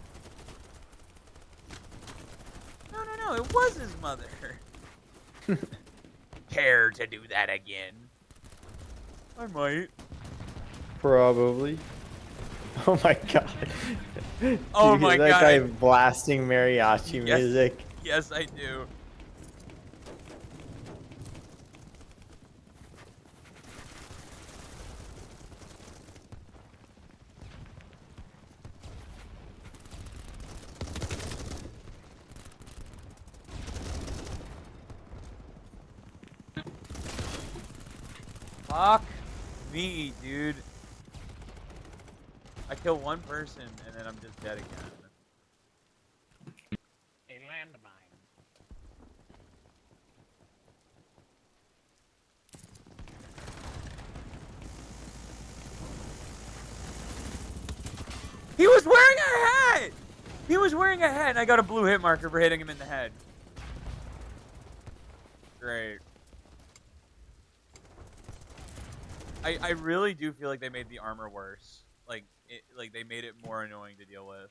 No, it was his mother. Care to do that again? I might. Probably. Oh my god. Did Oh you my hear that guy God. blasting mariachi Yes. music? Yes, I do. Fuck me, dude. I kill one person and then I'm just dead again. A landmine. He was wearing a hat! He was wearing a hat and I got a blue hit marker for hitting him in the head. Great. I really do feel like they made the armor worse. Like they made it more annoying to deal with.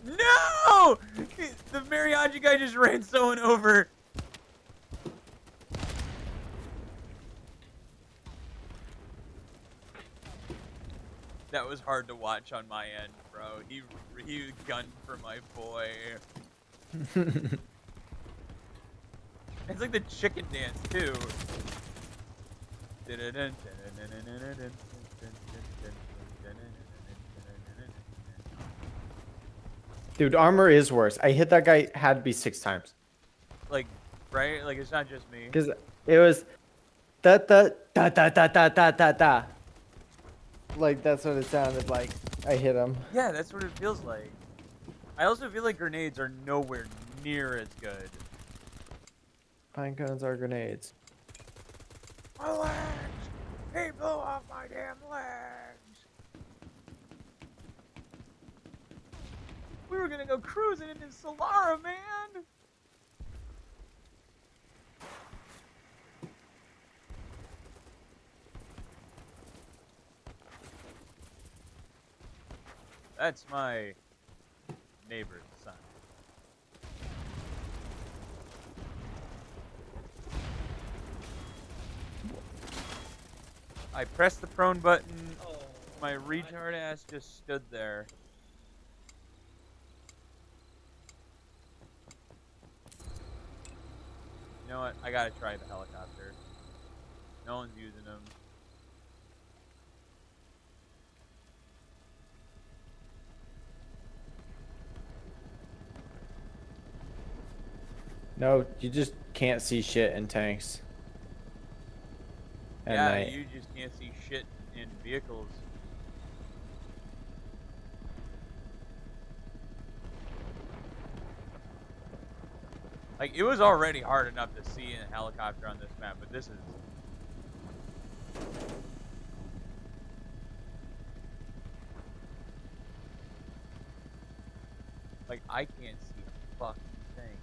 No! The mariachi guy just ran someone over. That was hard to watch on my end, bro. He gunned for my boy. It's like the chicken dance too. Dude, armor is worse. I hit that guy had to be 6 times. Like, right? Like it's not just me. Because it was da da da da da da da da da. Like that's what it sounded like. I hit him. Yeah, that's what it feels like. I also feel like grenades are nowhere near as good. Pine cones are grenades. My legs! He blew off my damn legs! We were gonna go cruising into Solara, man! That's my neighbor's son. I pressed the prone button. Oh, My retard ass just stood there. You know what? I gotta try the helicopter. No one's using them. No, you just can't see shit in tanks. At Yeah, night. you just can't see shit in vehicles. Like, it was already hard enough to see in a helicopter on this map, but this is... Like, I can't see a fucking thing.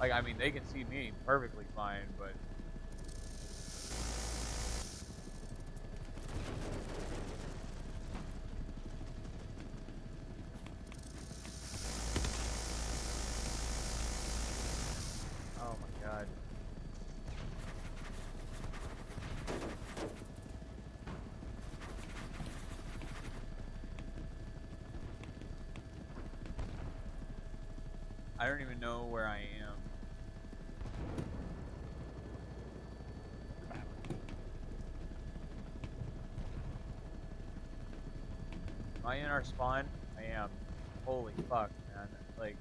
Like, I mean, they can see me perfectly fine, but... Oh my god. I don't even know where I am. Am I in our spawn? I am. Holy fuck, man. Like,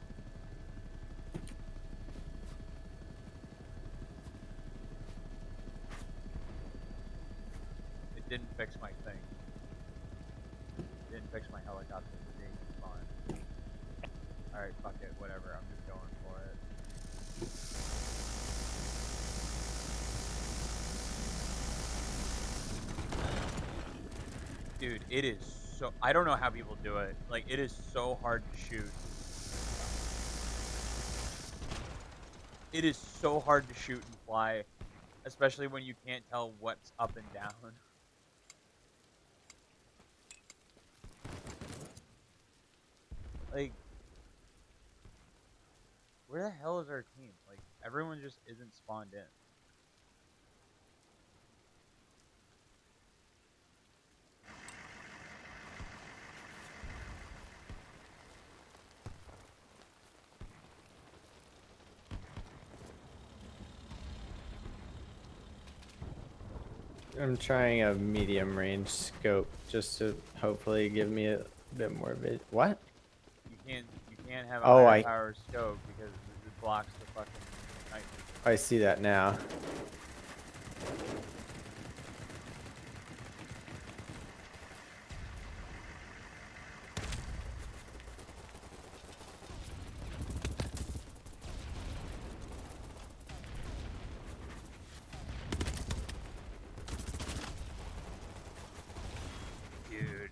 it didn't fix my thing. It didn't fix my helicopter for being in spawn. Alright, fuck it, whatever. I'm just going for it. Dude, it is so... I don't know how people do it. Like, it is so hard to shoot. It is so hard to shoot and fly. Especially when you can't tell what's up and down. Like... Where the hell is our team? Like, everyone just isn't spawned in. I'm trying a medium range scope just to hopefully give me a bit more vid. What? You can't have a Oh, higher power scope because it blocks the fucking night vision. I see that now. Dude.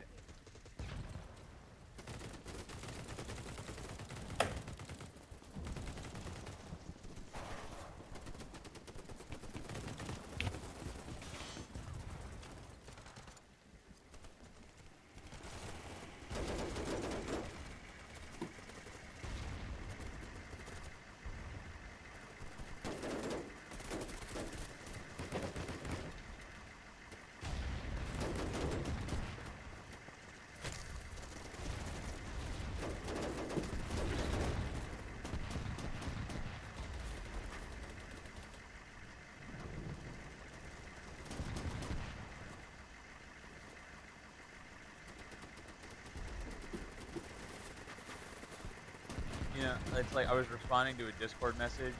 You know, it's like I was responding to a Discord message.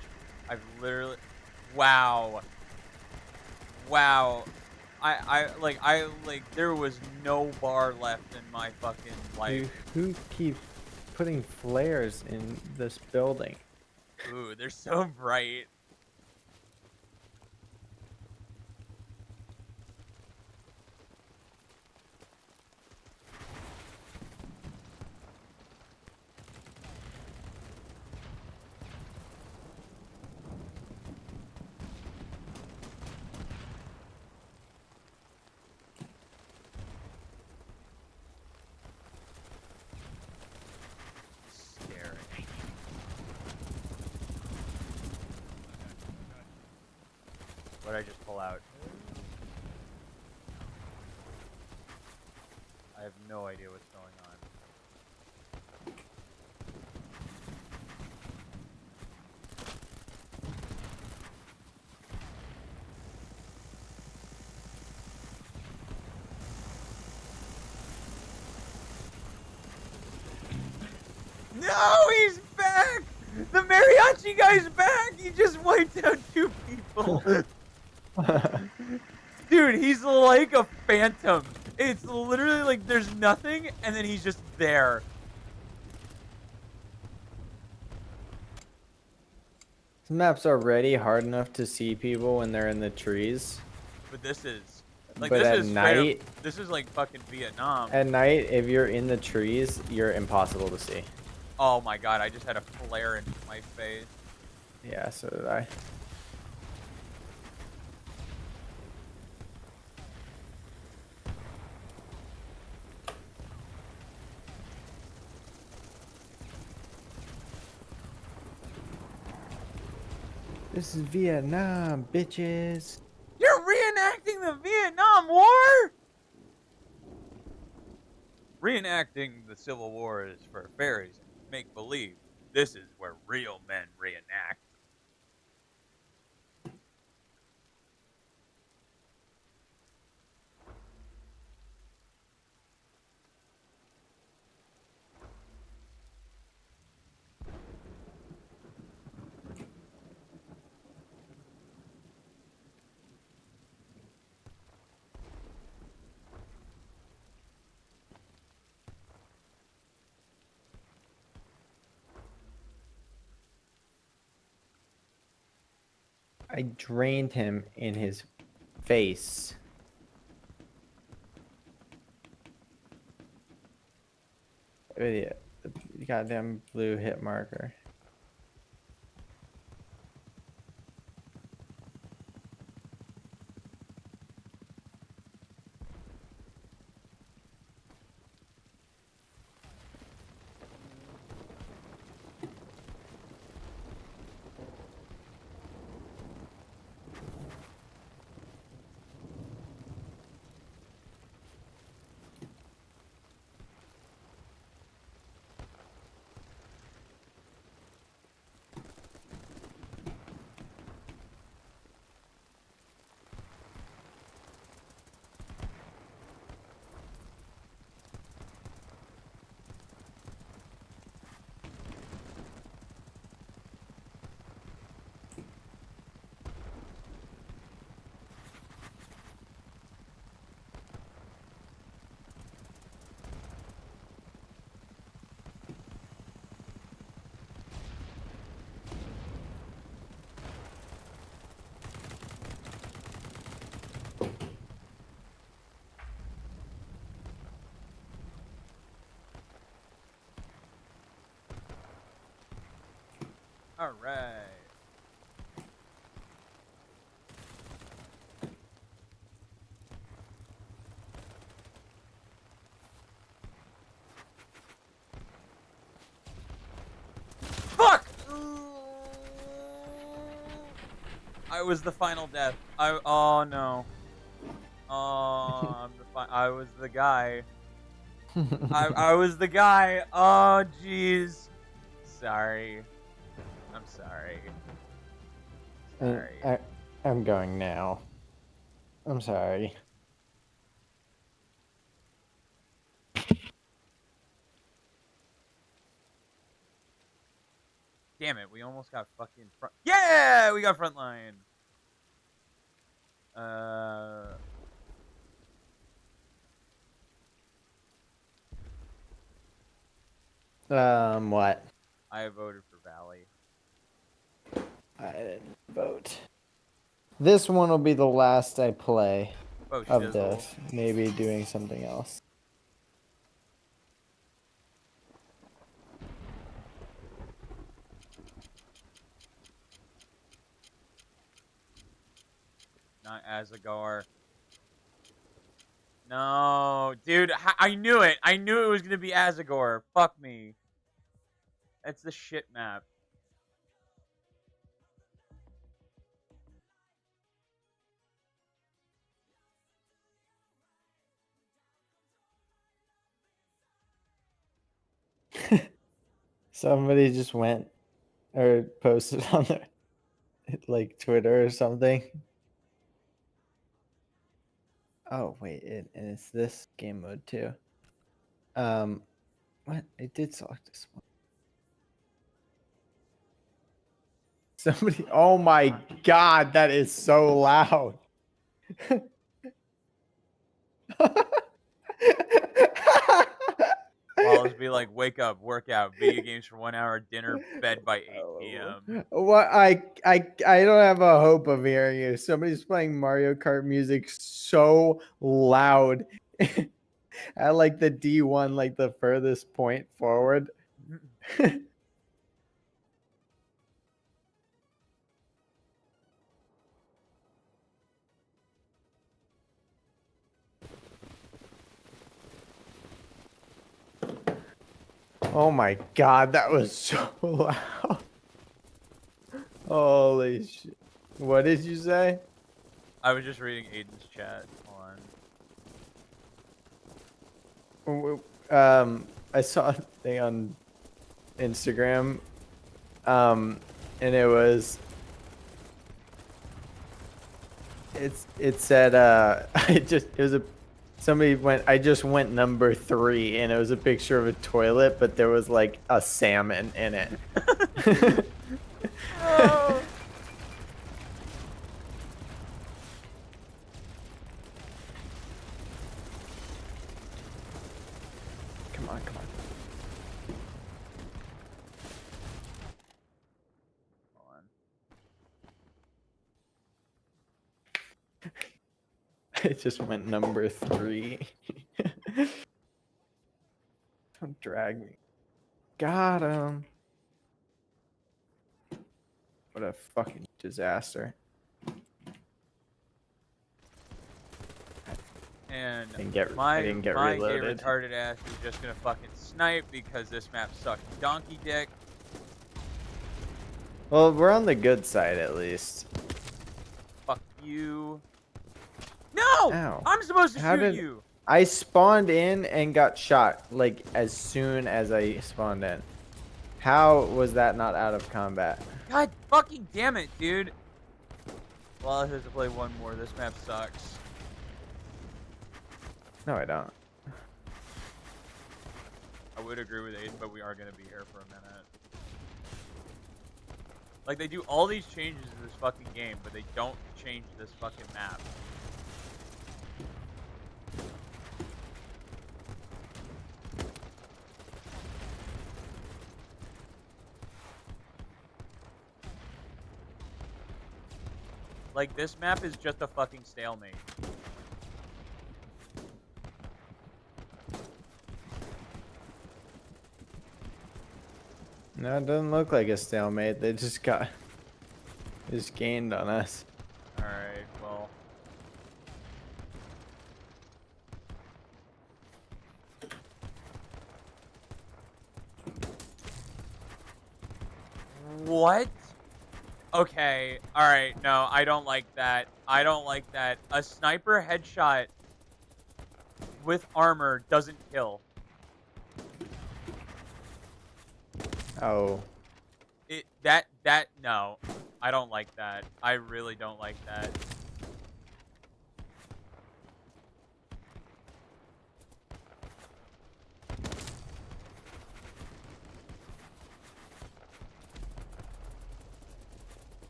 I've literally... Wow. Wow. There was no bar left in my fucking life. Who keeps putting flares in this building? Ooh, they're so bright. Scary. What'd I just pull out? I have no idea what's going on. No, he's back! The mariachi guy's back! He just wiped out 2 people. Dude, he's like a phantom. It's literally like there's nothing, and then he's just there. This map's already hard enough to see people when they're in the trees. But this is... Like, But this at is straight night... up, this is like fucking Vietnam. At night, if you're in the trees, you're impossible to see. Oh my god, I just had a flare in my face. Yeah, so did I. This is Vietnam, bitches. You're reenacting the Vietnam War? Reenacting the Civil War is for fairies and make-believe. This is where real men reenact. I drained him in his face. Idiot. The goddamn blue hit marker. All right. Fuck! I was the final death. Oh no. Oh, I was the guy. I was the guy. Oh jeez. Sorry. I'm sorry. Sorry. I'm going now. I'm sorry. Damn it, we almost got fucking front. Yeah, we got front line. What? I voted for Valley. I didn't vote. This one will be the last I play Vote of Shizzle. this. Maybe doing something else. Not Azagar. No, dude, I knew it. I knew it was gonna be Azagor. Fuck me. That's the shit map. Somebody just went or posted on their like Twitter or something. Oh wait, and it's this game mode too. What? I did select this one. Somebody, oh my god, that is so loud. Wallace be like, wake up, workout, video games for 1 hour, dinner, bed by 8 p.m. What I don't have a hope of hearing you. Somebody's playing Mario Kart music so loud at like the D1, like the furthest point forward. Oh my god, that was so loud. Holy shit. What did you say? I was just reading Aiden's chat. Hold on. I saw a thing on Instagram And it was. It said it was a somebody went I just went number 3 and it was a picture of a toilet but there was like a salmon in it. Oh. Come on, come on. Hold on. It just went number 3. Don't drag me. Got him. What a fucking disaster. And I didn't get my gay reloaded. retarded ass is just gonna fucking snipe because this map sucks donkey dick. Well, we're on the good side at least. Fuck you. No! Ow. I'm supposed to How shoot did- you! I spawned in and got shot like as soon as I spawned in. How was that not out of combat? God fucking damn it, dude. Well, I have to play one more. This map sucks. No, I don't. I would agree with Aiden, but we are gonna be here for a minute. Like, they do all these changes to this fucking game, but they don't change this fucking map. Like, this map is just a fucking stalemate. No, it doesn't look like a stalemate. They just gained on us. Alright, well. What? Okay, alright, no, I don't like that. I don't like that. A sniper headshot with armor doesn't kill. Oh. No. I don't like that. I really don't like that.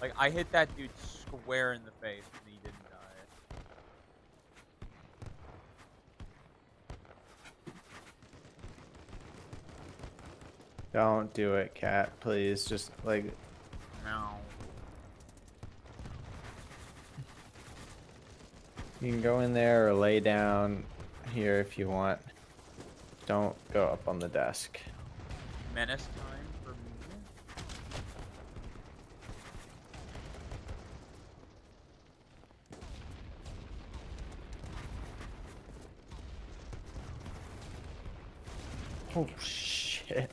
Like, I hit that dude square in the face and he didn't die. Don't do it, cat. Please, just like No. you can go in there or lay down here if you want. Don't go up on the desk. Menace time for me. Oh shit.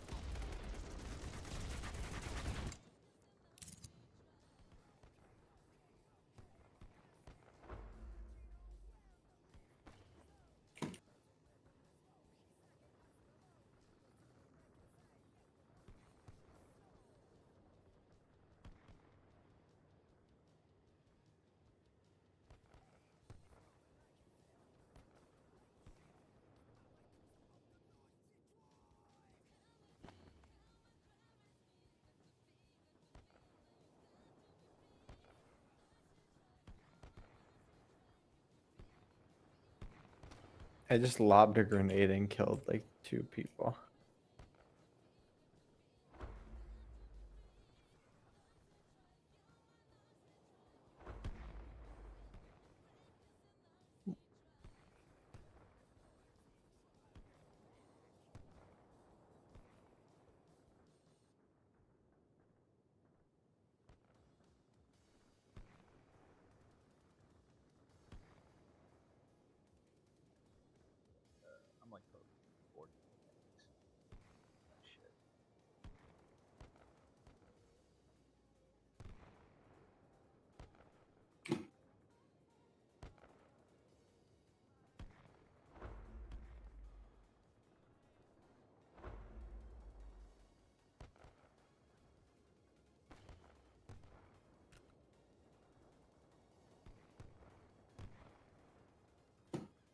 I just lobbed a grenade and killed like 2 people. I'm like close to 40. Shit.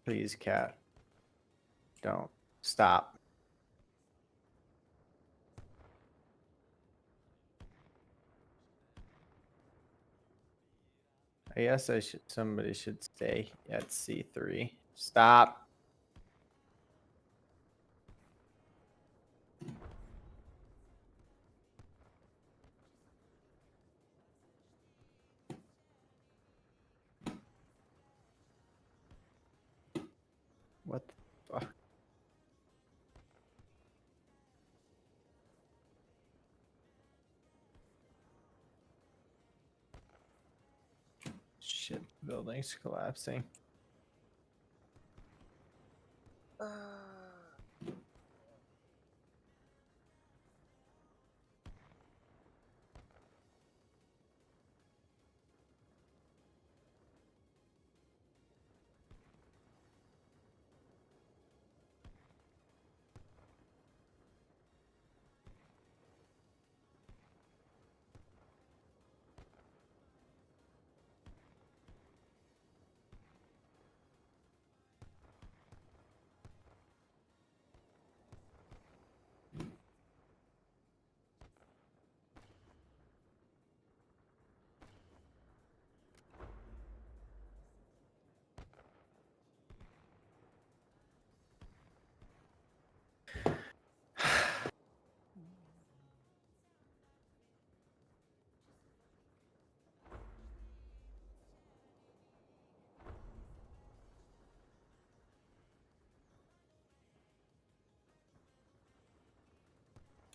Please, cat. Don't stop. I guess somebody should stay at C3. Stop. What the fuck? Shit, building's collapsing.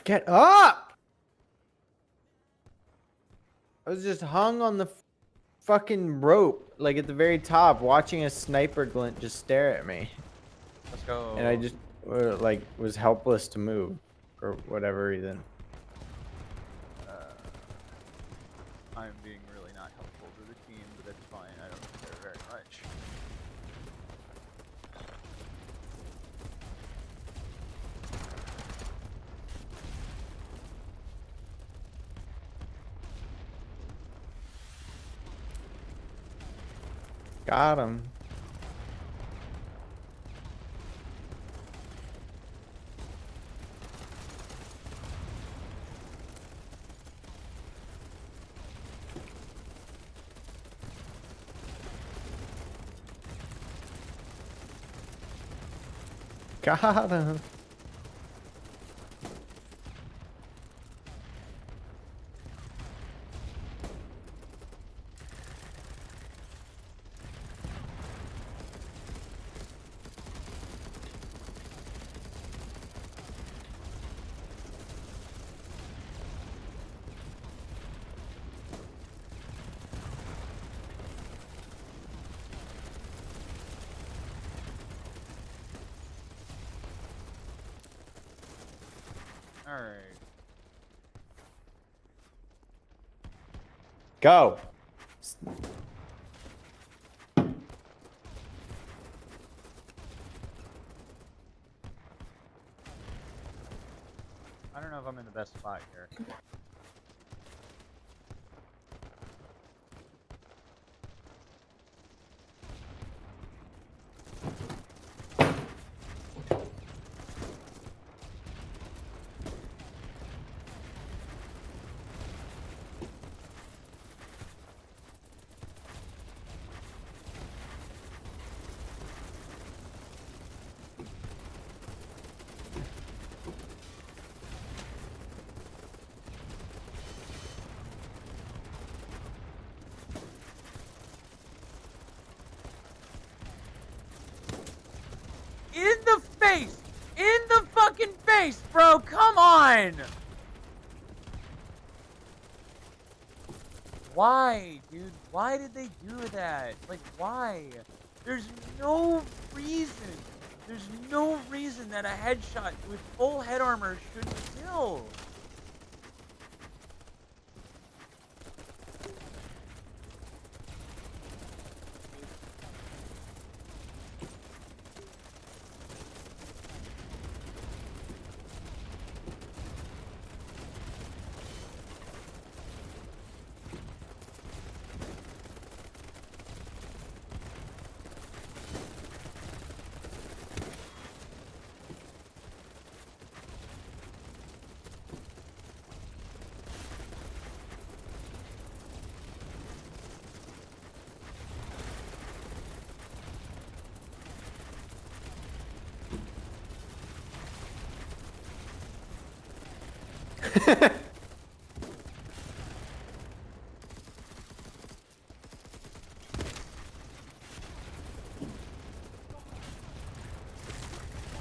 Get up! I was just hung on the fucking rope, like at the very top, watching a sniper glint just stare at me. Let's go. And I just like was helpless to move for whatever reason. I'm being really not helpful to the team, but that's fine. I don't care very much. Got him. Got him. Alright. Go. I don't know if I'm in the best spot here. In the face! In the fucking face, bro! Come on! Why, dude? Why did they do that? Like, why? There's no reason. There's no reason that a headshot with full head armor shouldn't kill.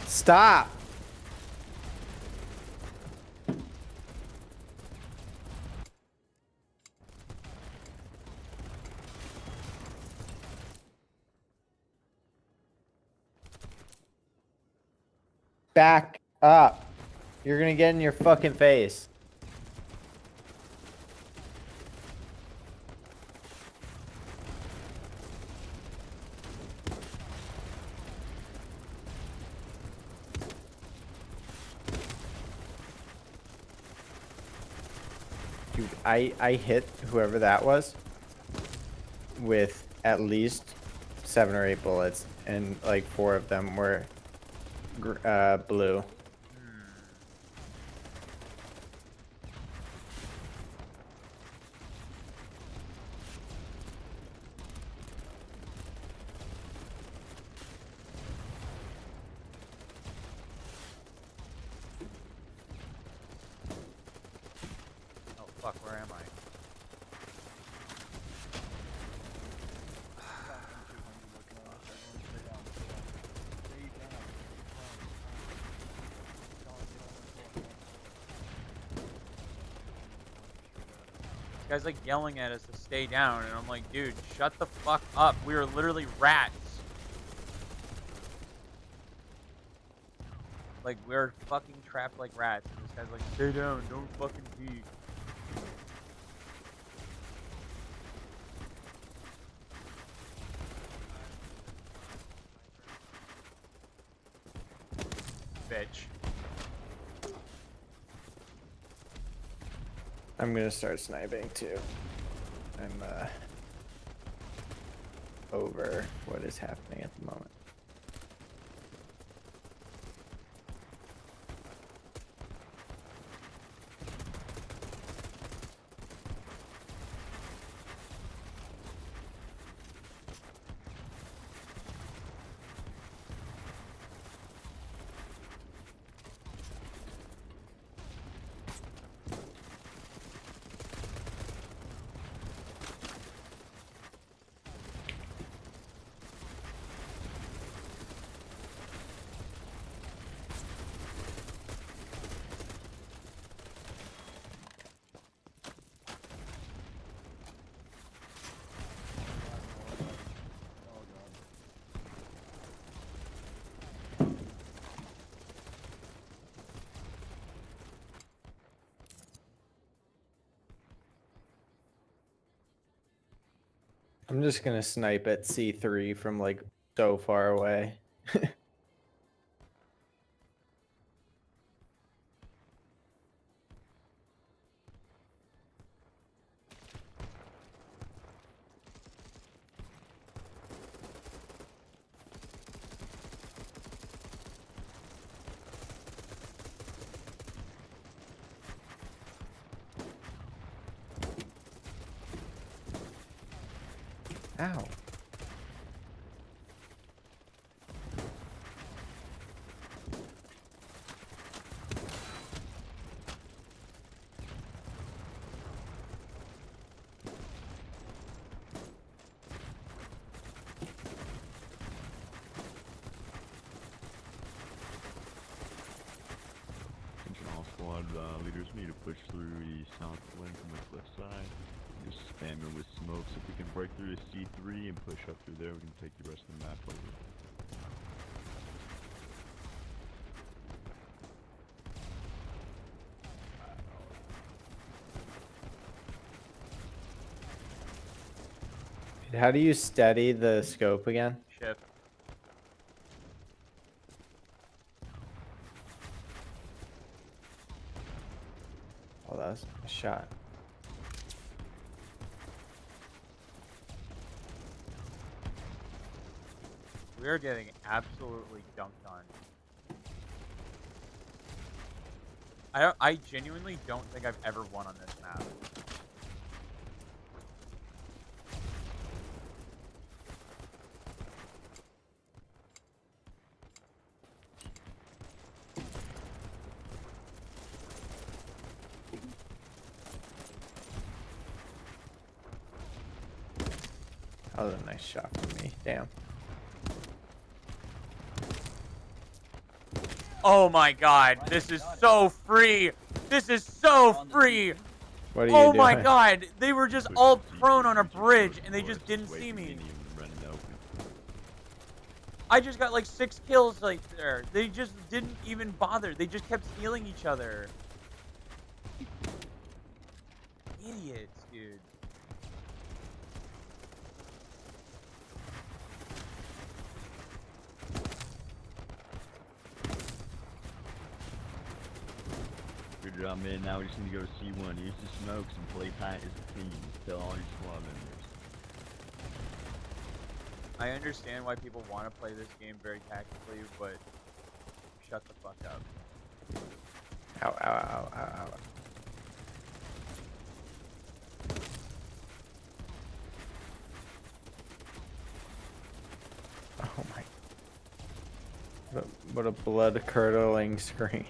Stop. Back up. You're gonna get in your fucking face. Dude, I hit whoever that was with at least 7 or 8 bullets, and like 4 of them were blue. Oh fuck, where am I? This guy's like yelling at us to stay down, and I'm like, dude, shut the fuck up. We are literally rats. Like, we're fucking trapped like rats, and this guy's like, stay down, don't fucking pee. Bitch. I'm gonna start sniping too. I'm over what is happening at the moment. I'm just gonna snipe at C3 from like so far away. Ow. Attention all squad leaders, we need to push through the south flank on the cliff side. Just spam it with smokes. If we can break through to C3 and push up through there, we can take the rest of the map over. How do you steady the scope again? Shift. Oh, that was a shot. We are getting absolutely dunked on. I genuinely don't think I've ever won on this map. That was a nice shot from me. Damn. Oh my god, this is so free! This is so free! What are you Oh doing? my god, they were just Push all the prone on a C3, reach your bridge first and they course, just didn't wait see for me. medium and run in the open. I just got like 6 kills like there. They just didn't even bother. They just kept stealing each other. Idiots, dude. Good job, man. Now we just need to go to C1. Use the smokes and play tight as a team. Tell all your squad members. I understand why people want to play this game very tactically, but shut the fuck up. Ow, ow, ow, ow, ow. Oh my. What a blood curdling scream.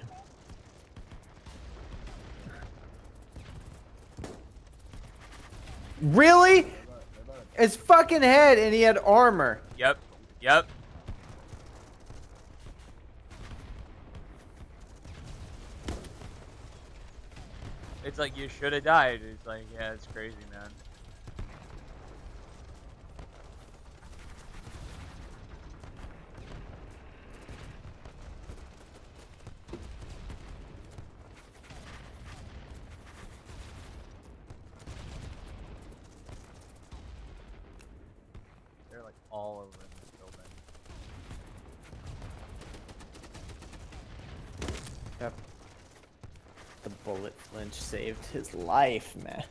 Really? His fucking head, and he had armor. Yep. Yep. It's like you should have died. It's like, yeah, it's crazy, man. They're like all over in this building. Yep. The bullet flinch saved his life, man.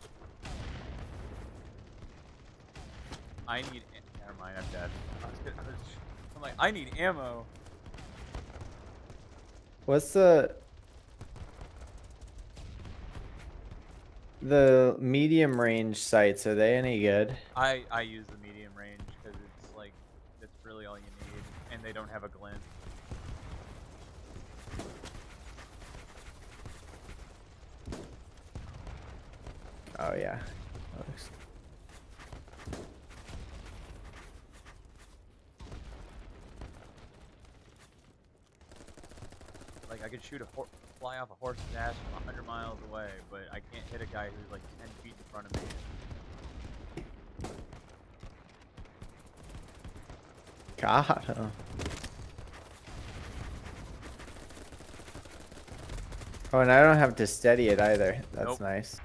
I need. Never mind, I'm dead. I'm like, I need ammo. What's the medium range sights? Are they any good? I use the medium range because it's like that's really all you need, and they don't have a glint. Oh yeah. Looks- Like I could shoot fly off a horse's ass from 100 miles away, but I can't hit a guy who's like 10 feet in front of me. God. Oh, and I don't have to steady it either. That's Nope. nice.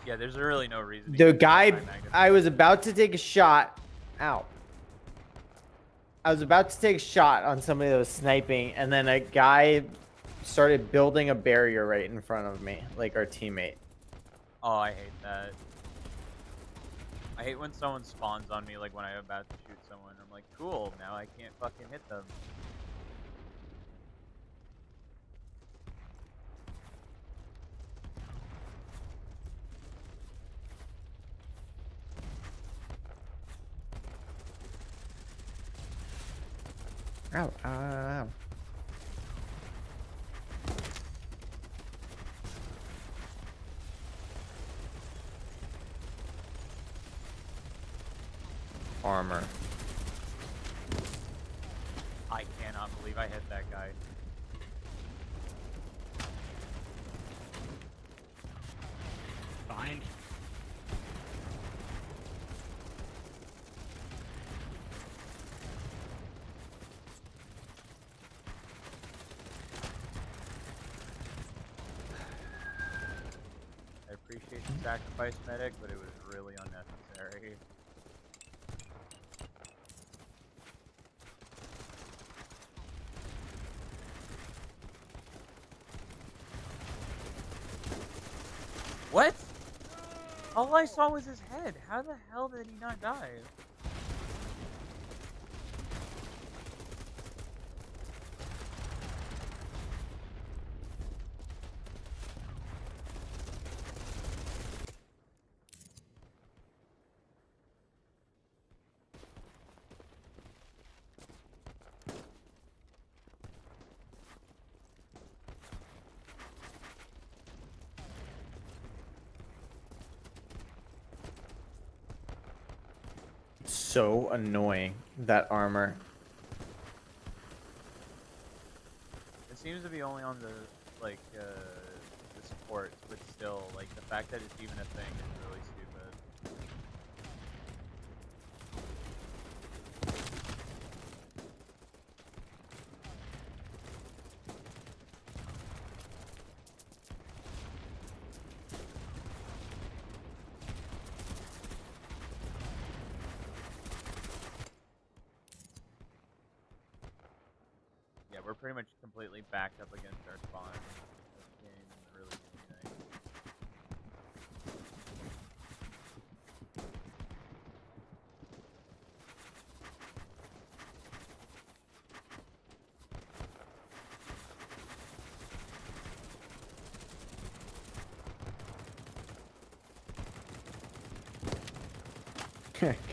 Yeah, there's really no reason. to The use guy, anti-magnet. I was about to take a shot. Ow. I was about to take a shot on somebody that was sniping, and then a guy started building a barrier right in front of me, like our teammate. Oh, I hate that. I hate when someone spawns on me, like when I'm about to shoot someone. I'm like, cool, now I can't fucking hit them. Ow, ow, ow. Armor. I cannot believe I hit that guy. Fine. I appreciate the sacrifice, medic, but it was really unnecessary. What? All I saw was his head. How the hell did he not die? so annoying, that armor. It seems to be only on the like the supports, but still, like the fact that it's even a thing is really stupid. Yeah, we're pretty much completely backed up against our spawn. This game doesn't really do anything.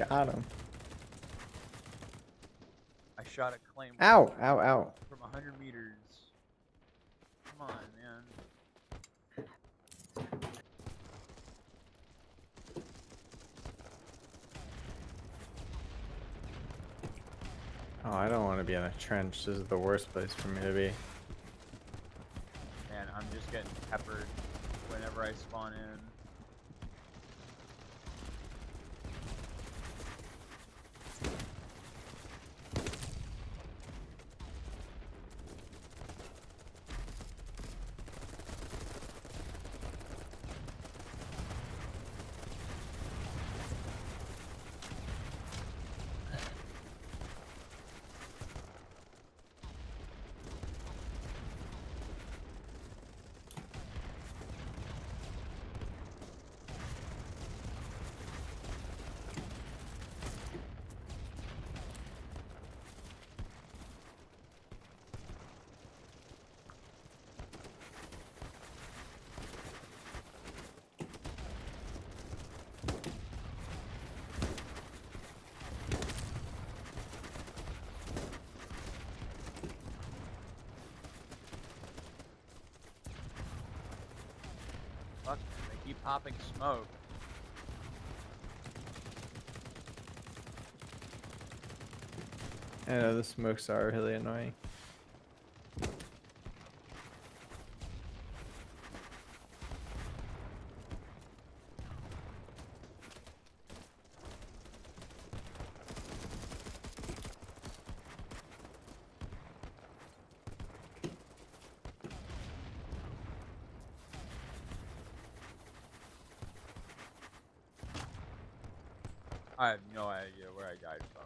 Got him. I shot a claymore. Ow, ow, ow. From 100 meters. Come on, man. Oh, I don't want to be in a trench. This is the worst place for me to be. Man, I'm just getting peppered whenever I spawn in. Fuck, they keep popping smoke. I know the smokes are really annoying. I have no idea where I died from.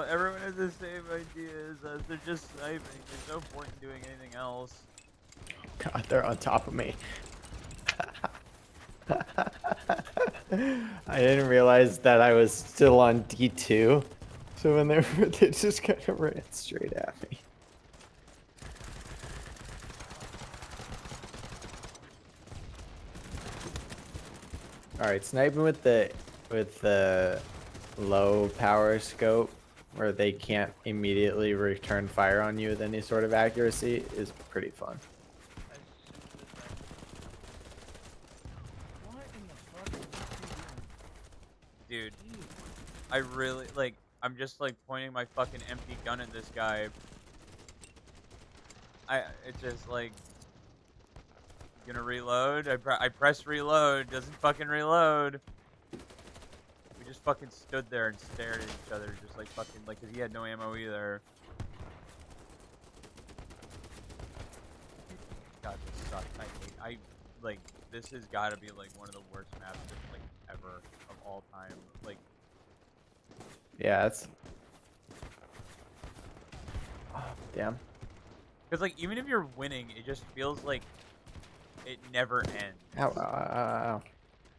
Everyone has the same ideas. They're just sniping. There's no point in doing anything else. God, they're on top of me. I didn't realize that I was still on D2. So when they just kind of ran straight at me. All right, sniping with the low power scope, where they can't immediately return fire on you with any sort of accuracy, is pretty fun. What in the fuck is this Dude, I really, like, I'm just, like, pointing my fucking empty gun at this guy. It's just, like, gonna reload? I press reload, doesn't fucking reload. We just fucking stood there and stared at each other, just, like, fucking, like, 'cause he had no ammo either. God, this sucks. Like, this has gotta be, like, one of the worst maps, like, ever, of all time. Like, Yeah, it's. Oh, damn. because, like, even if you're winning, it just feels like it never ends. Ow, ow, ow, ow.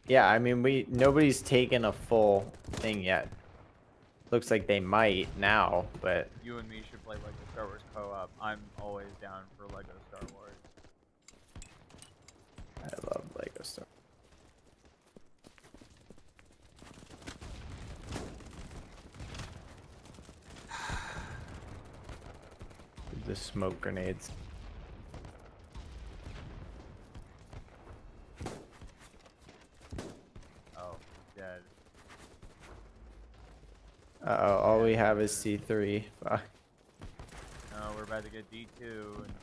Yeah, I mean, nobody's taken a full thing yet. Looks like they might now, but You and me should play, like, the Star Wars co-op, I'm always down for Lego Star Wars. I love Lego stuff. The smoke grenades. Oh, dead. Uh-oh, all we have is C3. Fuck. No, we're about to get D2 and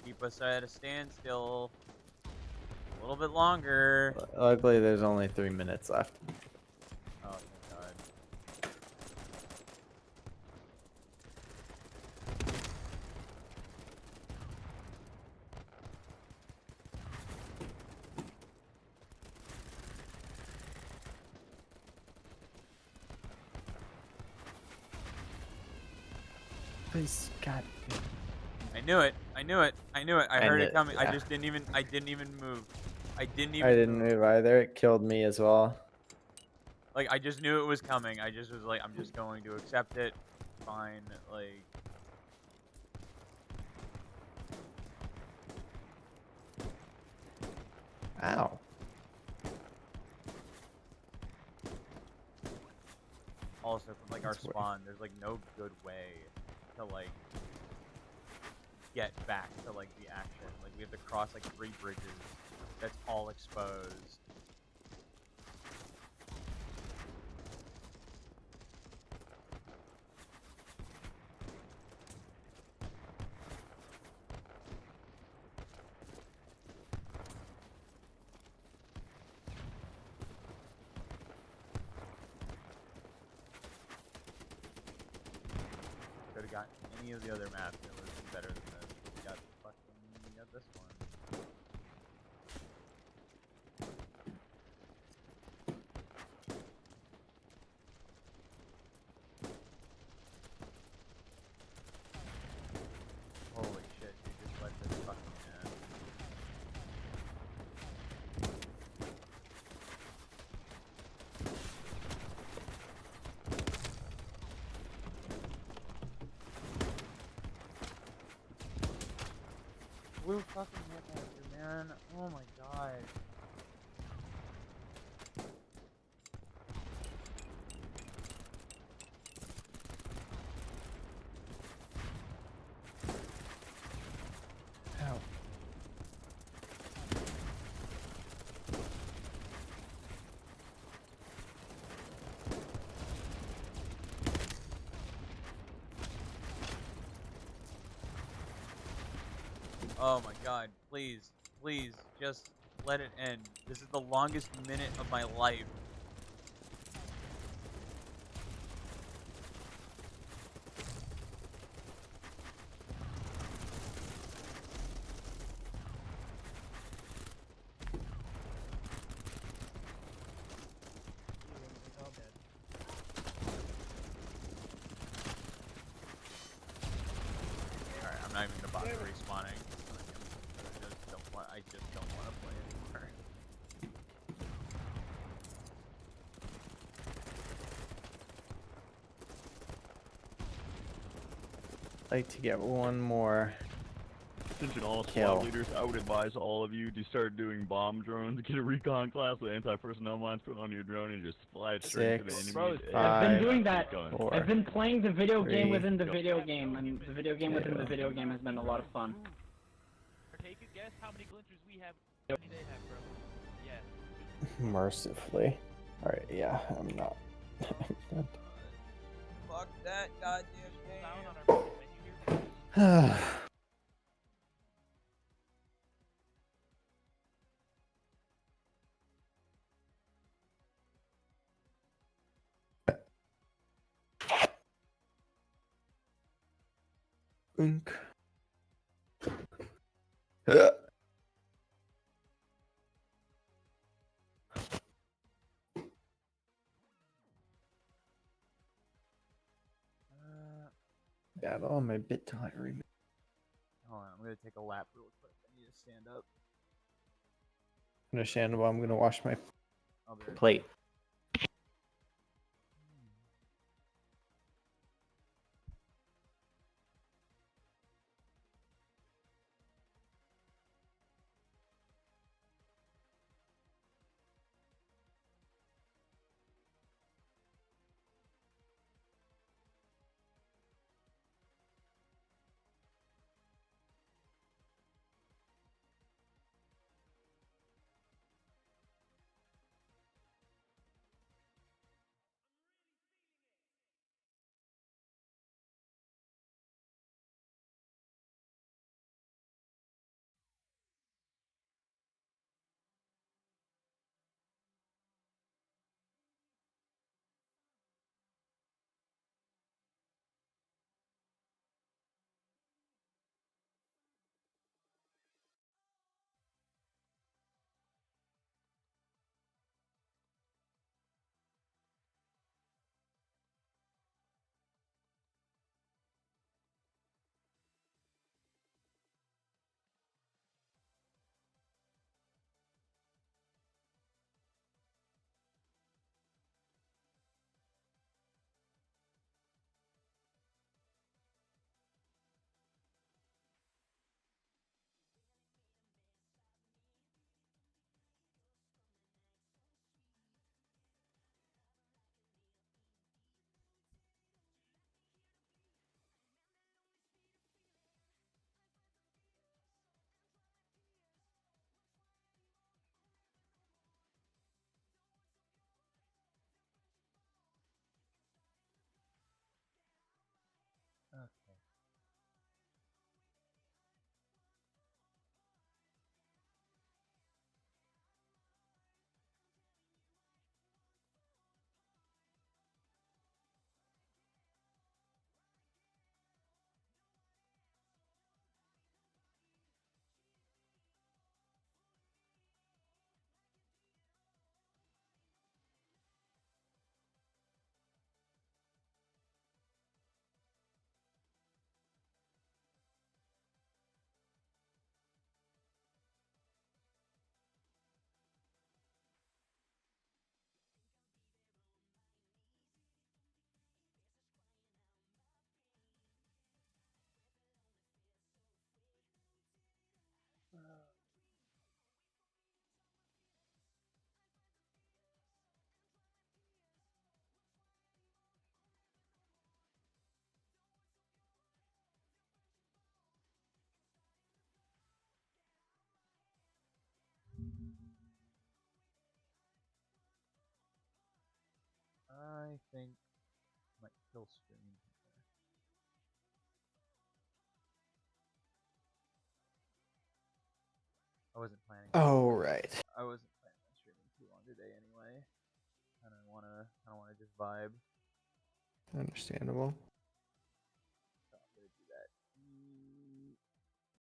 keep us at a standstill a little bit longer. Luckily, there's only 3 minutes left. Oh, thank God. Please, God. I knew it. I knew it. I knew it. I heard it coming. yeah. I didn't even move. I didn't I even didn't move either. It killed me as well. Like, I just knew it was coming. I just was like, I'm just going to accept it. Fine. Like, Ow. also from like our That's weird. spawn, there's like no good way to like get back to like the action. Like, we have to cross like 3 bridges. That's all exposed. Could have gotten any of the other maps and it would have been better than this. We got this one. Holy shit, you just let this fucking in. Blue fucking hitmaster, man. Oh my god. Ow. Oh my god, please, please, just let it end. This is the longest minute of my life. Alright, I'm not even gonna bother respawning. I just don't want to play anymore. I'd like to get one more. Attention all Kill. squad leaders, I would advise all of you to start doing bomb drones. Get a recon class with anti-personnel mines put on your drone and just fly it straight to the 6, enemy. I've been 5, doing that. 4. I've been playing the video game 3, within the video game, and the video game within the video game has been a lot of fun. Take a guess how many glinters we have. How many they have, bro? Yeah. Mercifully. Alright, yeah, I'm not. Fuck that goddamn Down game. on our man. You hear me? Unk. Got all my bit diary. Hold on, I'm gonna take a lap real quick. I need to stand up. Understandable. I'm gonna wash my I'll be right back. plate. think I might kill stream here. I wasn't planning. Oh, right. I wasn't planning on streaming too long today anyway. I don't wanna just vibe. Understandable.